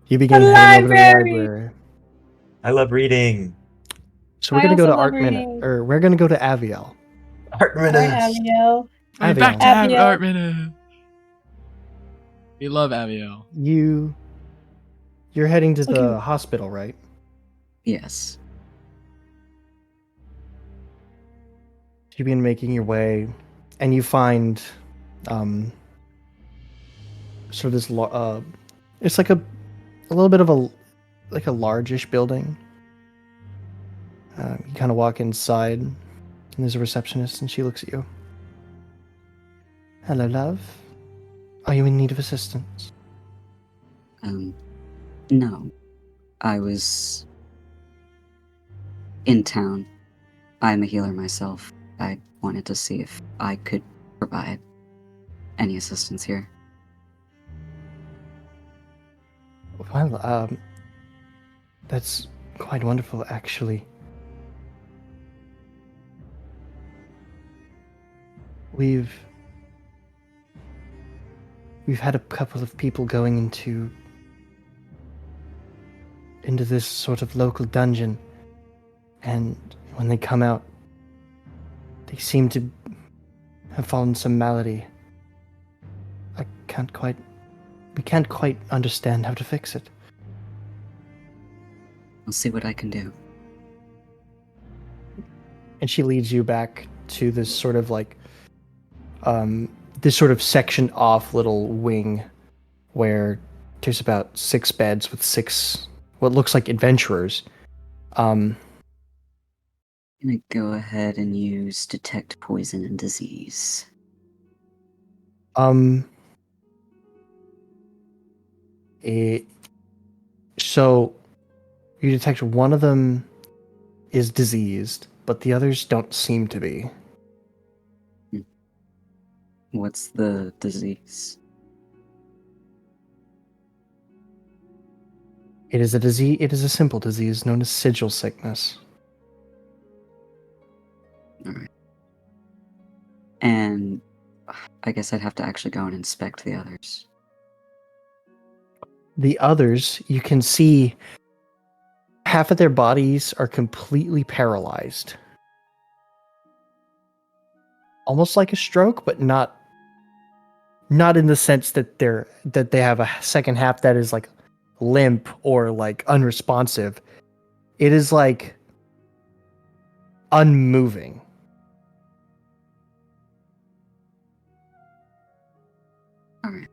You begin The heading over to the library! library. I love reading. So we're I gonna go also to love Artemis, reading. or we're gonna go to Aviel. Artemis. Hi, Abigail. We're back to Abiel. Artmina. We love Abiel. You're heading to Okay. the hospital, right? Yes. You begin making your way, and you find sort of this. It's like a little bit of a largish building. You kind of walk inside, and there's a receptionist, and she looks at you. Hello, love. Are you in need of assistance? No. I was in town. I'm a healer myself. I wanted to see if I could provide any assistance here. Well, that's quite wonderful, actually. We've had a couple of people going into this sort of local dungeon, and when they come out, they seem to have fallen some malady. We can't quite understand how to fix it. I'll see what I can do. And she leads you back to this sort of this sort of sectioned off little wing where there's about 6 beds with 6 what looks like adventurers. I'm gonna go ahead and use detect poison and disease. So you detect one of them is diseased, but the others don't seem to be. What's the disease? It is a simple disease known as sigil sickness. Alright. And I guess I'd have to actually go and inspect the others. The others, you can see half of their bodies are completely paralyzed. Almost like a stroke, but not in the sense that they have a second half that is like limp or like unresponsive. It is like unmoving. Alright.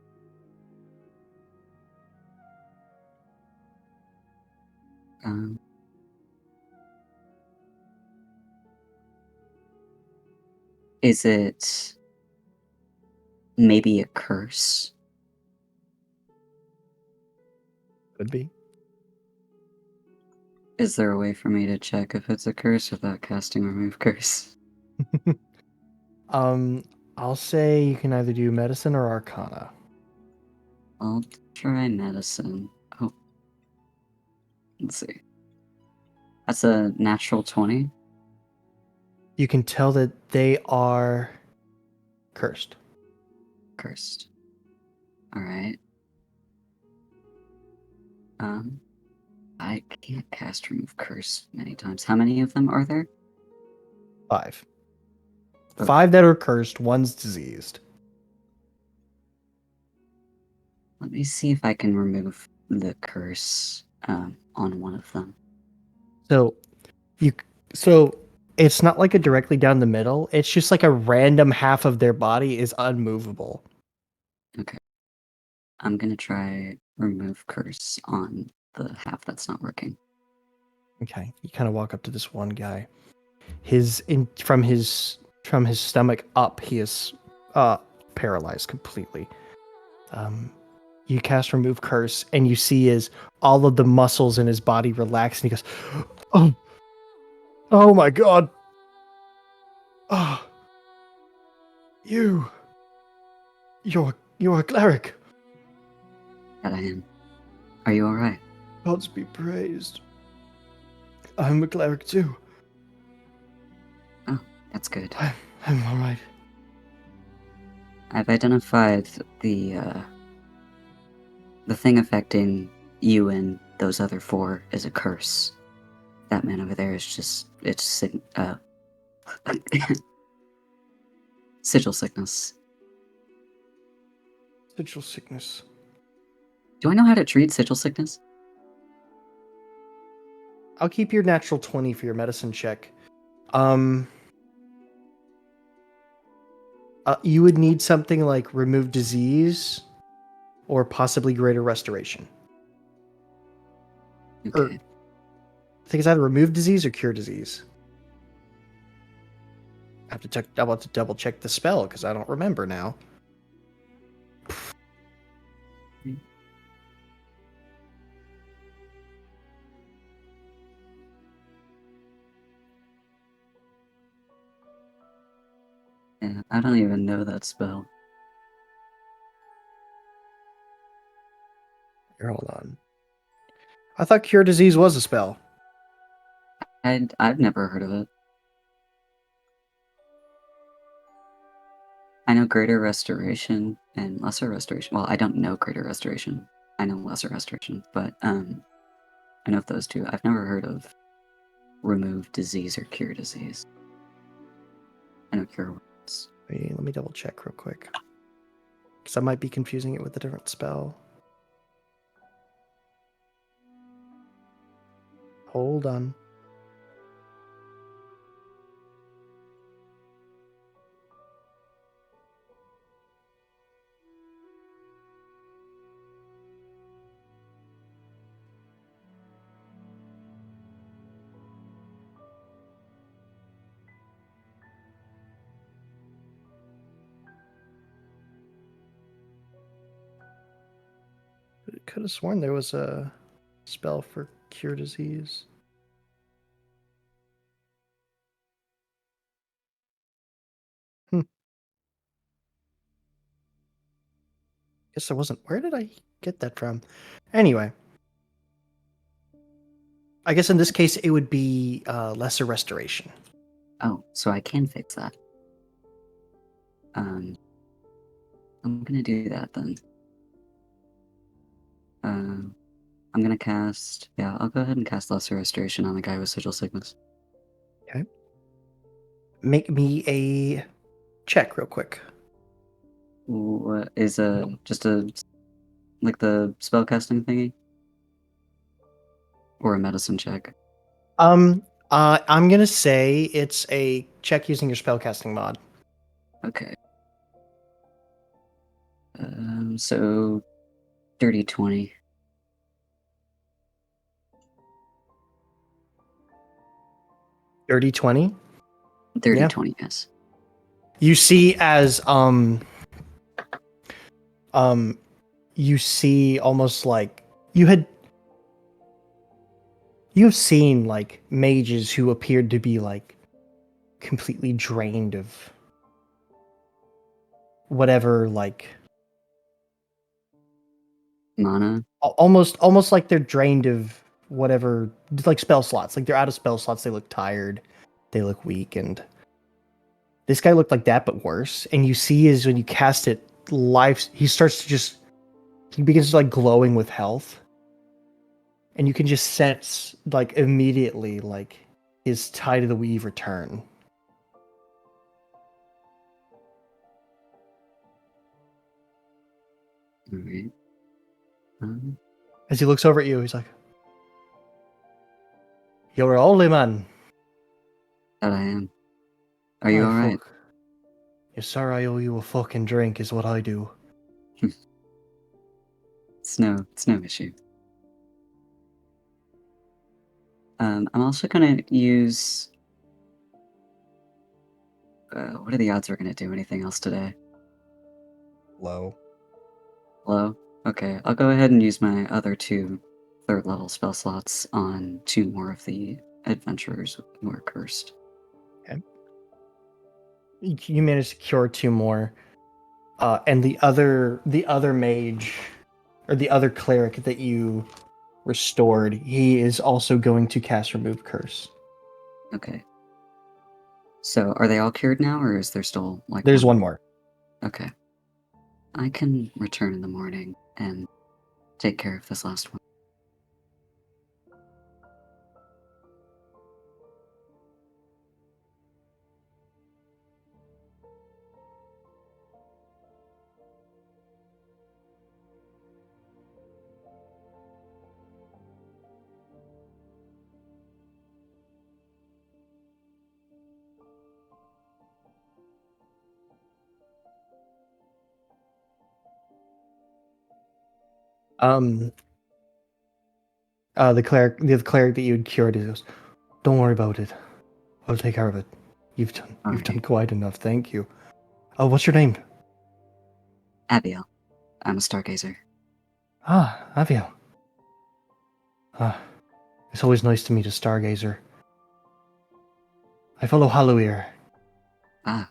Is it maybe a curse? Could be. Is there a way for me to check if it's a curse without casting remove curse? I'll say you can either do medicine or arcana. I'll try medicine. Oh. Let's see. That's a natural 20. You can tell that they are cursed. Cursed. Alright. I can't cast remove curse many times. How many of them are there? 5. Oh. 5 that are cursed, 1's diseased. Let me see if I can remove the curse on one of them. So it's not like a directly down the middle. It's just like a random half of their body is unmovable. Okay. I'm gonna try remove curse on the half that's not working. Okay. You kind of walk up to this one guy. From his stomach up, he is paralyzed completely. You cast remove curse, and you see all of the muscles in his body relax, and he goes, oh my god, you're a cleric. That I am. Are you alright? Gods be praised. I'm a cleric too. Oh, that's good. I'm alright. I've identified the thing affecting you and those other 4 is a curse. That man over there is just, it's Sigil sickness. Sigil sickness. Do I know how to treat sigil sickness? I'll keep your natural 20 for your medicine check. You would need something like remove disease or possibly greater restoration. Or Okay. I think it's either remove disease or cure disease. I have to double check the spell because I don't remember now. Yeah, I don't even know that spell. Here, hold on. I thought cure disease was a spell. I've never heard of it. I know greater restoration and lesser restoration. Well, I don't know greater restoration. I know lesser restoration, but I know of those two. I've never heard of remove disease or cure disease. I know cure words. Let me double check real quick. Because I might be confusing it with a different spell. Hold on. I could have sworn there was a spell for cure disease. Guess there wasn't. Where did I get that from? Anyway. I guess in this case it would be lesser restoration. Oh, so I can fix that. I'm gonna do that then. I'm gonna cast. Yeah, I'll go ahead and cast lesser restoration on the guy with sigil sickness. Okay. Make me a check real quick. What is just a like the spellcasting thingy, or a medicine check? I'm gonna say it's a check using your spellcasting mod. Okay. So dirty 20. Dirty 20. Dirty Yeah. 20, yes. You see as you see almost like you've seen like mages who appeared to be like completely drained of whatever, like Mana. almost like they're drained of whatever, like spell slots. Like they're out of spell slots. They look tired. They look weak, and this guy looked like that, but worse. And you see is when you cast it, life he begins to like glowing with health, and you can just sense like immediately like his tide of the weave return. Alright. As he looks over at you, he's like, "You're a holy man." That I am. Are you alright? Fuck. Yes, sir. I owe you a fucking drink, is what I do. It's no issue. I'm also gonna use. What are the odds we're gonna do anything else today? Low. Low? Okay, I'll go ahead and use my other two third level spell slots on two more of the adventurers who are cursed. Okay. You managed to cure two more, and the other mage, or the other cleric that you restored, he is also going to cast Remove Curse. Okay. So, are they all cured now, or is there still, like, There's one more. Okay. I can return in the morning and take care of this last one. The cleric that you had cured, he goes, "Don't worry about it. I'll take care of it. You've done quite enough. Thank you. Oh, what's your name?" Abiel. I'm a stargazer. Ah, Aviel. Ah, it's always nice to meet a stargazer. I follow Hallowir. Ah.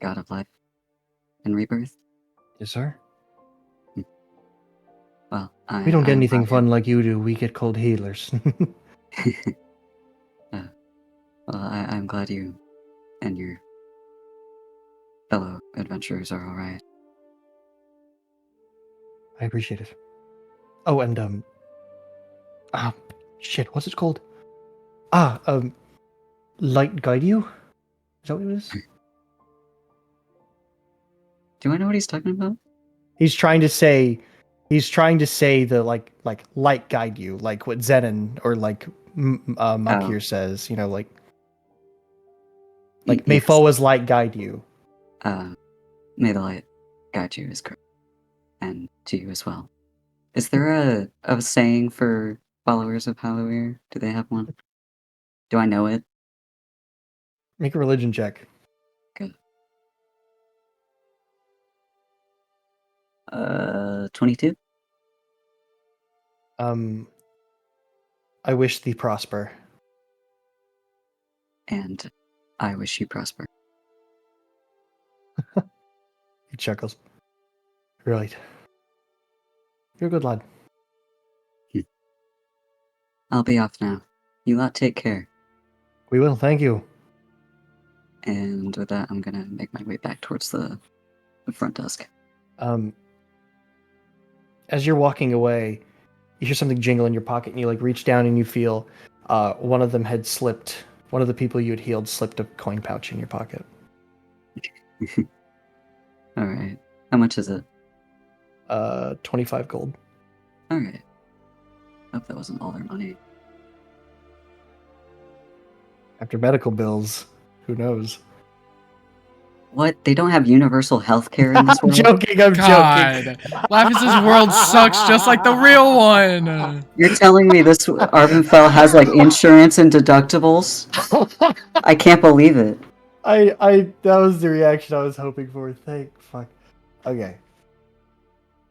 God of life and rebirth. Yes, sir. Well, We don't get I'm anything glad fun like you do. We get cold healers. Well, I'm glad you and your fellow adventurers are alright. I appreciate it. Oh, and shit, what's it called? Light guide you? Is that what it is? Do I know what he's talking about? He's trying to say the like light guide you, like what Zenon or like Makir says. You know, like may Yes. Foa's light guide you. May the light guide you is correct. And to you as well. Is there a saying for followers of Halloween? Do they have one? Do I know it? Make a religion check. Good. 22? I wish thee prosper. And I wish you prosper. He chuckles. Right. You're a good lad. I'll be off now. You lot take care. We will, thank you. And with that, I'm gonna make my way back towards the front desk. As you're walking away, you hear something jingle in your pocket, and you like reach down and you feel one of them had slipped. One of the people you had healed slipped a coin pouch in your pocket. Alright. How much is it? 25 gold. Alright. Hope that wasn't all their money. After medical bills, who knows? What? They don't have universal health care in this I'm world? joking, I'm joking. Lapis' world sucks just like the real one. You're telling me this Arvenfell has like insurance and deductibles? I can't believe it. That was the reaction I was hoping for. Thank fuck. Okay.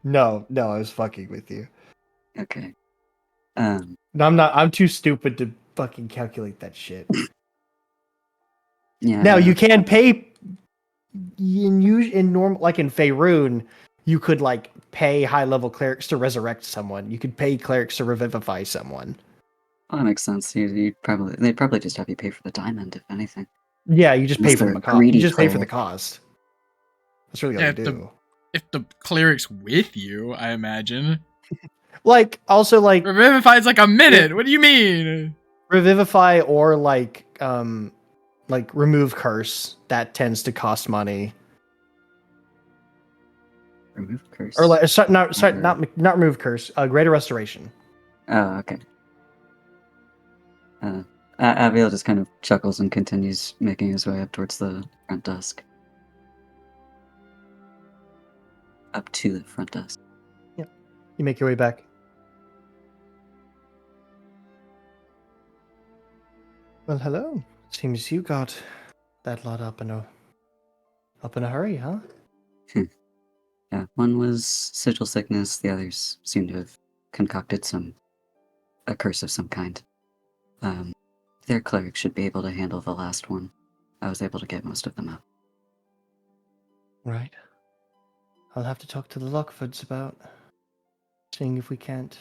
No, I was fucking with you. Okay. No, I'm too stupid to fucking calculate that shit. Yeah. Now you can pay in normal, like in Faerun, you could like pay high level clerics to resurrect someone. You could pay clerics to revivify someone. Well, that makes sense. They'd probably just have you pay for the diamond, if anything. Yeah, you just pay for Mr. the cost. Greedy You just pay for the cleric. cost. That's really all Yeah, you do. If the cleric's with you, I imagine. Like also like Revivified's like a minute. What do you mean? revivify or like remove curse, that tends to cost money. Remove curse. Or like not remove curse, greater restoration. Oh, okay. Abiel just kind of chuckles and continues making his way up towards the front desk. Up to the front desk. Yeah. You make your way back. Well, hello. Seems you got that lot up in a hurry, huh? Yeah, one was sigil sickness, the others seem to have concocted a curse of some kind. Their cleric should be able to handle the last one. I was able to get most of them out. Right. I'll have to talk to the Lockfords about seeing if we can't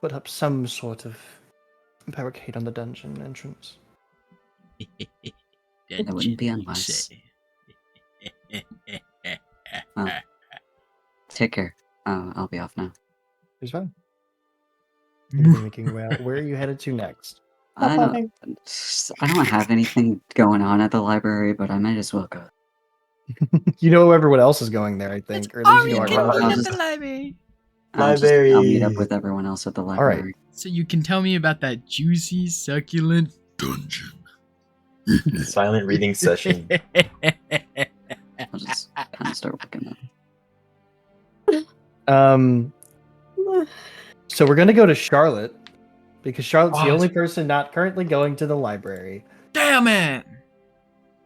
put up some sort of barricade on the dungeon entrance. That wouldn't be unwise. Well, take care. I'll be off now. It's fine. You're making your way out. Where are you headed to next? I don't have anything going on at the library, but I might as well go. You know everyone else is going there, I think. Or at least you know everyone else. library. I'll meet up with everyone else at the library. All right. So you can tell me about that juicy, succulent dungeon. Silent reading session. I'll just kind of start working up. So we're gonna go to Charlotte because Charlotte's the Oh, only person not currently going to the library. Damn it!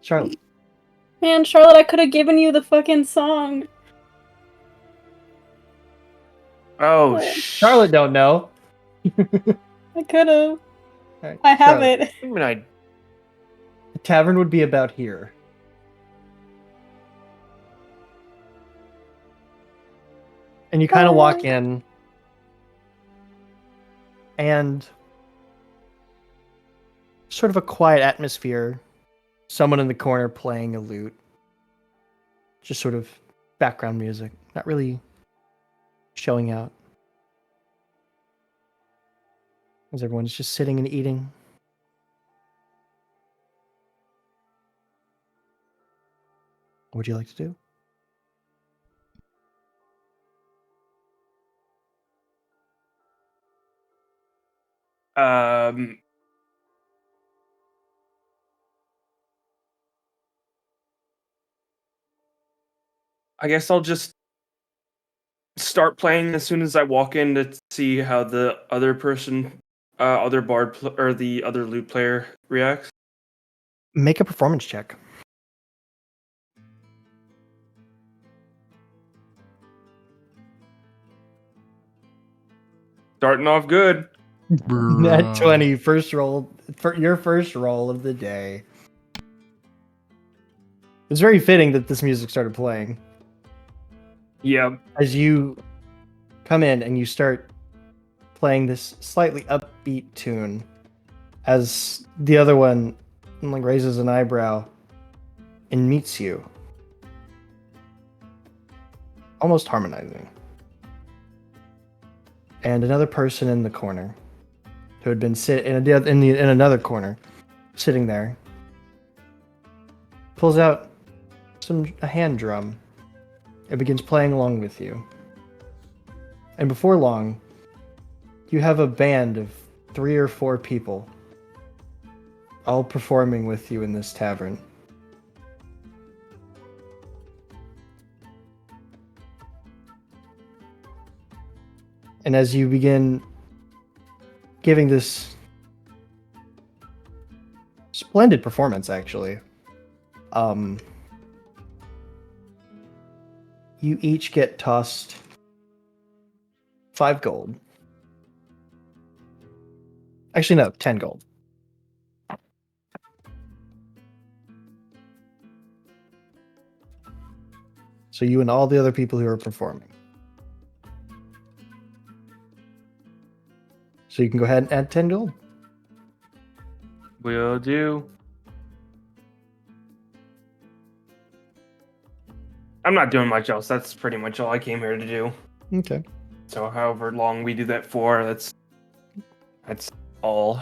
Charlotte. Man, Charlotte, I could have given you the fucking song. Oh, Charlotte don't know. I could have. Alright, I have Charlotte. it. I mean, I The tavern would be about here. And you kind of walk in, and sort of a quiet atmosphere. Someone in the corner playing a lute. Just sort of background music, not really showing out. As everyone's just sitting and eating. What would you like to do? um. I guess I'll just start playing as soon as I walk in to see how the other person, other or the other lute player reacts. Make a performance check. Starting off good. Nat 20, first roll, for your first roll of the day. It's very fitting that this music started playing. Yeah. As you come in and you start playing this slightly upbeat tune, as the other one like raises an eyebrow and meets you, almost harmonizing. And another person in the corner, who had been in another corner, sitting there, pulls out a hand drum and begins playing along with you. And before long, you have a band of 3 or 4 people all performing with you in this tavern. And as you begin giving this splendid performance, actually, you each get tossed 5 gold. Actually, no, 10 gold. So you and all the other people who are performing. So you can go ahead and add 10 gold. Will do. I'm not doing much else. That's pretty much all I came here to do. Okay. So however long we do that for, that's all.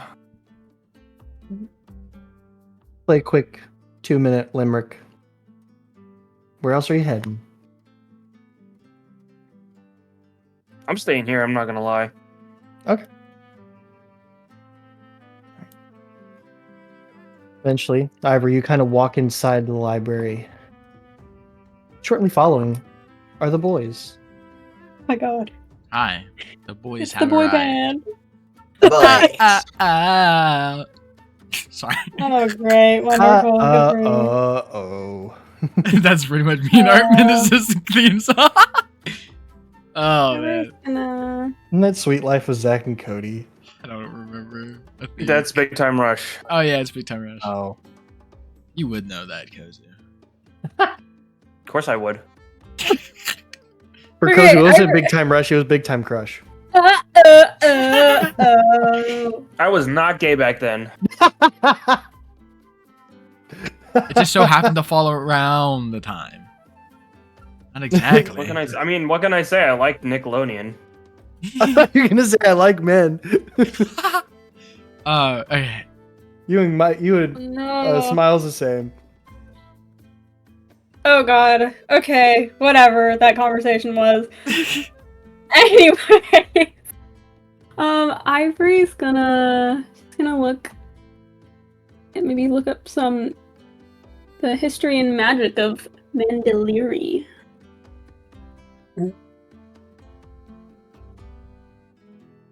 Play a quick 2-minute limerick. Where else are you heading? I'm staying here, I'm not gonna lie. Okay. Eventually, Ivor, you kind of walk inside the library. Shortly following are the boys. Oh my god. Hi, the boys It's have the boy arrived. band. Sorry. Oh, great. Wonderful. Good for you. Oh. That's pretty much me and Artminus' theme song. Oh man, Isn't that Sweet Life with Zach and Cody? I don't remember. I think- That's Big Time Rush. Oh yeah, it's Big Time Rush. Oh. You would know that, Kozu. Of course I would. For Okay, Cozy, it wasn't Big Time Rush, it was Big Time Crush. I was not gay back then. It just so happened to fall around the time. Not exactly. What can I say? I mean, what can I say? I like Nickelodeon. I thought you were gonna say I like men. Okay. You and No. Smile's the same. Oh god. Okay. Whatever that conversation was. Anyway. Ivory's gonna maybe look up the history and magic of Mandoliri.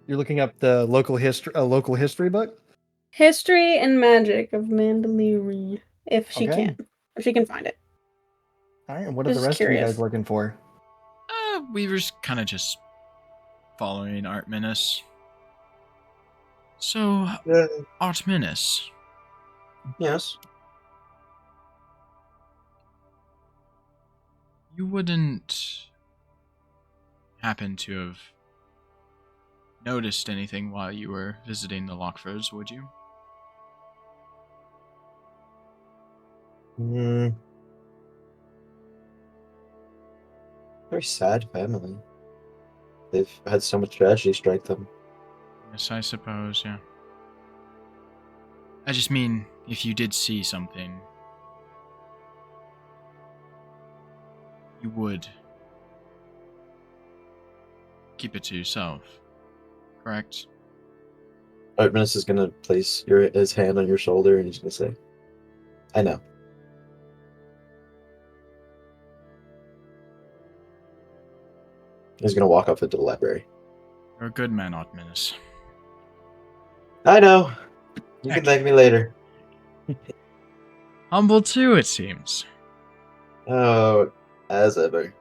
You're looking up the local history book. History and Magic of Mandoliri. If she Okay. can. If she can find it. All right. What are the Just rest of you curious. guys looking for? Weaver's kind of just following Artemis. So, Artemis, Yes. you wouldn't happen to have noticed anything while you were visiting the Lockfords, would you? Very sad family. They've had so much tragedy strike them. Yes, I suppose, yeah. I just mean, if you did see something, you would keep it to yourself, correct? Artemis is gonna place his hand on your shoulder and he's gonna say, I know. He's gonna walk off into the library. You're a good man, Artemis. I know. You can Heck. thank me later. Humble too, it seems. Oh, as ever.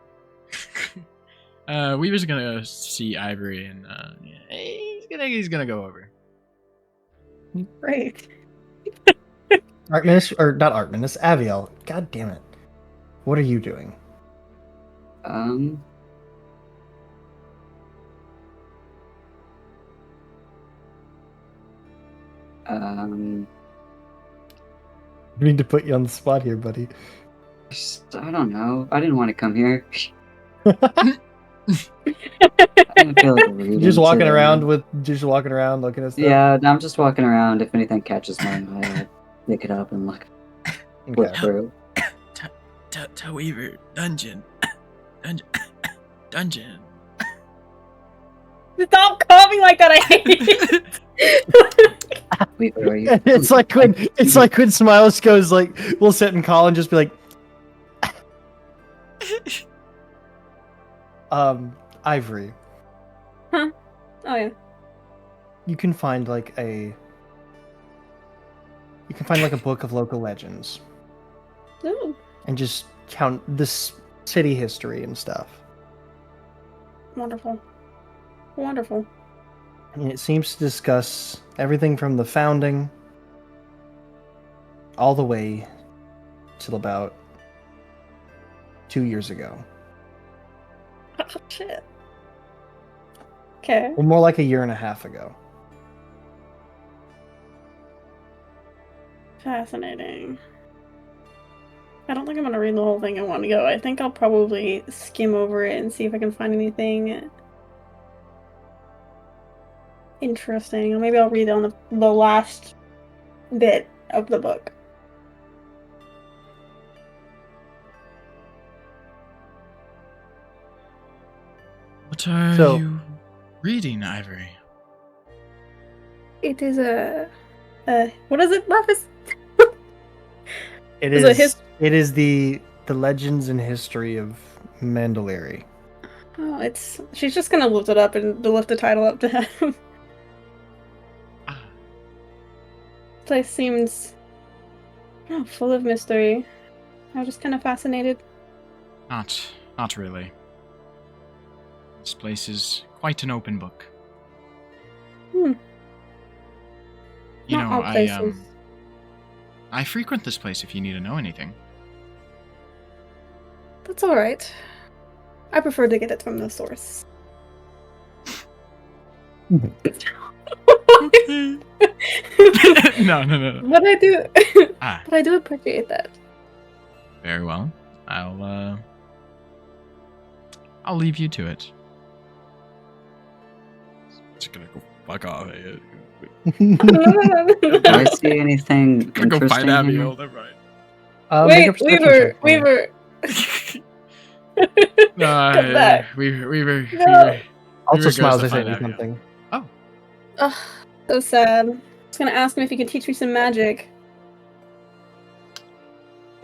Weaver's gonna see Ivory and he's gonna go over. Great. Artemis, or not Artemis, Aviel. God damn it. What are you doing? Um, um, I need to put you on the spot here, buddy. I don't know. I didn't want to come here. I didn't feel like reading Just walking today. around looking at stuff. Yeah, I'm just walking around. If anything catches my eye, I'll pick it up and look flip Okay. through. Tell Weaver, dungeon. Dungeon. Stop coughing like that, I hate it. Wait, where are you? It's like when Smiles goes like, we'll sit and call and just be like, Ivory. Oh yeah. You can find like a book of local legends Ooh, and just count this city history and stuff. wonderful. Wonderful. And it seems to discuss everything from the founding all the way till about 2 years ago. Oh shit. Okay. Well, more like a year and a half ago. Fascinating. I don't think I'm gonna read the whole thing in one go. I think I'll probably skim over it and see if I can find anything interesting. Or maybe I'll read on the last bit of the book. What are So- you reading, Ivory? It is what is it, Rufus? It Is it is the legends and history of Mandoliri. Oh, she's just gonna lift it up and lift the title up to him. Place seems full of mystery. I'm just kind of fascinated. Not really. This place is quite an open book. Hmm. You Not know, all places. I frequent this place if you need to know anything. That's all right. I prefer to get it from the source. Okay. No. But I do. Ah, But I do appreciate that. very well. I'll leave you to it. Just gonna go fuck off. Do I see anything Gonna go find interesting here? Abiel. Never mind. Make a Wait, perception Weaver, check for me. Weaver. Come back. Weaver. No. Also, goes Smiles, to I sent find you Abiel. something. Ugh, so sad. I was gonna ask him if he could teach me some magic.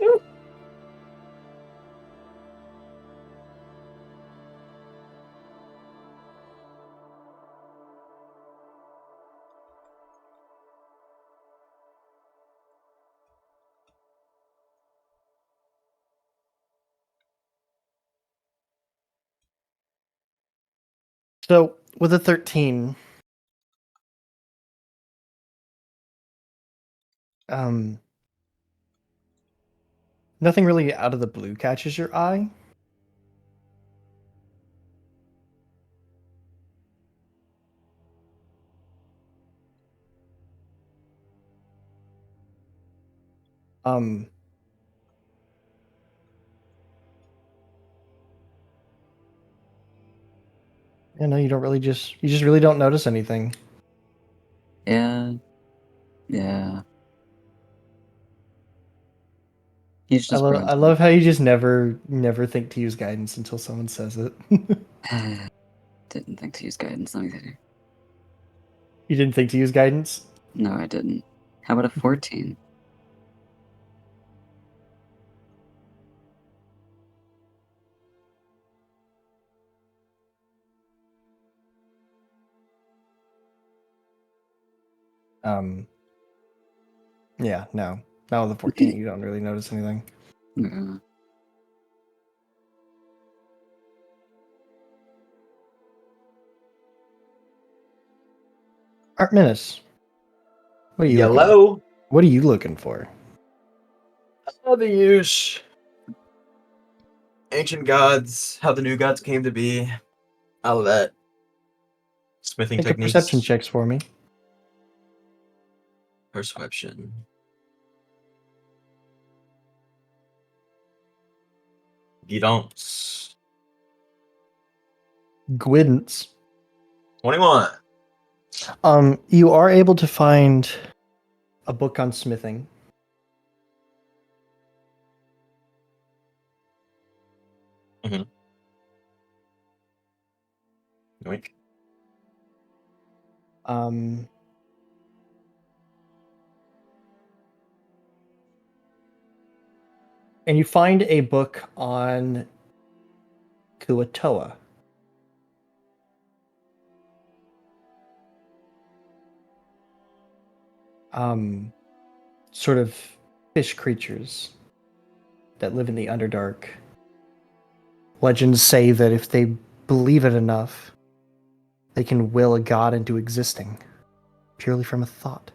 Ooh. So with a 13, nothing really out of the blue catches your eye. Um, no, you don't really you just really don't notice anything. Yeah. Yeah. He's just I love how you just never think to use guidance until someone says it. Didn't think to use guidance. Let me think. You didn't think to use guidance? No, I didn't. How about a 14? Yeah, no. Not with a 14, you don't really notice anything. Yeah. Artminus, what are you looking Yellow. What are you looking for? How the use. Ancient gods, how the new gods came to be, all of that. Smithing Make a techniques. perception checks for me. Perception. Guidance. Guidance. 21. You are able to find a book on smithing. Yoink. And you find a book on Kuatoa. Sort of fish creatures that live in the Underdark. Legends say that if they believe it enough, they can will a god into existing, purely from a thought.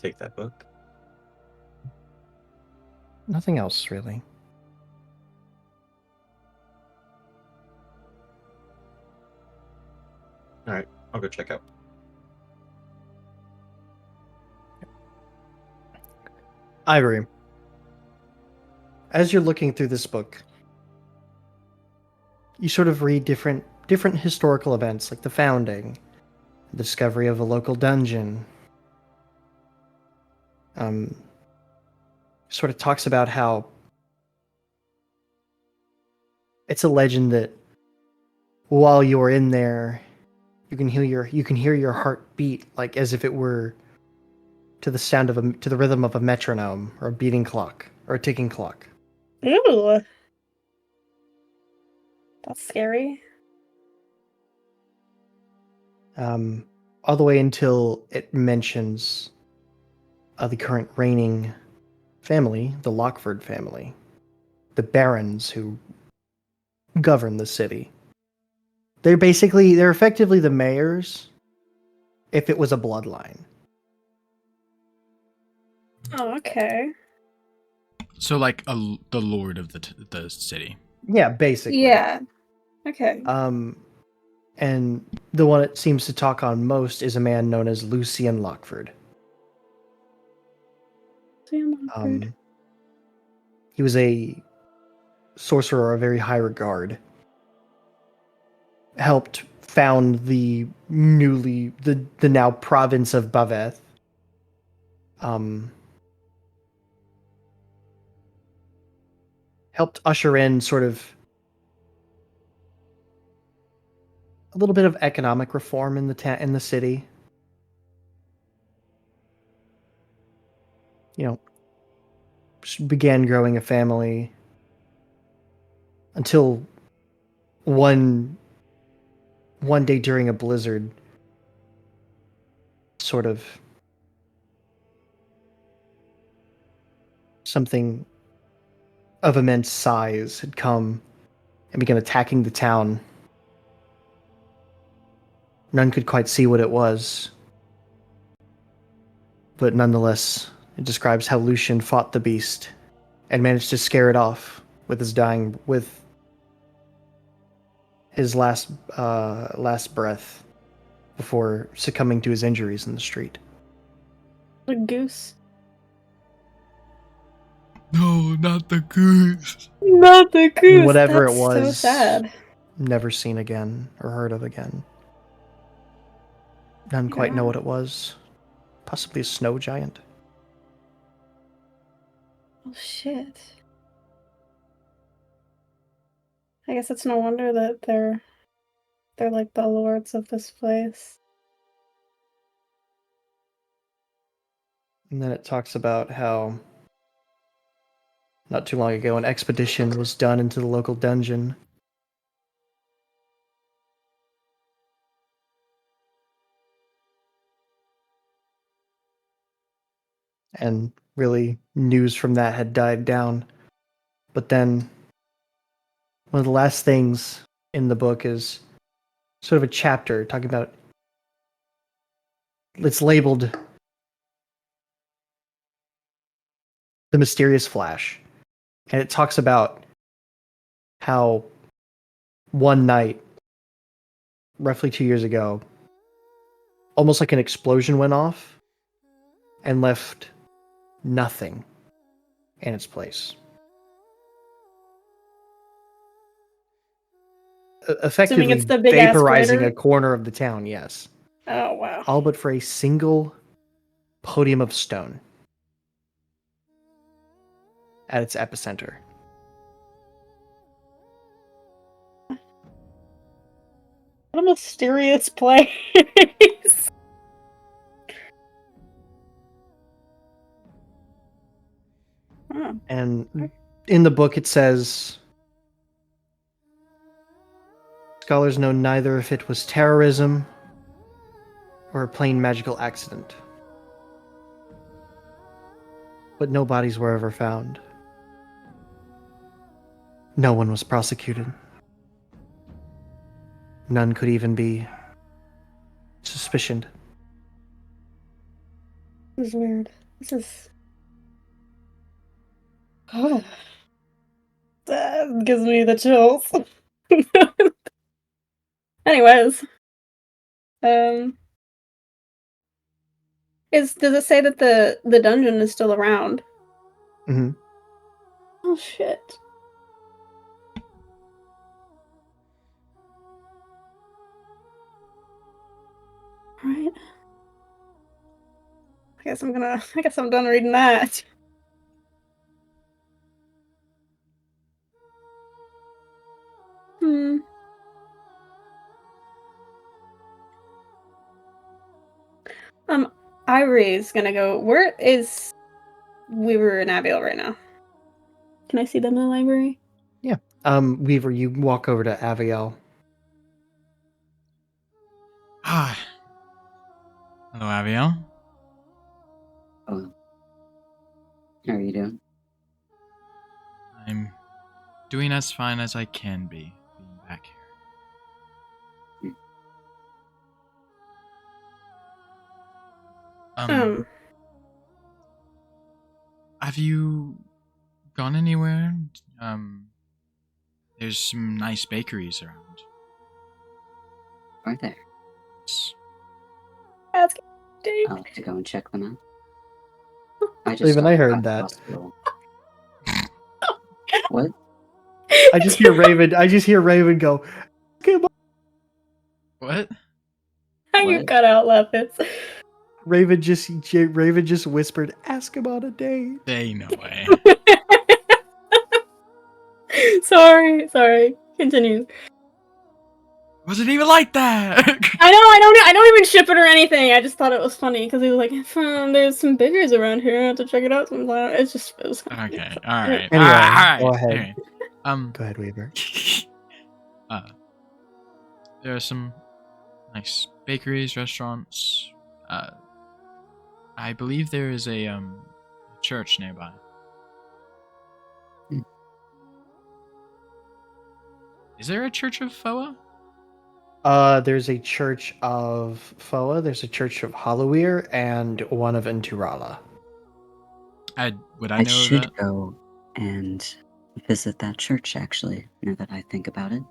Take that book. Nothing else, really. Alright, I'll go check out. Ivory, as you're looking through this book, you sort of read different historical events, like the founding, the discovery of a local dungeon. Sort of talks about how it's a legend that while you're in there, you can hear your heart beat like as if it were to the rhythm of a metronome or a beating clock or a ticking clock. Ooh. That's scary. All the way until it mentions the current reigning family, the Lockford family, the barons who govern the city. They're effectively the mayors if it was a bloodline. Oh, okay. So like the lord of the city. Yeah, basically. Yeah. Okay. And the one it seems to talk on most is a man known as Lucian Lockford. He was a sorcerer of very high regard. Helped found the now province of Baveth. Helped usher in sort of a little bit of economic reform in in the city. You know, began growing a family until one day during a blizzard, sort of something of immense size had come and began attacking the town. None could quite see what it was, but nonetheless, it describes how Lucian fought the beast and managed to scare it off with his last breath before succumbing to his injuries in the street. A goose. No, not the goose. Not the goose. Whatever That's it was, so sad. never seen again or heard of again. None quite know what it was. Possibly a snow giant. Oh shit. I guess it's no wonder that they're like the lords of this place. And then it talks about how not too long ago an expedition was done into the local dungeon. And really, news from that had died down. But then, one of the last things in the book is sort of a chapter talking about. It's labeled The Mysterious Flash. And it talks about how one night, roughly 2 years ago, almost like an explosion went off and left nothing in its place. Effectively it's the big-ass vaporizing crater? a corner of the town, yes. Oh wow. All but for a single podium of stone at its epicenter. What a mysterious place. Oh. And in the book it says, scholars know neither if it was terrorism or a plain magical accident. But no bodies were ever found. No one was prosecuted. None could even be suspicioned. This is weird. This is... Oh. That gives me the chills. Anyways. Does it say that the dungeon is still around? Mm-hmm. Oh shit. Alright. I guess I'm done reading that. Ivory's gonna go. Where is Weaver and Abiel right now? Can I see them in the library? Yeah. Weaver, you walk over to Aviel. Ah. Hello, Abiel. Oh. How are you doing? I'm doing as fine as I can be being back here. Have you gone anywhere? There's some nice bakeries around. Are there? That's dang. I'll have to go and check them out. I just Even got I out heard of the that. hospital. What? I just hear Raven go, "Come on." What? How you What? cut out Lepis? Raven just whispered, "Ask him on a date." They no way. Sorry. Continue. Wasn't even like that. I don't even ship it or anything. I just thought it was funny because he was like, "There's some bakeries around here. I have to check it out sometime." It was kind of Okay. All right. Anyway, all right. go ahead. Okay. Go ahead, Weaver. There are some nice bakeries, restaurants. I believe there is a church nearby. Hmm. Is there a church of Foa? There's a church of Foa, there's a church of Hallowir, and one of Enturala. Would I I know of should that? go and visit that church, actually, now that I think about it.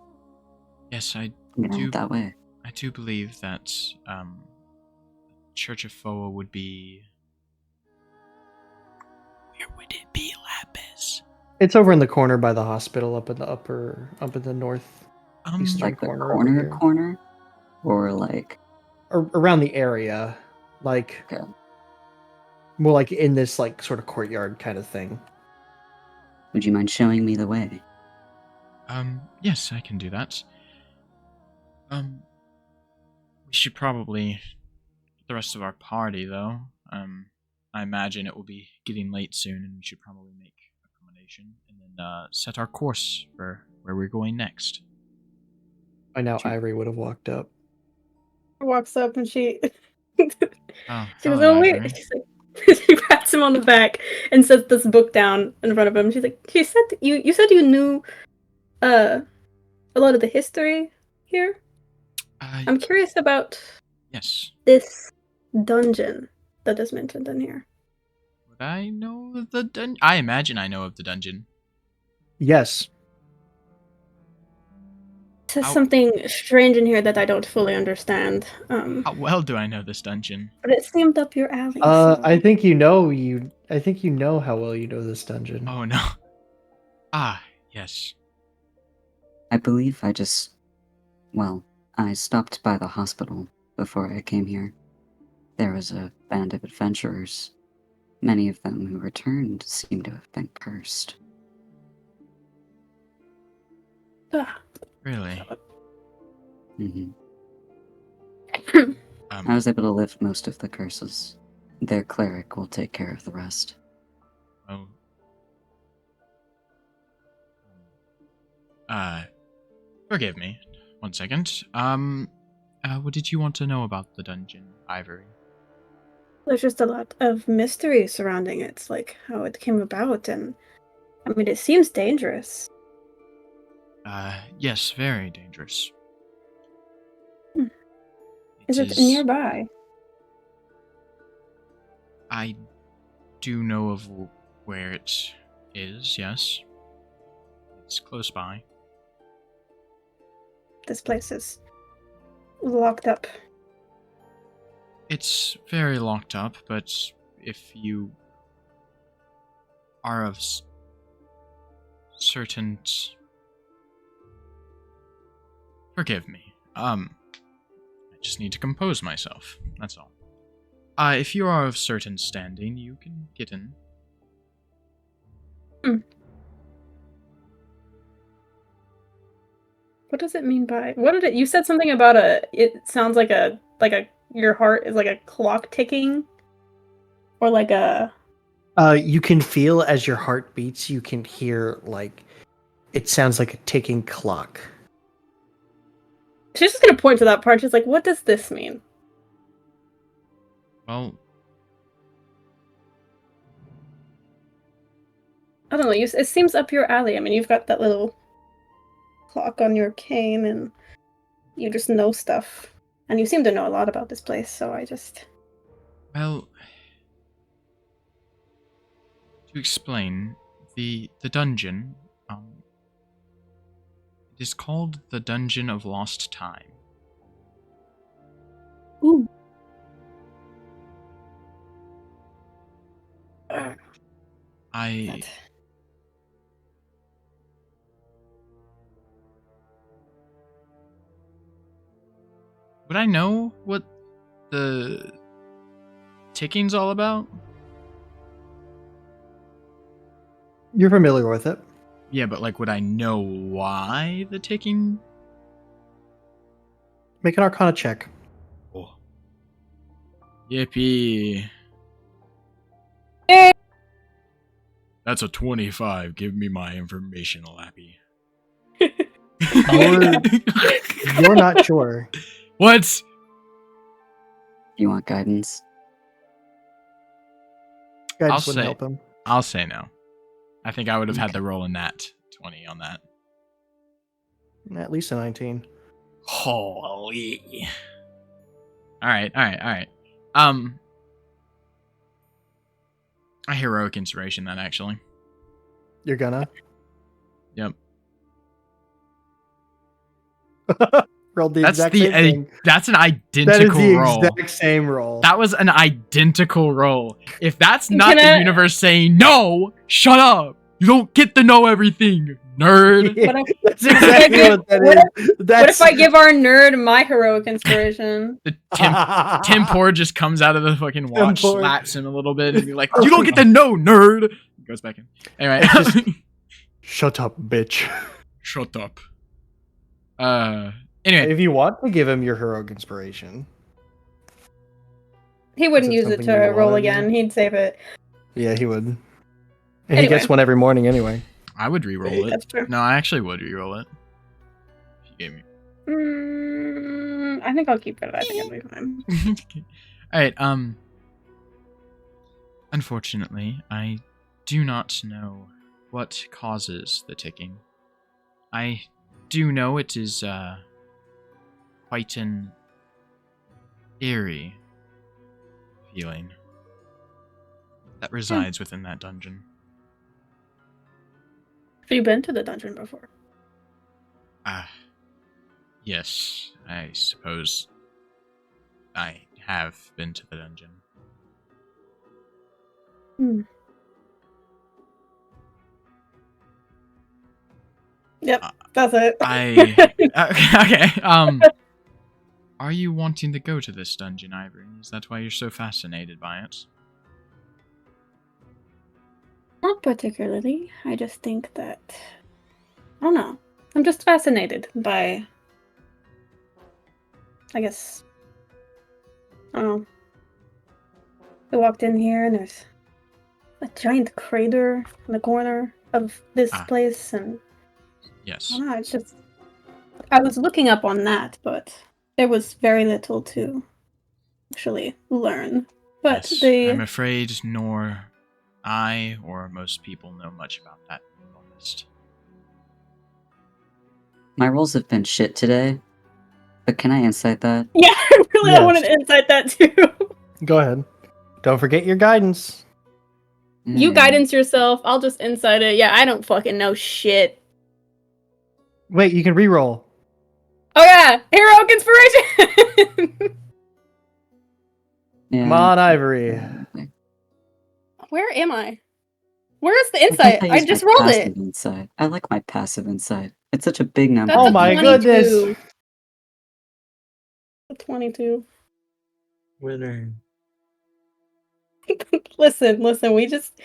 Yes, I'm gonna do. head that way. I do believe that Church of Foa would be. Where would it be, Lapis? It's over in the corner by the hospital, up in the north eastern Like the corner over here, corner? Or like, or around the area, like okay. more like in this like sort of courtyard kind of thing. Would you mind showing me the way? Yes, I can do that. We should probably get the rest of our party, though. I imagine it will be getting late soon, and we should probably make accommodation and then set our course for where we're going next. By now, Sure. Ivory would have walked up. Walks up and she Oh, she goes, hello, "Oh wait!" Ivory. She's like, she pats him on the back and sets this book down in front of him. She's like, "She said you said you knew a lot of the history here. I'm curious about Yes. this dungeon that is mentioned in here." Would I know of the dungeon? I imagine I know of the dungeon. Yes, There's How- something strange in here that I don't fully understand. How well do I know this dungeon? But it seemed up your alley. So. I think you know I think you know how well you know this dungeon. Oh no. Ah, yes. I believe I stopped by the hospital before I came here. There was a band of adventurers. Many of them who returned seem to have been cursed. Ah. Really? I was able to lift most of the curses. Their cleric will take care of the rest. Oh. Forgive me. 1 second. What did you want to know about the dungeon, Ivory? There's just a lot of mystery surrounding it, like how it came about, and I mean, it seems dangerous. Yes, very dangerous. Is it nearby? I do know of where it is, yes. It's close by. This place is locked up. It's very locked up, but if you are of certain... Forgive me. I just need to compose myself, that's all. If you are of certain standing, you can get in. What does it mean by... What did it... You said something about it sounds like your heart is like a clock ticking? Or like a... You can feel as your heart beats, you can hear like it sounds like a ticking clock. She's just gonna point to that part. She's like, "What does this mean?" Well, I don't know. It seems up your alley. I mean, you've got that little clock on your cane, and you just know stuff. And you seem to know a lot about this place, so I just... Well, to explain, the dungeon, it is called the Dungeon of Lost Time. Ooh. Would I know what the ticking's all about? You're familiar with it. Yeah, but like, would I know why the ticking? Make an Arcana check. Oh. Yippee. Eh. That's a 25. Give me my information, Lappy. You're not sure. What? You want guidance? Guidance wouldn't help him. I'll say no. I think I would have had to roll a nat 20 on that. At least a 19. Holy. All right. A heroic inspiration then, actually. You're gonna? Yep. Rolled the exact same thing. That's an That identical is the roll. exact same roll. That was an identical roll. If that's not Can the I- universe saying, no, shut up. You don't get to know everything, nerd. Yeah, What if- that's exactly give- what that what is. What if I give our nerd my heroic inspiration? The Tempor just comes out of the fucking watch, Tempor. slaps him a little bit, and be like, you don't get to know, nerd. Goes back in. Anyway. It's just- Shut up, bitch. Shut up. Anyway. If you want to give him your heroic inspiration. He wouldn't Is it use it something to you roll wanted? again. He'd save it. Yeah, he would. And Anyway. he gets one every morning anyway. I would re-roll it. That's true. No, I actually would re-roll it. If you gave me. I think I'll keep it. I think it'll be fine. Alright, unfortunately, I do not know what causes the ticking. I do know it is, quite an eerie feeling that resides within that dungeon. Have you been to the dungeon before? Yes, I suppose I have been to the dungeon. Yep, that's it. Okay, are you wanting to go to this dungeon, Ivory? Is that why you're so fascinated by it? Not particularly. I just think that I don't know. I'm just fascinated by, I guess, I don't know. We walked in here and there's a giant crater in the corner of this place, and Yes. I don't know, it's just I was looking up on that, but there was very little to actually learn. But Yes, the I'm afraid nor I or most people know much about that list. My rolls have been shit today, but can I insight that? yeah, I really Yes. wanted to insight that too. Go ahead. Don't forget your guidance. You guidance yourself. I'll just insight it. Yeah, I don't fucking know shit. Wait, you can re-roll. Oh yeah, heroic inspiration. Yeah. Come on, Ivory. Where am I? Where's the I think insight? I use just my rolled passive it. insight. I like my passive insight. It's such a big number. That's Oh a my 22. goodness. A 22. Winner. listen, we just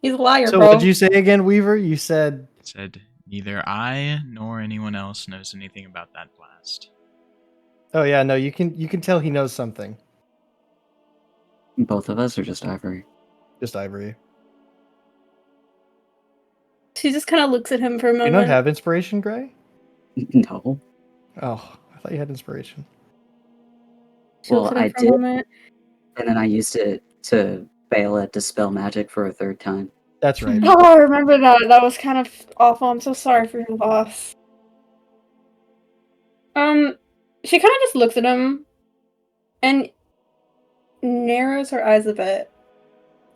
he's a liar, So bro. what did you say again, Weaver? You said It said neither I nor anyone else knows anything about that blast. oh yeah, no, you can tell he knows something. Both of us or just Ivory? Just Ivory. She just kind of looks at him for a You moment. don't have inspiration, Gray? No. Oh, I thought you had inspiration. She looks Well, at him I for did. a moment. And then I used it to bail at Dispel Magic for a third time. That's right. Oh, I remember that. That was kind of awful. I'm so sorry for your loss. She kind of just looks at him and narrows her eyes a bit.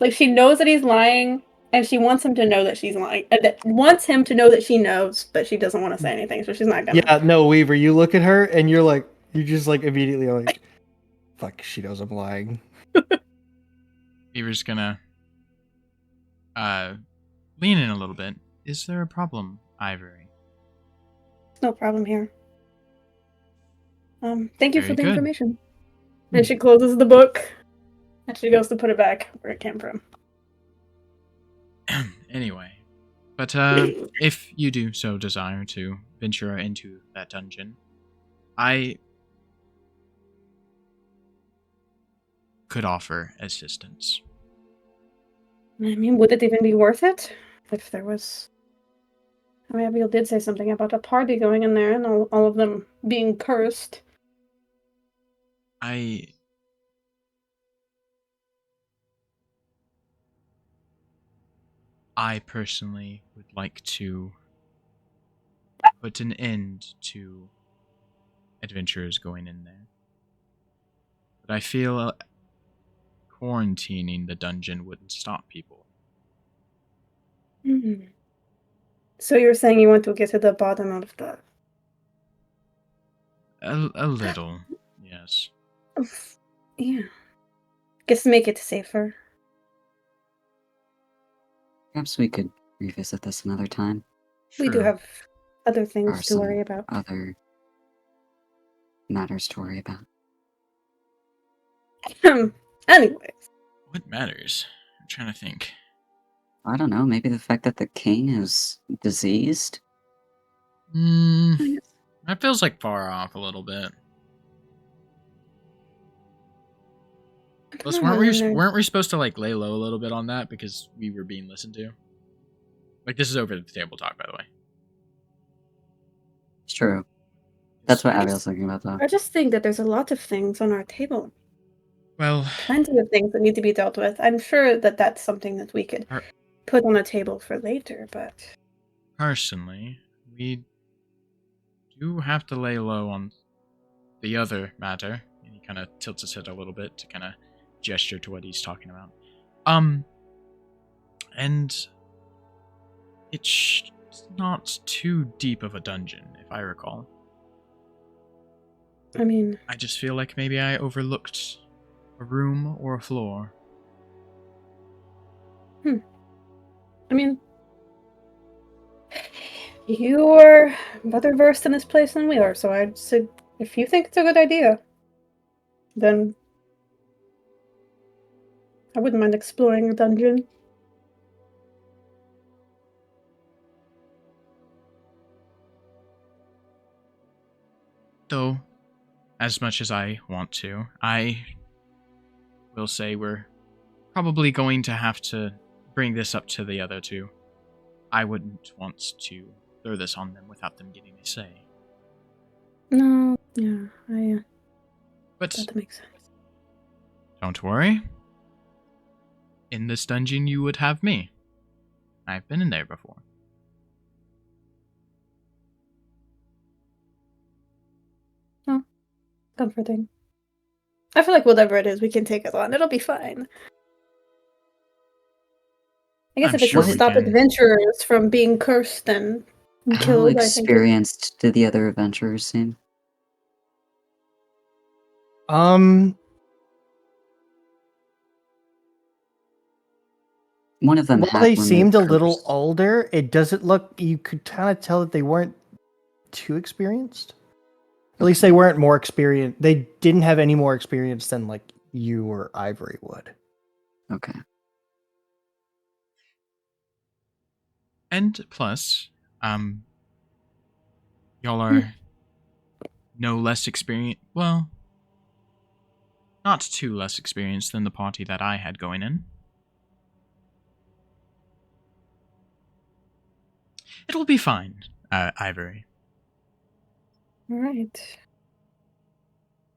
Like she knows that he's lying, and she wants him to know that she's lying. Wants him to know that she knows, but she doesn't want to say anything, so she's not gonna. Yeah, no, Weaver, you look at her and you just like immediately like, fuck, she knows I'm lying. Beaver's gonna lean in a little bit. Is there a problem, Ivory? No problem here. Thank you for Very the good. information. And she closes the book, and she goes to put it back where it came from. Anyway, but if you do so desire to venture into that dungeon, I could offer assistance. I mean, would it even be worth it if there was? I mean, Abigail did say something about a party going in there and all of them being cursed. I personally would like to put an end to adventurers going in there. But I feel quarantining the dungeon wouldn't stop people. Hmm. So you're saying you want to get to the bottom of the... A little, yes. Yeah. Guess make it safer. Perhaps we could revisit this another time. We do True. have other There things are to some worry about. other matters to worry about. Anyways. What matters? I'm trying to think. I don't know, maybe the fact that the king is diseased? That feels like far off a little bit. Plus, weren't we supposed to like lay low a little bit on that because we were being listened to? Like, this is over the table talk, by the way. It's true. That's what Abigail's thinking about, though. I just think that there's a lot of things on our table. Well, Plenty of things that need to be dealt with. I'm sure that that's something that we could put on the table for later, but... Personally, we do have to lay low on the other matter. And he kind of tilts his head a little bit to kind of gesture to what he's talking about. And it's not too deep of a dungeon, if I recall. I mean... I just feel like maybe I overlooked a room or a floor. I mean... You are better versed in this place than we are, so I'd say if you think it's a good idea, then I wouldn't mind exploring a dungeon. Though, as much as I want to, I will say we're probably going to have to bring this up to the other two. I wouldn't want to throw this on them without them getting a say. No, yeah, But that makes sense. don't worry. In this dungeon, you would have me. I've been in there before. Oh, comforting. I feel like whatever it is, we can take it on. It'll be fine. I guess I'm if it's sure to we stop can. adventurers from being cursed and How killed, I think. experienced do the other adventurers seem? One of them While had they removed seemed a little curse. older, it doesn't look. You could kind of tell that they weren't too experienced. At least they weren't more experienced. They didn't have any more experience than like you or Ivory would. Okay. And plus, y'all are no less experienced. Well, not too less experienced than the party that I had going in. It'll be fine, Ivory. All right.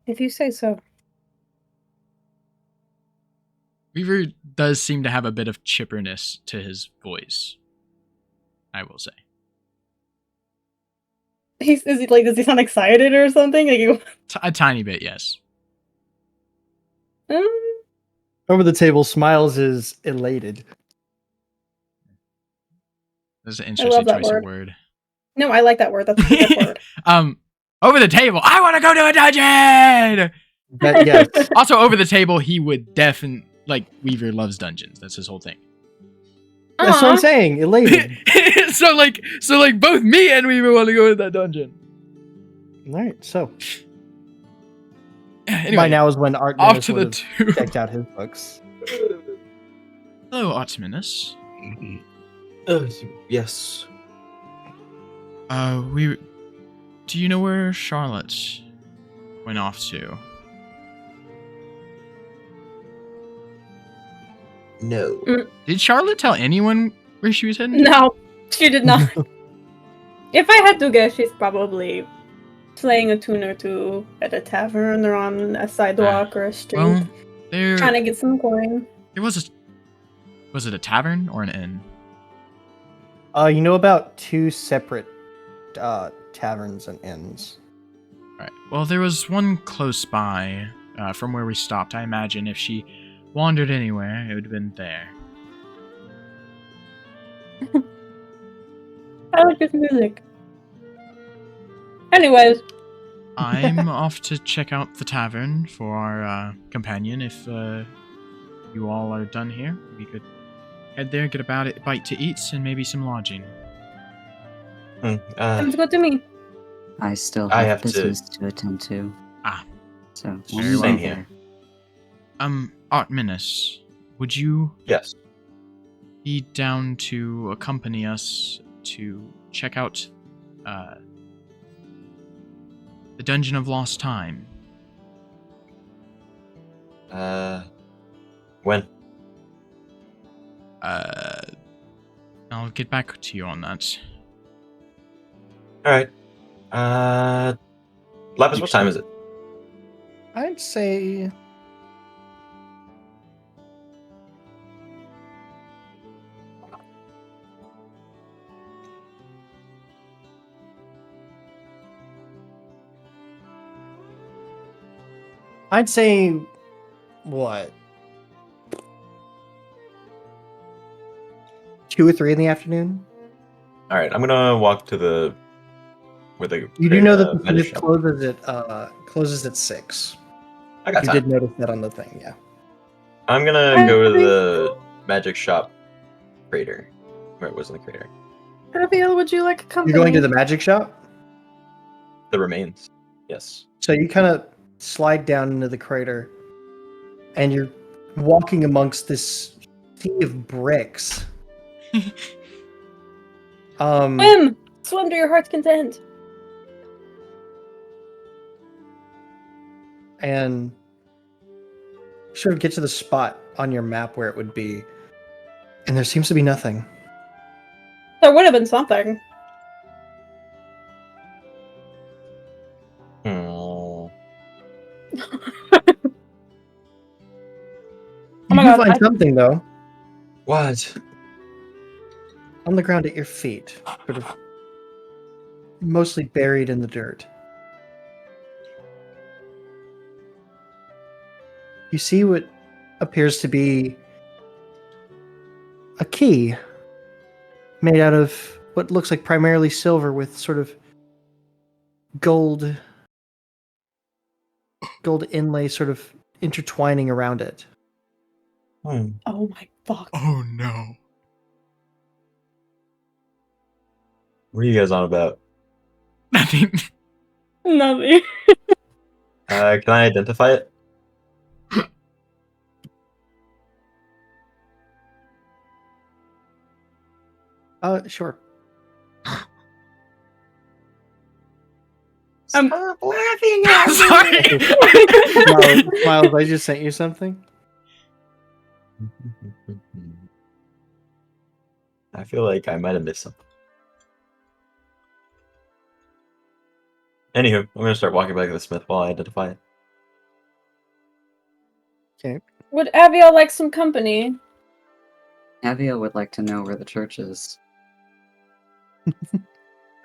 If you say so. Weaver does seem to have a bit of chipperness to his voice, I will say. Is he like? Does he sound excited or something? Like, A tiny bit, yes. Over the table, Smiles is elated. That's an I interesting love that choice of word. word. No, I like that word. That's a good word. Over the table, I want to go to a dungeon! Yes. Also, over the table, he would definitely... Like, Weaver loves dungeons. That's his whole thing. That's what I'm saying. Elated. so both me and Weaver want to go to that dungeon. All right. So Anyway, by now is when Art off Minus to would the have two. checked out his books. Hello, Artemis. Yes. Do you know where Charlotte went off to? No. Did Charlotte tell anyone where she was heading? No, she did not. If I had to guess, she's probably playing a tune or two at a tavern or on a sidewalk or a street, Well, there trying to get some coin. was it a tavern or an inn? You know about 2 separate taverns and inns. Right. Well, there was one close by from where we stopped. I imagine if she wandered anywhere, it would have been there. I like this music. Anyways, I'm off to check out the tavern for our companion. If you all are done here, we could head there, get a bite to eat, and maybe some lodging. sounds good to me. I still I have have to- business to attend to. Ah. So Very we'll well. be there. Artemis, would you Yes. be down to accompany us to check out the Dungeon of Lost Time? When? I'll get back to you on that. All right. Lapis, what time is it? I'd say what? 2 or 3 in the afternoon? All right, I'm gonna walk to the You do know that the magic Smith shop. closes at 6. I got You time. did notice that on the thing, yeah. I'm gonna go to the magic shop crater. Where it wasn't the crater. Abiel, would you like a company? You're going to the magic shop? The remains. Yes. So you kind of slide down into the crater, and you're walking amongst this sea of bricks. Swim! Swim to your heart's content. And sort of get to the spot on your map where it would be, and there seems to be nothing. There would have been something. Hmm. Oh my You do God, find something though What? on the ground at your feet, sort of mostly buried in the dirt. You see what appears to be a key made out of what looks like primarily silver with sort of gold inlay sort of intertwining around it. Hmm. Oh my fuck. Oh no. What are you guys on about? Nothing. Nothing. Can I identify it? Sure. Stop laughing at Sorry. Miles, I just sent you something. I feel like I might have missed something. Anywho, I'm gonna start walking back to the smith while I identify it. Okay. Would Abiel like some company? Avia would like to know where the church is.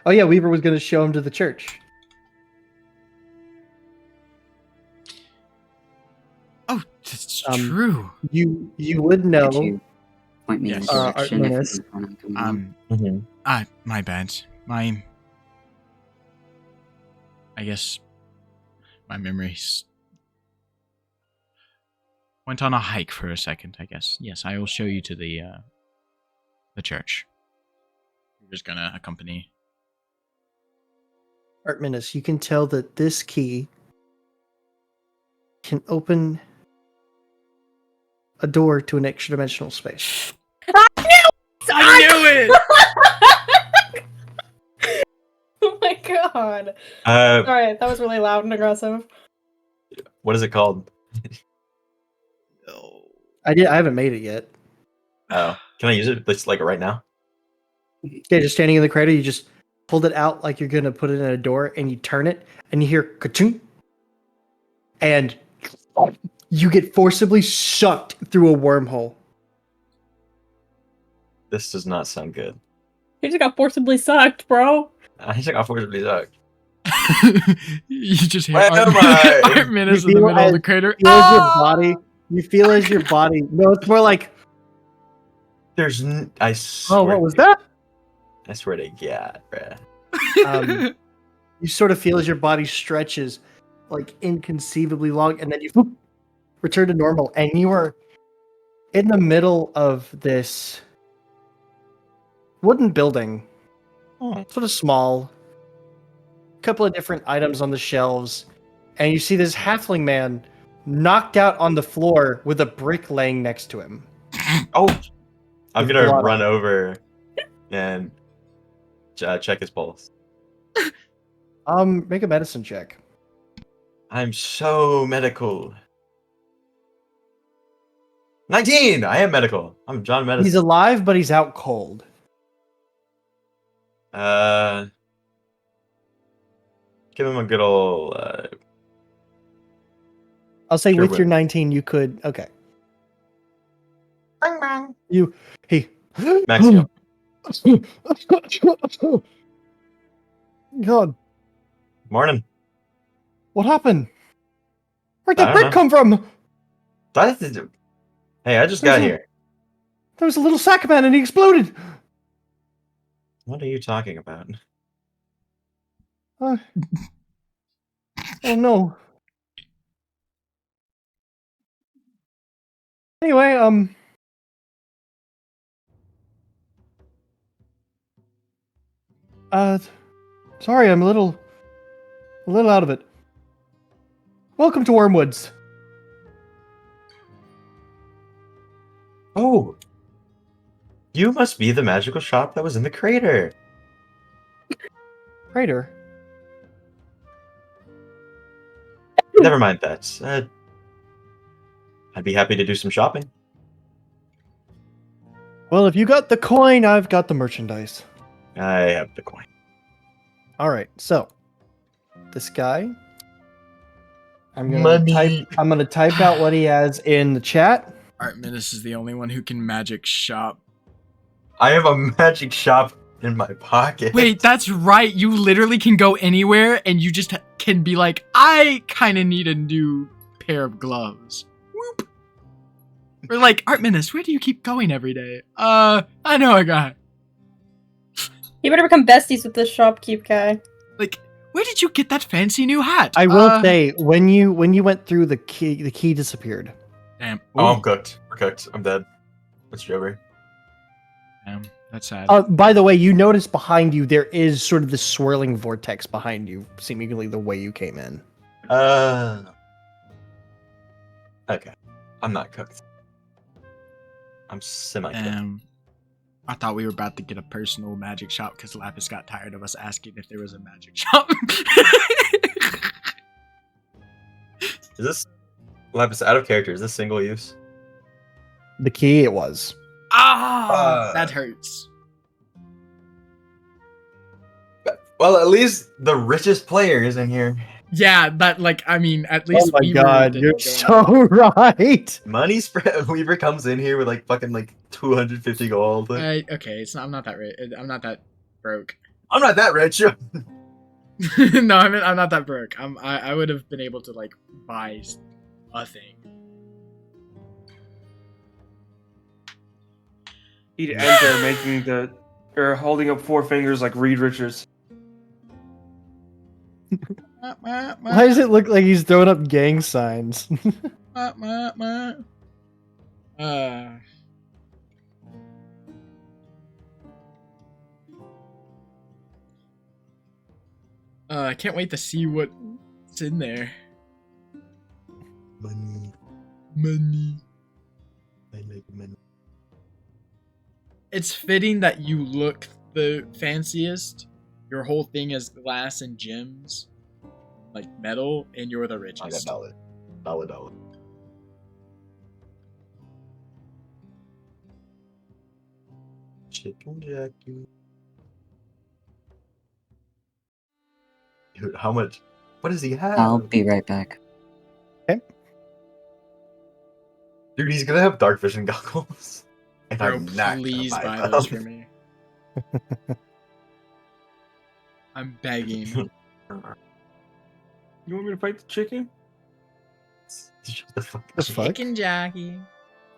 Oh yeah, Weaver was going to show him to the church. Oh, that's Um, true. You would know. Could you point me in Yes. the direction if Artemis. you plan on coming along? My bad. I guess my memories went on a hike for a second, I guess. Yes, I will show you to the church. We're just gonna accompany. Artemis, you can tell that this key can open a door to an extra dimensional space. I knew it! Oh my God. Uh, Sorry, that was really loud and aggressive. what is it called? I haven't made it yet. Oh, can I use it just like right now? Yeah, just standing in the crater, you just hold it out like you're gonna put it in a door, and you turn it, and you hear ka-ching, and you get forcibly sucked through a wormhole. This does not sound good. You just got forcibly sucked, bro. I just got forcibly sucked. You just hear Where Art, am I? Art Minus in the feel middle of the as- crater. You feel as your Ah! body. You feel as your body. No, it's more like. I swear. Oh, what was that? I swear to God, bruh. You sort of feel as your body stretches, like inconceivably long, and then you whoop, return to normal, and you are in the middle of this wooden building, Oh. sort of small, couple of different items on the shelves, and you see this halfling man knocked out on the floor with a brick laying next to him. Oh, I'm With gonna blood run over and check his pulse. Make a medicine check. I'm so medical. 19. I am medical. I'm John Medicine. He's alive, but he's out cold. Give him a good old. I'll say Sure with your will. 19, you could. Okay. Bang bang. He. Maxio. God, Morning. what happened? Where'd I that don't brick know. come from? Hey, I just There's got a- here. There was a little sack man and he exploded. What are you talking about? Oh no. Anyway, sorry, I'm a little out of it. Welcome to Wormwoods. Oh, you must be the magical shop that was in the crater. Crater. Never mind that. I'd be happy to do some shopping. Well, if you got the coin, I've got the merchandise. I have the coin. All right, so this guy, I'm gonna Money. type out what he has in the chat. Art Minus is the only one who can magic shop. I have a magic shop in my pocket. Wait, that's right. You literally can go anywhere and you just can be like, I kind of need a new pair of gloves. Whoop. Or like, Art Minus, where do you keep going every day? I know a guy. You better become besties with this shopkeep guy. Like, where did you get that fancy new hat? I will say when you went through the key disappeared. Damn. Oh, I'm Ooh. cooked. We're cooked. I'm dead. It's over. Damn. That's sad. By the way, you notice behind you there is sort of this swirling vortex behind you, seemingly the way you came in. Okay. I'm not cooked. I'm semi-cooked. I thought we were about to get a personal magic shop because Lapis got tired of us asking if there was a magic shop. Is this Lapis out of character? Is this single use? The key it was. That hurts. Well, at least the richest player is in here. Yeah, that like I mean, at least. Oh my Weaver god, didn't you're go so right. Money spread. Weaver comes in here with like fucking like 250 gold. Okay, it's not. I'm not that rich. I'm not that broke. I'm not that rich. No, I'm not that broke. I would have been able to like buy a thing. He'd enter making or holding up four fingers like Reed Richards. Why does it look like he's throwing up gang signs? I can't wait to see what's in there. Money. I like money. It's fitting that you look the fanciest. Your whole thing is glass and gems, like metal, and you're the I got richest. $1. $1. Chicken jacket. Dude, how much? What does he have? I'll be right back. Dude, he's gonna have dark vision goggles. And Bro, I'm not please gonna buy buy those them. for me. I'm begging. You want me to fight the chicken? Shut the fuck The up. fuck? Chicken jockey.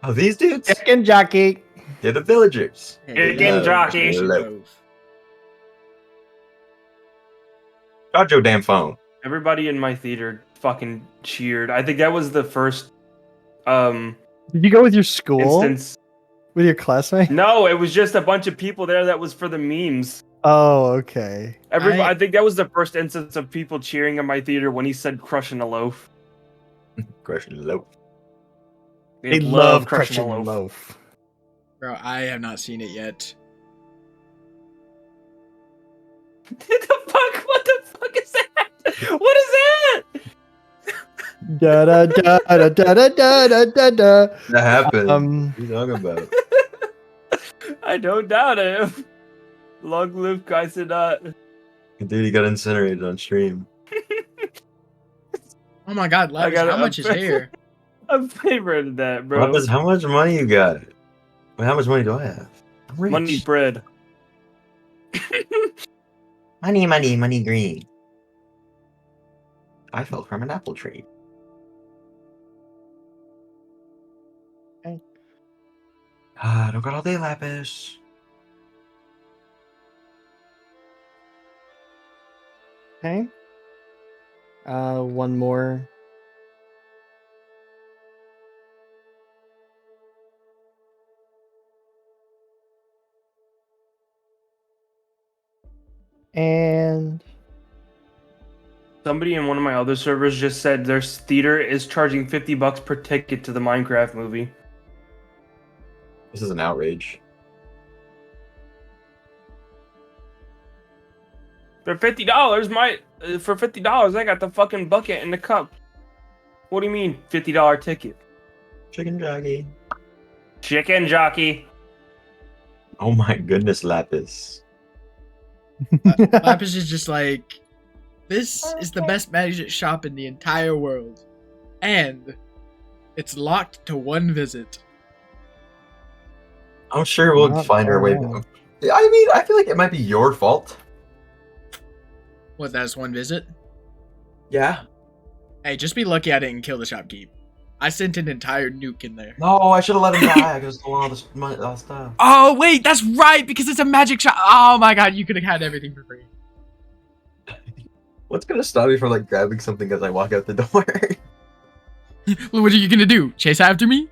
Oh, these dudes? Chicken jockey. They're the villagers. Chicken Love, jockey. love. Got your damn phone. Everybody in my theater fucking cheered. I think that was the first Did you go with your school? instance. With your classmate? No, it was just a bunch of people there that was for the memes. Oh, okay. I think that was the first instance of people cheering in my theater when he said crushing a loaf. Crushing loaf. They love crushing loaf. Bro, I have not seen it yet. What the fuck? What the fuck is that? What is that? Da da da da da da da da da. That happened. Um, What are you talking about? I don't doubt it. Long live Kaisenat. Dude, he got incinerated on stream. Oh my god, Lavish, got how it, much is hair? I favorited that, bro. How much money you got? Wait, how much money do I have? I'm rich. Money bread. Money green. I fell from an apple tree. Okay. I don't got all day, Lapis. okay. One more. And Somebody in one of my other servers just said their theater is charging $50 per ticket to the Minecraft movie. This is an outrage. For $50, for $50, I got the fucking bucket and the cup. What do you mean, $50 ticket? Chicken jockey. Chicken jockey. Oh my goodness, Lapis. Lapis is just like, this is the best magic shop in the entire world. And it's locked to one visit. I'm sure we'll Not find our way wrong. back. I mean, I feel like it might be your fault. What, that's one visit? Yeah. Hey, just be lucky I didn't kill the shopkeep. I sent an entire nuke in there. No, I should have let him die. I could have stolen all this money, all stuff. Oh, wait, that's right, because it's a magic shop. Oh my god, you could have had everything for free. What's gonna stop me from like grabbing something as I walk out the door? Well, what are you gonna do? Chase after me?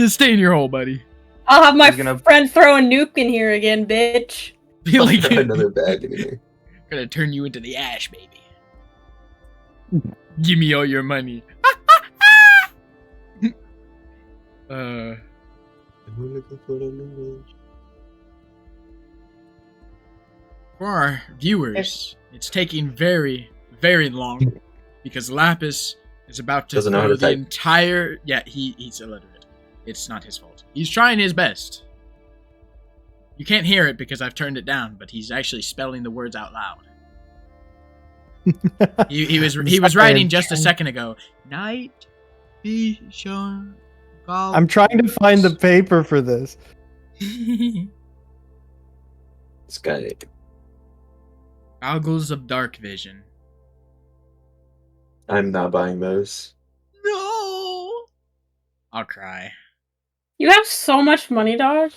Stay in your hole, buddy. I'll have my He's gonna- friend throw a nuke in here again, bitch. Be like, Another bag in here. gonna turn you into the ash, baby. Give me all your money. I'm looking for the noodles. For our viewers, it's taking very, very long because Lapis is about to Doesn't know how throw to the type. entire. Yeah, he's illiterate. It's not his fault. He's trying his best. You can't hear it because I've turned it down, but he's actually spelling the words out loud. He was writing just a second ago. Night vision. I'm trying to find the paper for this. This guy. Goggles of dark vision. I'm not buying those. No. I'll cry. You have so much money, dog.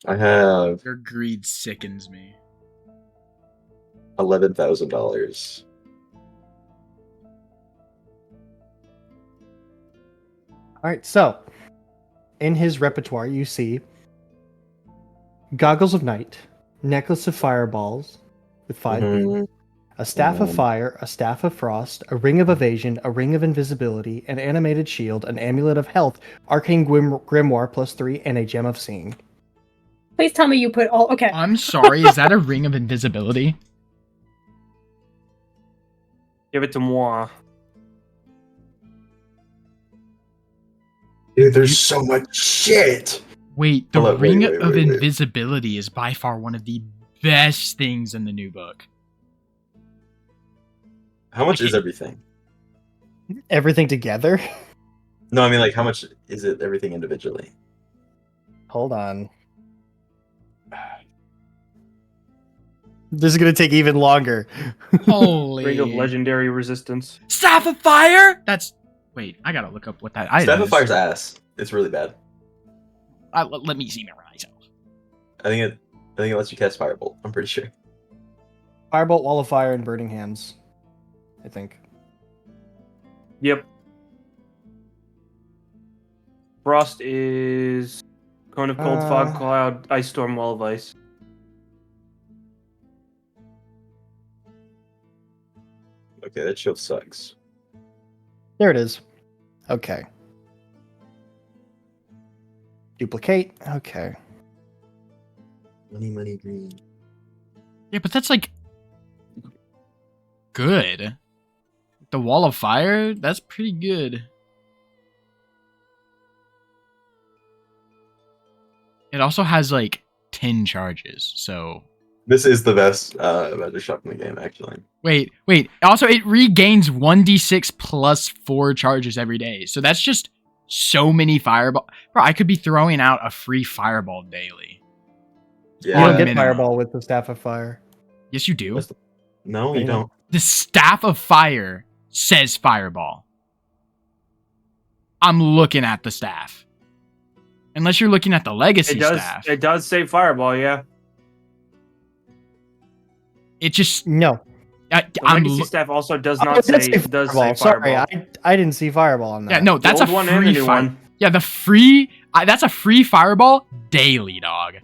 I have Your greed sickens me. $11,000. All right, so in his repertoire, you see goggles of night, necklace of fireballs with 5 beams, a staff of fire, a staff of frost, a ring of evasion, a ring of invisibility, an animated shield, an amulet of health, arcane grimoire +3, and a gem of seeing. Please tell me you put all. Okay. I'm sorry, is that a ring of invisibility? Give it to moi. Dude, there's so much shit. Wait, the Hold up, ring wait, of wait. invisibility is by far one of the best things in the new book. How much is everything? Everything together? No, I mean like how much is it everything individually? Hold on. This is gonna take even longer. Holy. Ring of legendary resistance. Staff of Fire? Wait, I gotta look up what that item Staff of is. Fire's ass. It's really bad. Let me see myself. I think it lets you cast Firebolt. I'm pretty sure. Firebolt, Wall of Fire, and Burning Hands. I think. Yep. Frost is Cone of Cold, Fog Cloud, Ice Storm, Wall of Ice. Okay, that shield sucks. There it is. Okay. Duplicate. Okay. Money, green. Yeah, but that's like good. The Wall of Fire, that's pretty good. It also has like 10 charges, so This is the best magic shop in the game, actually. wait. Also, it regains 1d6 plus 4 charges every day. So that's just so many fireball. Bro, I could be throwing out a free fireball daily. You Yeah. don't get minimum. Fireball with the Staff of Fire. Yes, you do. No, Yeah. you don't. The Staff of Fire says fireball. I'm looking at the staff. Unless you're looking at the legacy staff. It does say Fireball, yeah. It just No. The legacy staff also does not it say does Fireball. Sorry, I didn't see Fireball on that. yeah, no, that's old a one and the free new fire. one. Yeah, the free. That's a free fireball daily, dog.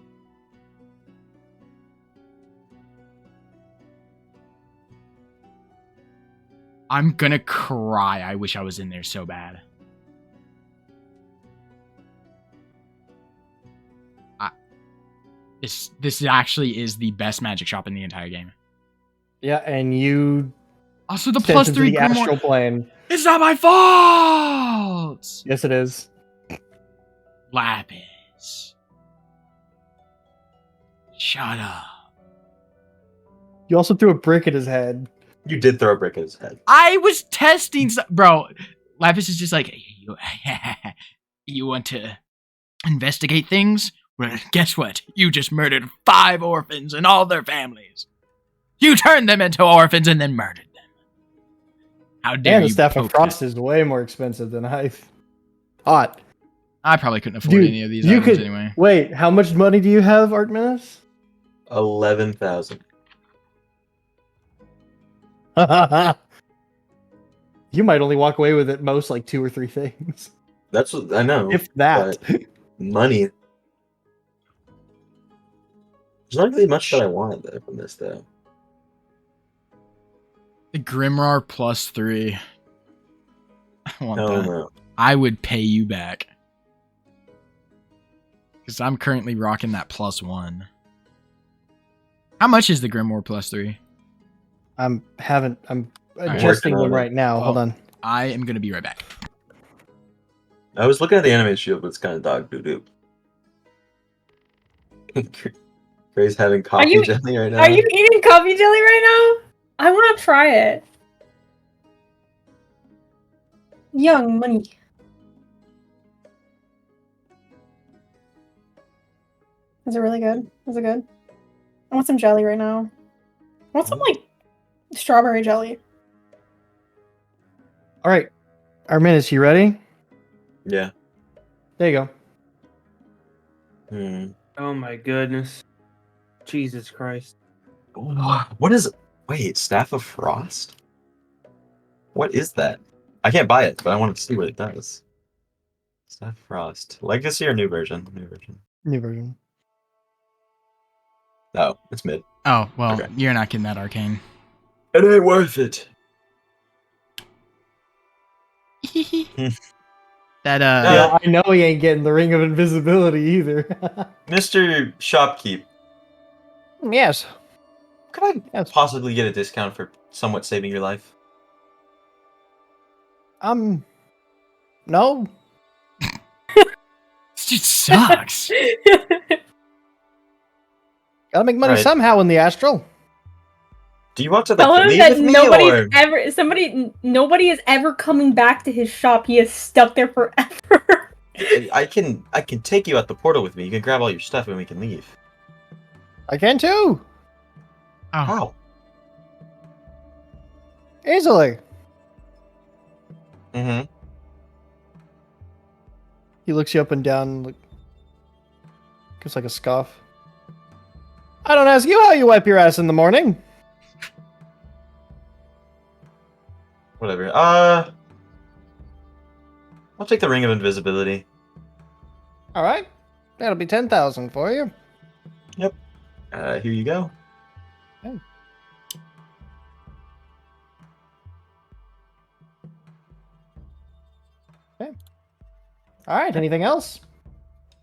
I'm gonna cry. I wish I was in there so bad. This actually is the best magic shop in the entire game. Yeah, and you Also, the sent plus into 3 the astral Grimoire. plane. It's not my fault! Yes, it is. Lapis. Shut up. You also threw a brick at his head. You did throw a brick at his head. I was testing bro, Lapis is just like, hey, you want to investigate things? Well, guess what? You just murdered 5 orphans and all their families. You turned them into orphans and then murdered them. How dare And the you Staff of poke Frost that? is way more expensive than I thought. I probably couldn't afford Dude, any of these you items could anyway. wait. How much money do you have, Artemis? 11,000. You might only walk away with at most like 2 or 3 things, That's what I know. if that. Money. There's not really much that I wanted there from this, though. The Grimoire plus 3. I want No, that. no. I would pay you back. Because I'm currently rocking that plus 1. How much is the Grimoire plus 3? I'm right. adjusting Working them on it. right now. Hold Well, on. I am going to be right back. I was looking at the anime shield, but it's kind of dog doo doo. Gray's having coffee you- jelly right now. Are you eating coffee jelly right now? I want to try it. Young money. Is it really good? Is it good? I want some jelly right now. I want some like strawberry jelly. All right, Artemis, you ready? Yeah. There you go. Oh my goodness. Jesus Christ. What is... Wait, Staff of Frost? What is that? I can't buy it, but I want to see what it does. Staff of Frost. Legacy or new version? New version. New version. Oh, it's mid. Oh, well, Okay. you're not getting that arcane. It ain't worth it. That, Yeah, I know he ain't getting the Ring of Invisibility either. Mr. Shopkeep, Yes. could I Yes. possibly get a discount for somewhat saving your life? No. this just sucks. Gotta make money Right. somehow in the astral. Do you want to Tell him leave that with me, or... nobody is ever coming back to his shop. He is stuck there forever. I can take you out the portal with me. You can grab all your stuff and we can leave. I can too. Oh, How? Easily. Mm-hmm. He looks you up and down, gives like a scoff. I don't ask you how you wipe your ass in the morning. Whatever. I'll take the ring of invisibility. All right, that'll be 10,000 for you. Yep. Here you go. Okay. Okay. All right. Anything else?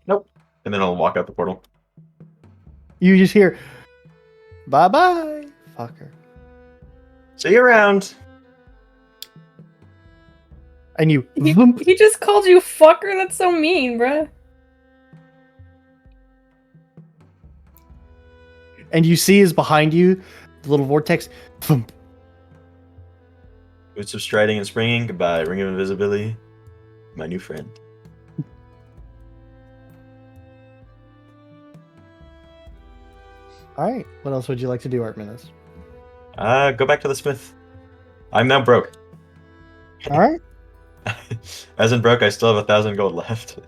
Nope. And then I'll walk out the portal. You just hear, bye bye, fucker. See you around. And you, He just called you fucker. That's so mean, bruh. and you see is behind you, the little vortex. Thump. Boots of striding and springing. Goodbye. Ring of invisibility. My new friend. All right. What else would you like to do, Artemis? Go back to the smith. I'm now broke. All right. As in broke, I still have 1,000 gold left.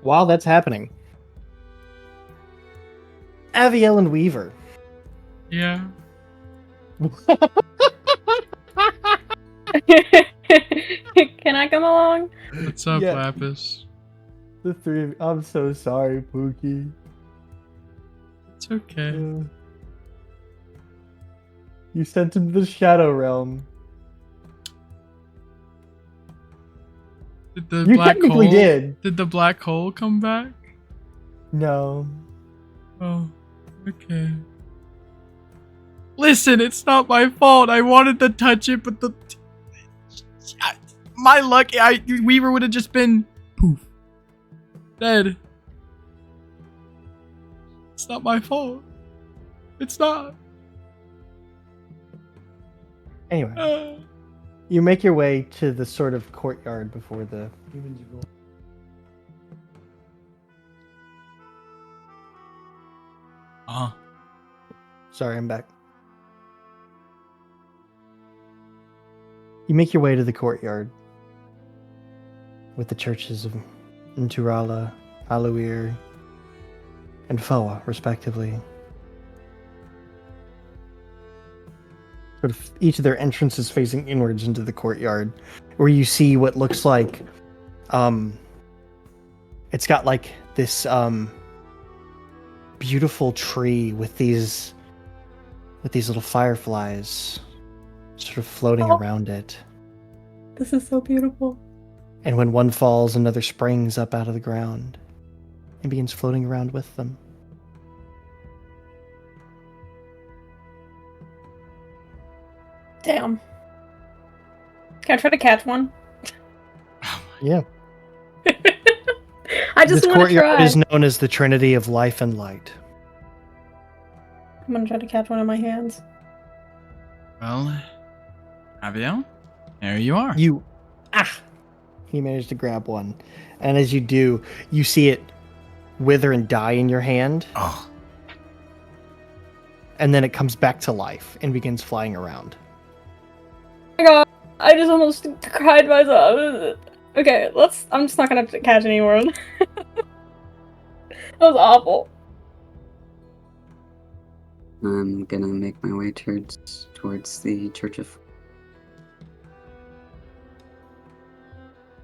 While that's happening, Aviel and Weaver. yeah. Can I come along? What's up, Yeah. Lapis? The three of you. I'm so sorry, Pookie. It's okay. You sent him to the Shadow Realm. Did the You black technically hole? did. Did the black hole come back? No. Oh, okay. Listen, it's not my fault. I wanted to touch it, but my luck. Weaver would have just been poof, dead. It's not my fault. It's not. Anyway, you make your way to the sort of courtyard before the. Sorry, I'm back. You make your way to the courtyard with the churches of Nturala, Aluir, and Foa, respectively. Sort of each of their entrances facing inwards into the courtyard, where you see what looks like, it's got like this beautiful tree with these little fireflies sort of floating around it. This is so beautiful. And when one falls, another springs up out of the ground and begins floating around with them. Damn. Can I try to catch one? Yeah. I just This want to courtyard try. is known as the Trinity of Life and Light. I'm gonna try to catch one in my hands. Well, Aviel, there you are. He managed to grab one. And as you do, you see it wither and die in your hand. Oh, And then it comes back to life and begins flying around. Oh my god, I just almost cried myself. Okay, I'm just not gonna catch any more. That was awful. I'm gonna make my way towards the Church of.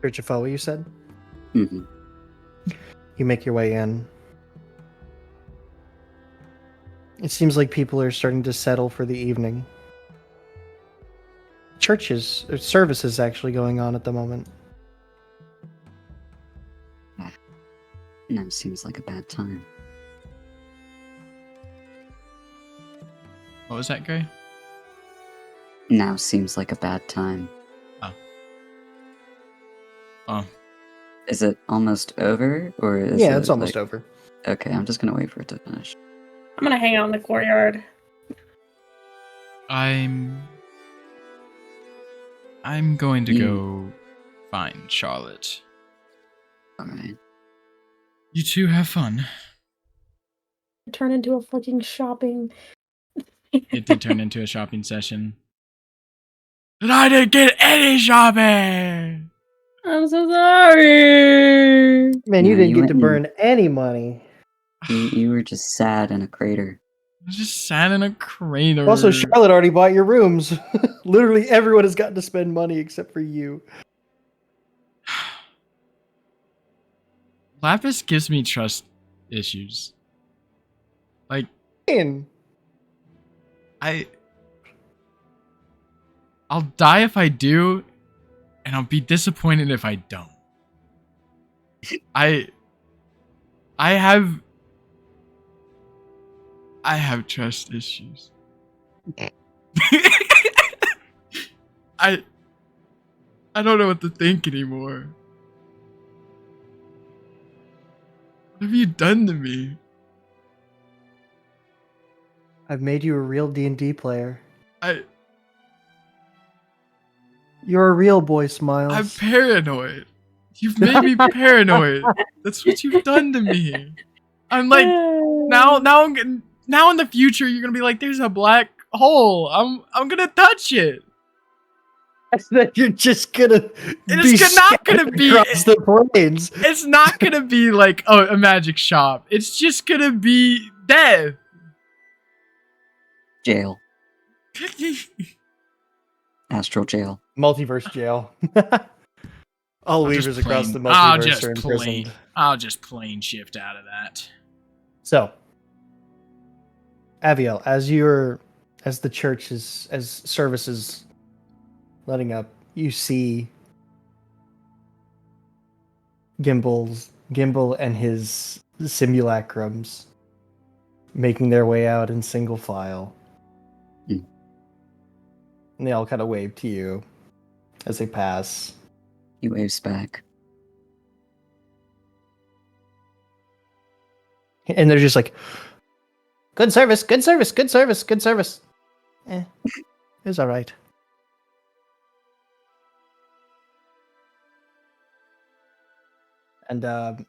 Church of Foa, you said? Mm-hmm. You make your way in. It seems like people are starting to settle for the evening. Services actually going on at the moment. Now seems like a bad time. what was that, Gray? Now seems like a bad time. Oh, Is it almost over, or is Yeah, it, it's almost like- over. Okay, I'm just gonna wait for it to finish. I'm gonna hang out in the courtyard. I'm going to go Fine, Charlotte. Alright. You two have fun. Turn into a fucking shopping. It did turn into a shopping session. And I didn't get any shopping! I'm so sorry. Man, No, you didn't you get went to and- burn any money. You were just sad in a crater. I was just sat in a crater. Also, Charlotte already bought your rooms. Literally everyone has gotten to spend money except for you. Lapis gives me trust issues. Like, Man, I'll die if I do, and I'll be disappointed if I don't. I have trust issues. I don't know what to think anymore. What have you done to me? I've made you a real D&D player. I'm You're a real boy, Smiles. paranoid. You've made me paranoid. That's what you've done to me. I'm like, now in the future you're gonna be like, there's a black hole. I'm gonna touch it. That you're just gonna It's not gonna be. across the plains. It's not gonna be like, oh, a magic shop. It's just gonna be death. Jail. Astral jail. Multiverse jail. All I'll just weavers across the plane- I'll multiverse just are imprisoned. I'll just plane shift out of that. So, Aviel, as the church is, as service is letting up, you see Gimbal and his simulacrums making their way out in single file. Mm. And they all kind of wave to you as they pass. He waves back. And they're just like, good service, good service, good service, good service. It was all right. And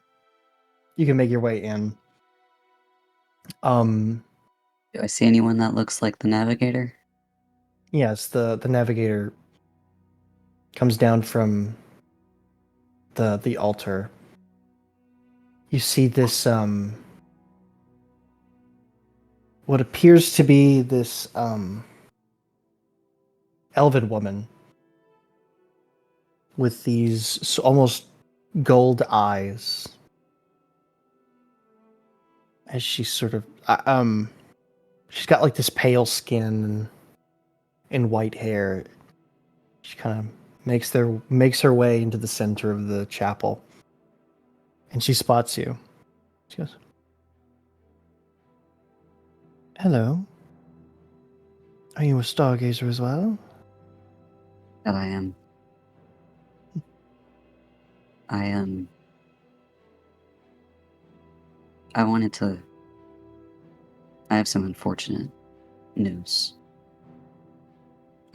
you can make your way in. Do I see anyone that looks like the navigator? Yes, the navigator comes down from the altar. You see this what appears to be this elven woman with these almost gold eyes as she sort of she's got like this pale skin and white hair. She kind of makes her way into the center of the chapel, and she spots you. She goes, "Hello. Are you a stargazer as well?" That I am. I wanted to. I have some unfortunate news.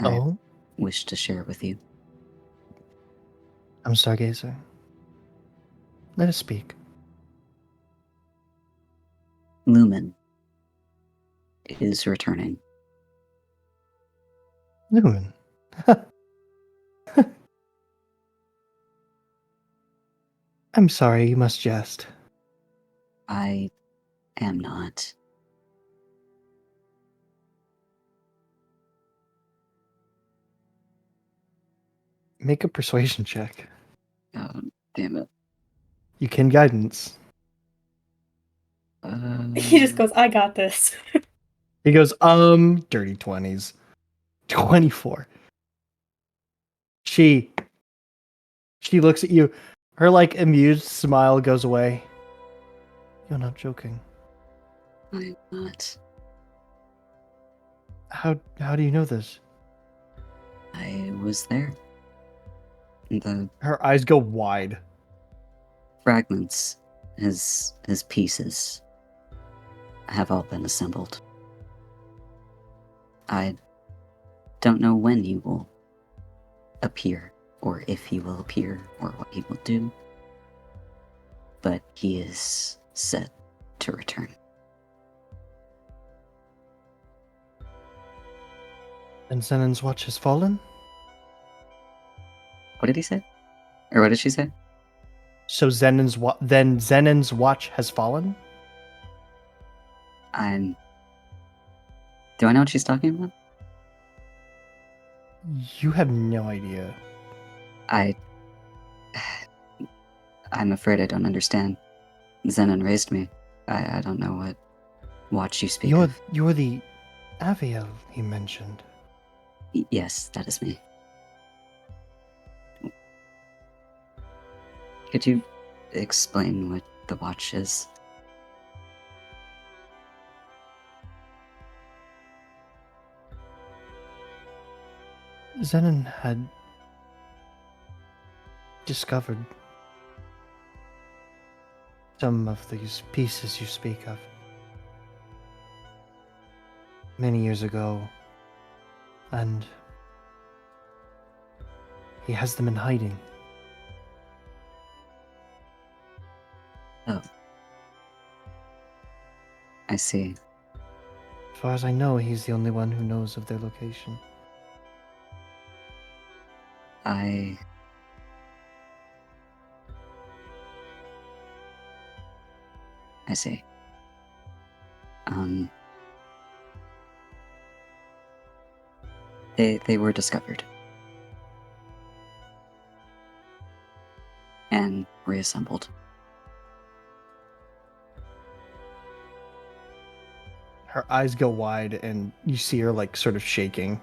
I Oh, wish to share with you. I'm stargazer. Let us speak. Lumen is returning. Lumen. I'm sorry, you must jest. I am not. Make a persuasion check. Oh, damn it. You can guidance. He just goes, I got this. He goes, dirty 20s. 24. She looks at you. Her like amused smile goes away. You're not joking. I'm not. How do you know this? I was there. The Her eyes go wide. fragments, his pieces, have all been assembled. I don't know when you will appear or if he will appear, or what he will do, but he is set to return. And Zenon's watch has fallen? What did he say? Or what did she say? So Zenon's watch has fallen? Do I know what she's talking about? You have no idea. I'm afraid I don't understand. Zenon raised me. I don't know what watch you speak of. You're the Aviel he mentioned. Yes, that is me. Could you explain what the watch is? Zenon had discovered some of these pieces you speak of many years ago, and he has them in hiding. Oh. I see. As far as I know, he's the only one who knows of their location. I see. They were discovered. And reassembled. Her eyes go wide, and you see her, like, sort of shaking.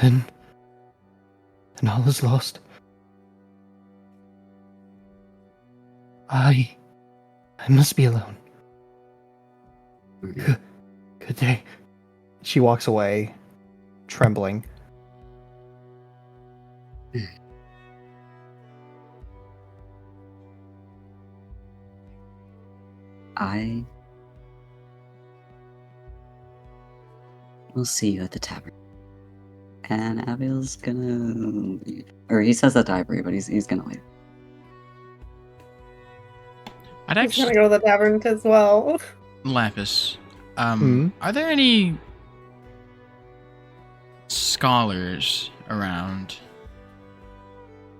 Then all is lost. I must be alone. Good day. She walks away, trembling. I will see you at the tavern. And Abiel's gonna... Or he says that to Ivory, but he's gonna leave. I'd He's actually... gonna go to the tavern as well. Lapis, Hmm? are there any scholars around?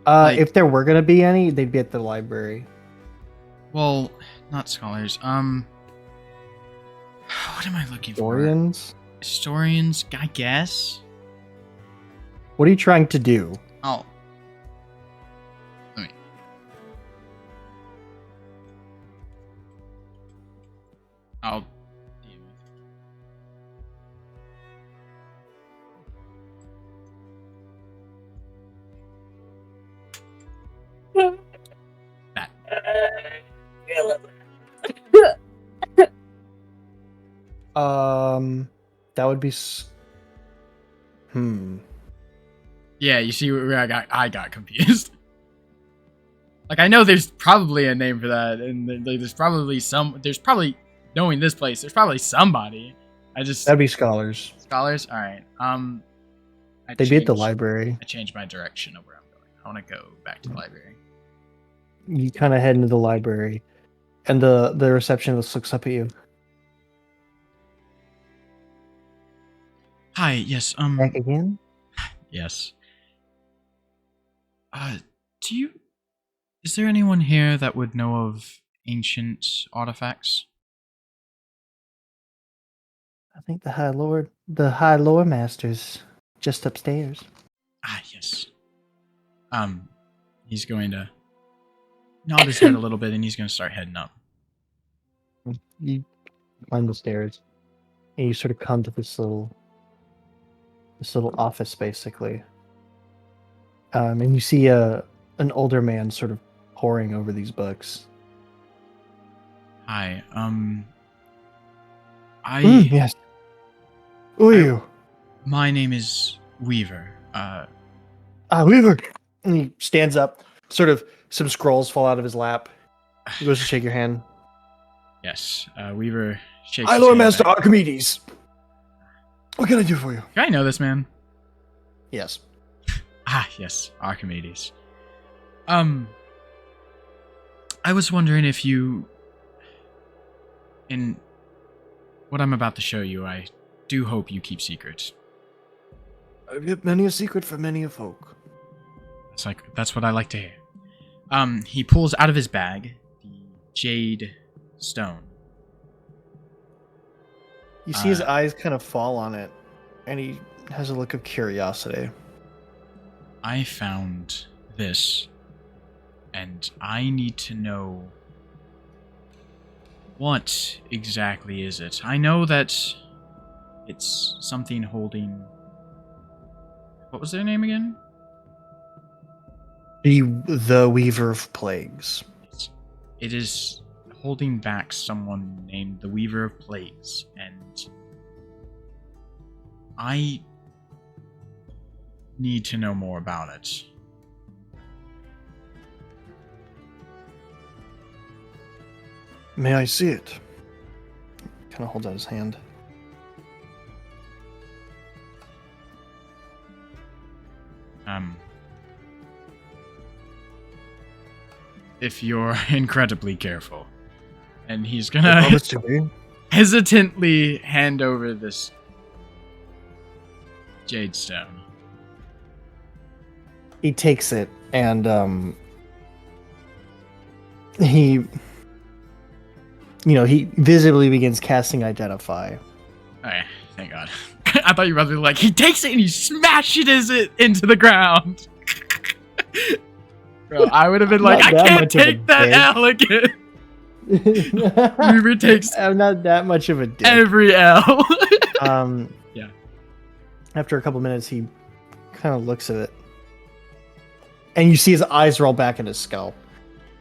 If there were gonna be any, they'd be at the library. Well, not scholars. What am I looking Historians? for? Historians, I guess. What are you trying to do? Oh. Let me. I'll deal with that. That would be. Yeah, you see where I got confused. Like, I know there's probably a name for that, and there's probably knowing this place, there's probably somebody. That'd be scholars. Scholars? Alright. They'd be at the library. I changed my direction of where I'm going. I want to go back to the library. You kind of head into the library, and the receptionist looks up at you. Hi, yes, Back again? yes. Is there anyone here that would know of ancient artifacts? I think the High Lore Master's just upstairs. Ah, yes. He's going to nod his head a little bit, and he's going to start heading up. You climb the stairs, and you sort of come to this little office, basically. And you see an older man sort of poring over these books. Hi, Yes. Who are you? My name is Weaver. Weaver. And he stands up. Sort of some scrolls fall out of his lap. He goes to shake your hand. Yes, Weaver shakes High his Lore hand Master back. Archimedes. What can I do for you? Do I know this man? Yes. Ah, yes, Archimedes. I was wondering if you... In what I'm about to show you, I do hope you keep secret. I've kept many a secret for many a folk. That's what I like to hear. He pulls out of his bag the jade stone. You see his eyes kind of fall on it, and he has a look of curiosity. I found this, and I need to know what exactly is it. I know that it's something holding... What was their name again? The Weaver of Plagues. It is holding back someone named the Weaver of Plagues, and I need to know more about it. May I see it? Kind of holds out his hand. If you're incredibly careful. And he's I gonna promise to be. hesitantly hand over this jade stone. He takes it, and he visibly begins casting Identify. Okay, thank God. I thought you were about to be like, he takes it and he smashes it into the ground. Bro, I would have been like, Not I that can't much of a take that dick. L again. Weaver takes I'm not that much of a dick. every L. Yeah. After a couple minutes, he kind of looks at it, and you see his eyes roll back in his skull.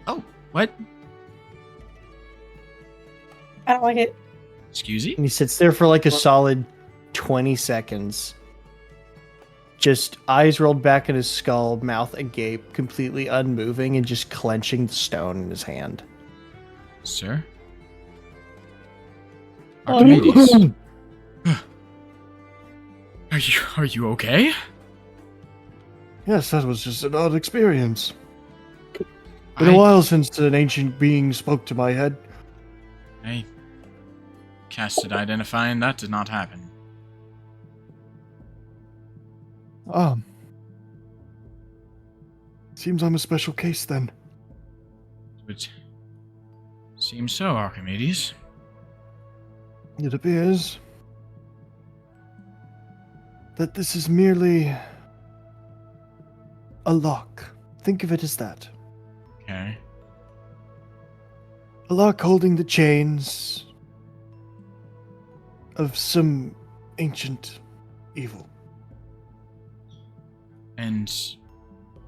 Oh, what? I don't like it. Excuse you? And he sits there for like a solid 20 seconds. Just eyes rolled back in his skull, mouth agape, completely unmoving, and just clenching the stone in his hand. Sir? Archimedes. Are you okay? Yes, that was just an odd experience. Been I- a while since an ancient being spoke to my head. I casted Identify and that did not happen. Seems I'm a special case then. It seems so, Archimedes. It appears that this is merely a lock. Think of it as that. Okay. A lock holding the chains of some ancient evil. And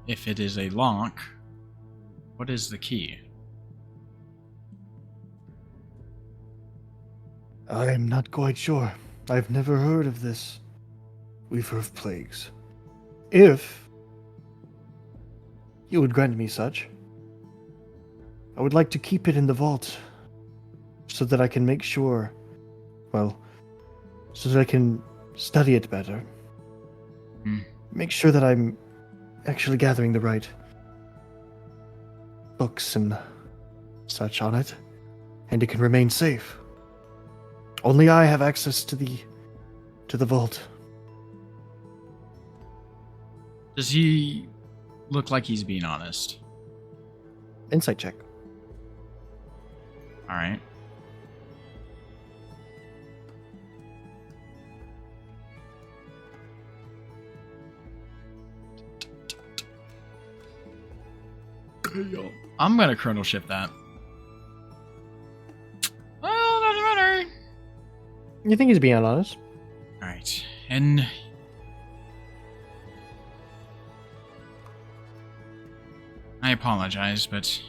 if it is a lock, what is the key? I am not quite sure. I've never heard of this Weaver of Plagues. If you would grant me such, I would like to keep it in the vault so that I can make sure, so that I can study it better. Make sure that I'm actually gathering the right books and such on it, and it can remain safe. Only I have access to the vault. Does he look like he's being honest? Insight check. Alright. I'm gonna chrono shift that. Well, doesn't matter. You think he's being honest? Alright, and I apologize, but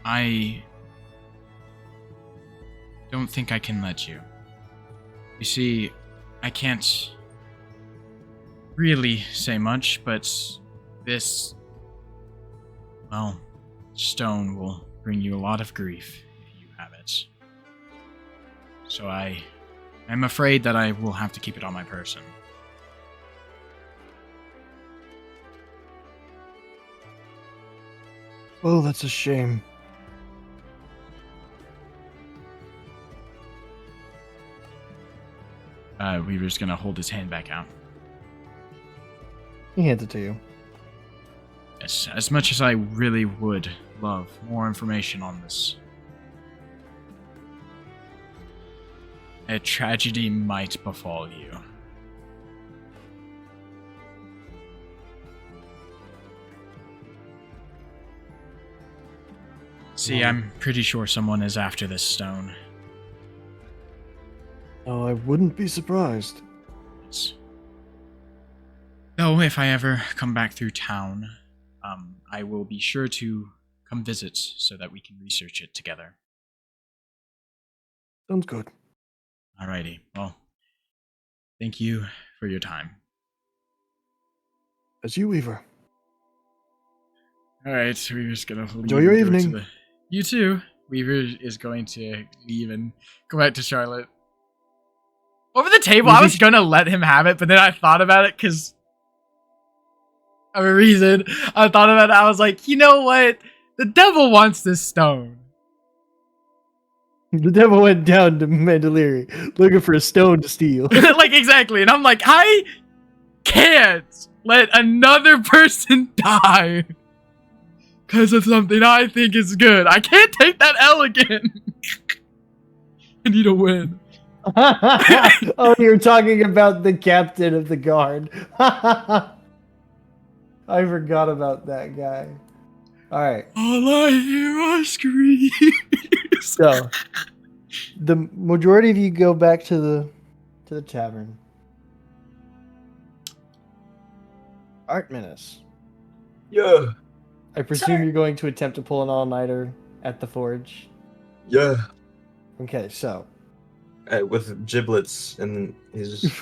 I don't think I can let you. You see, I can't really say much, but this, stone will bring you a lot of grief if you have it. So I I'm afraid that I will have to keep it on my person. Oh, that's a shame. Weaver's gonna hold his hand back out. He hands it to you. As much as I really would love more information on this, a tragedy might befall you. See, I'm pretty sure someone is after this stone. Oh, I wouldn't be surprised. Though, if I ever come back through town, I will be sure to come visit so that we can research it together. Sounds good. Alrighty, well, thank you for your time. As you, Weaver. Alright, we're just gonna leave. Enjoy your and go evening. to You too. Weaver is going to leave and go back to Charlotte. Over the table, I was gonna let him have it, but then I thought about it because of a reason. I thought about it, I was like, you know what? The devil wants this stone. The devil went down to Mandoliri looking for a stone to steal. Like, exactly. And I'm like, I can't let another person die because of something I think is good. I can't take that L again. I need a win. Oh, you're talking about the captain of the guard. I forgot about that guy. All right. All I hear are screams. So, the majority of you go back to the tavern. Art Menace. Yeah. I presume you're going to attempt to pull an all-nighter at the forge. Yeah. Okay, so With giblets and his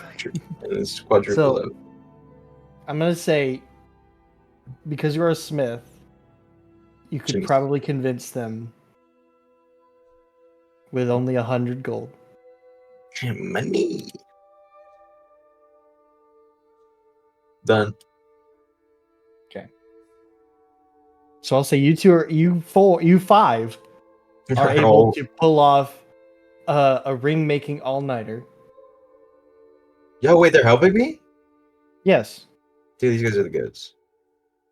quadruple So- load. I'm gonna say, because you're a smith, you could Jinx. probably convince them with only 100 gold. Money. Done. So I'll say you five are able Oh, to pull off a ring making all-nighter. yo, wait, they're helping me? Yes. Dude, these guys are the goods.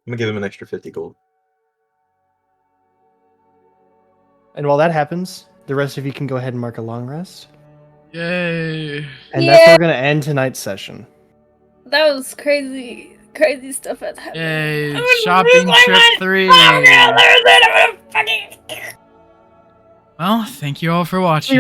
I'm gonna give them an extra 50 gold. And while that happens, the rest of you can go ahead and mark a long rest. Yay. And that's where we're gonna end tonight's session. That was crazy. Crazy stuff has happened. Yay. I'm gonna Shopping lose my trip mind. 3. I'm gonna lose it. I'm gonna fucking. Well, thank you all for watching.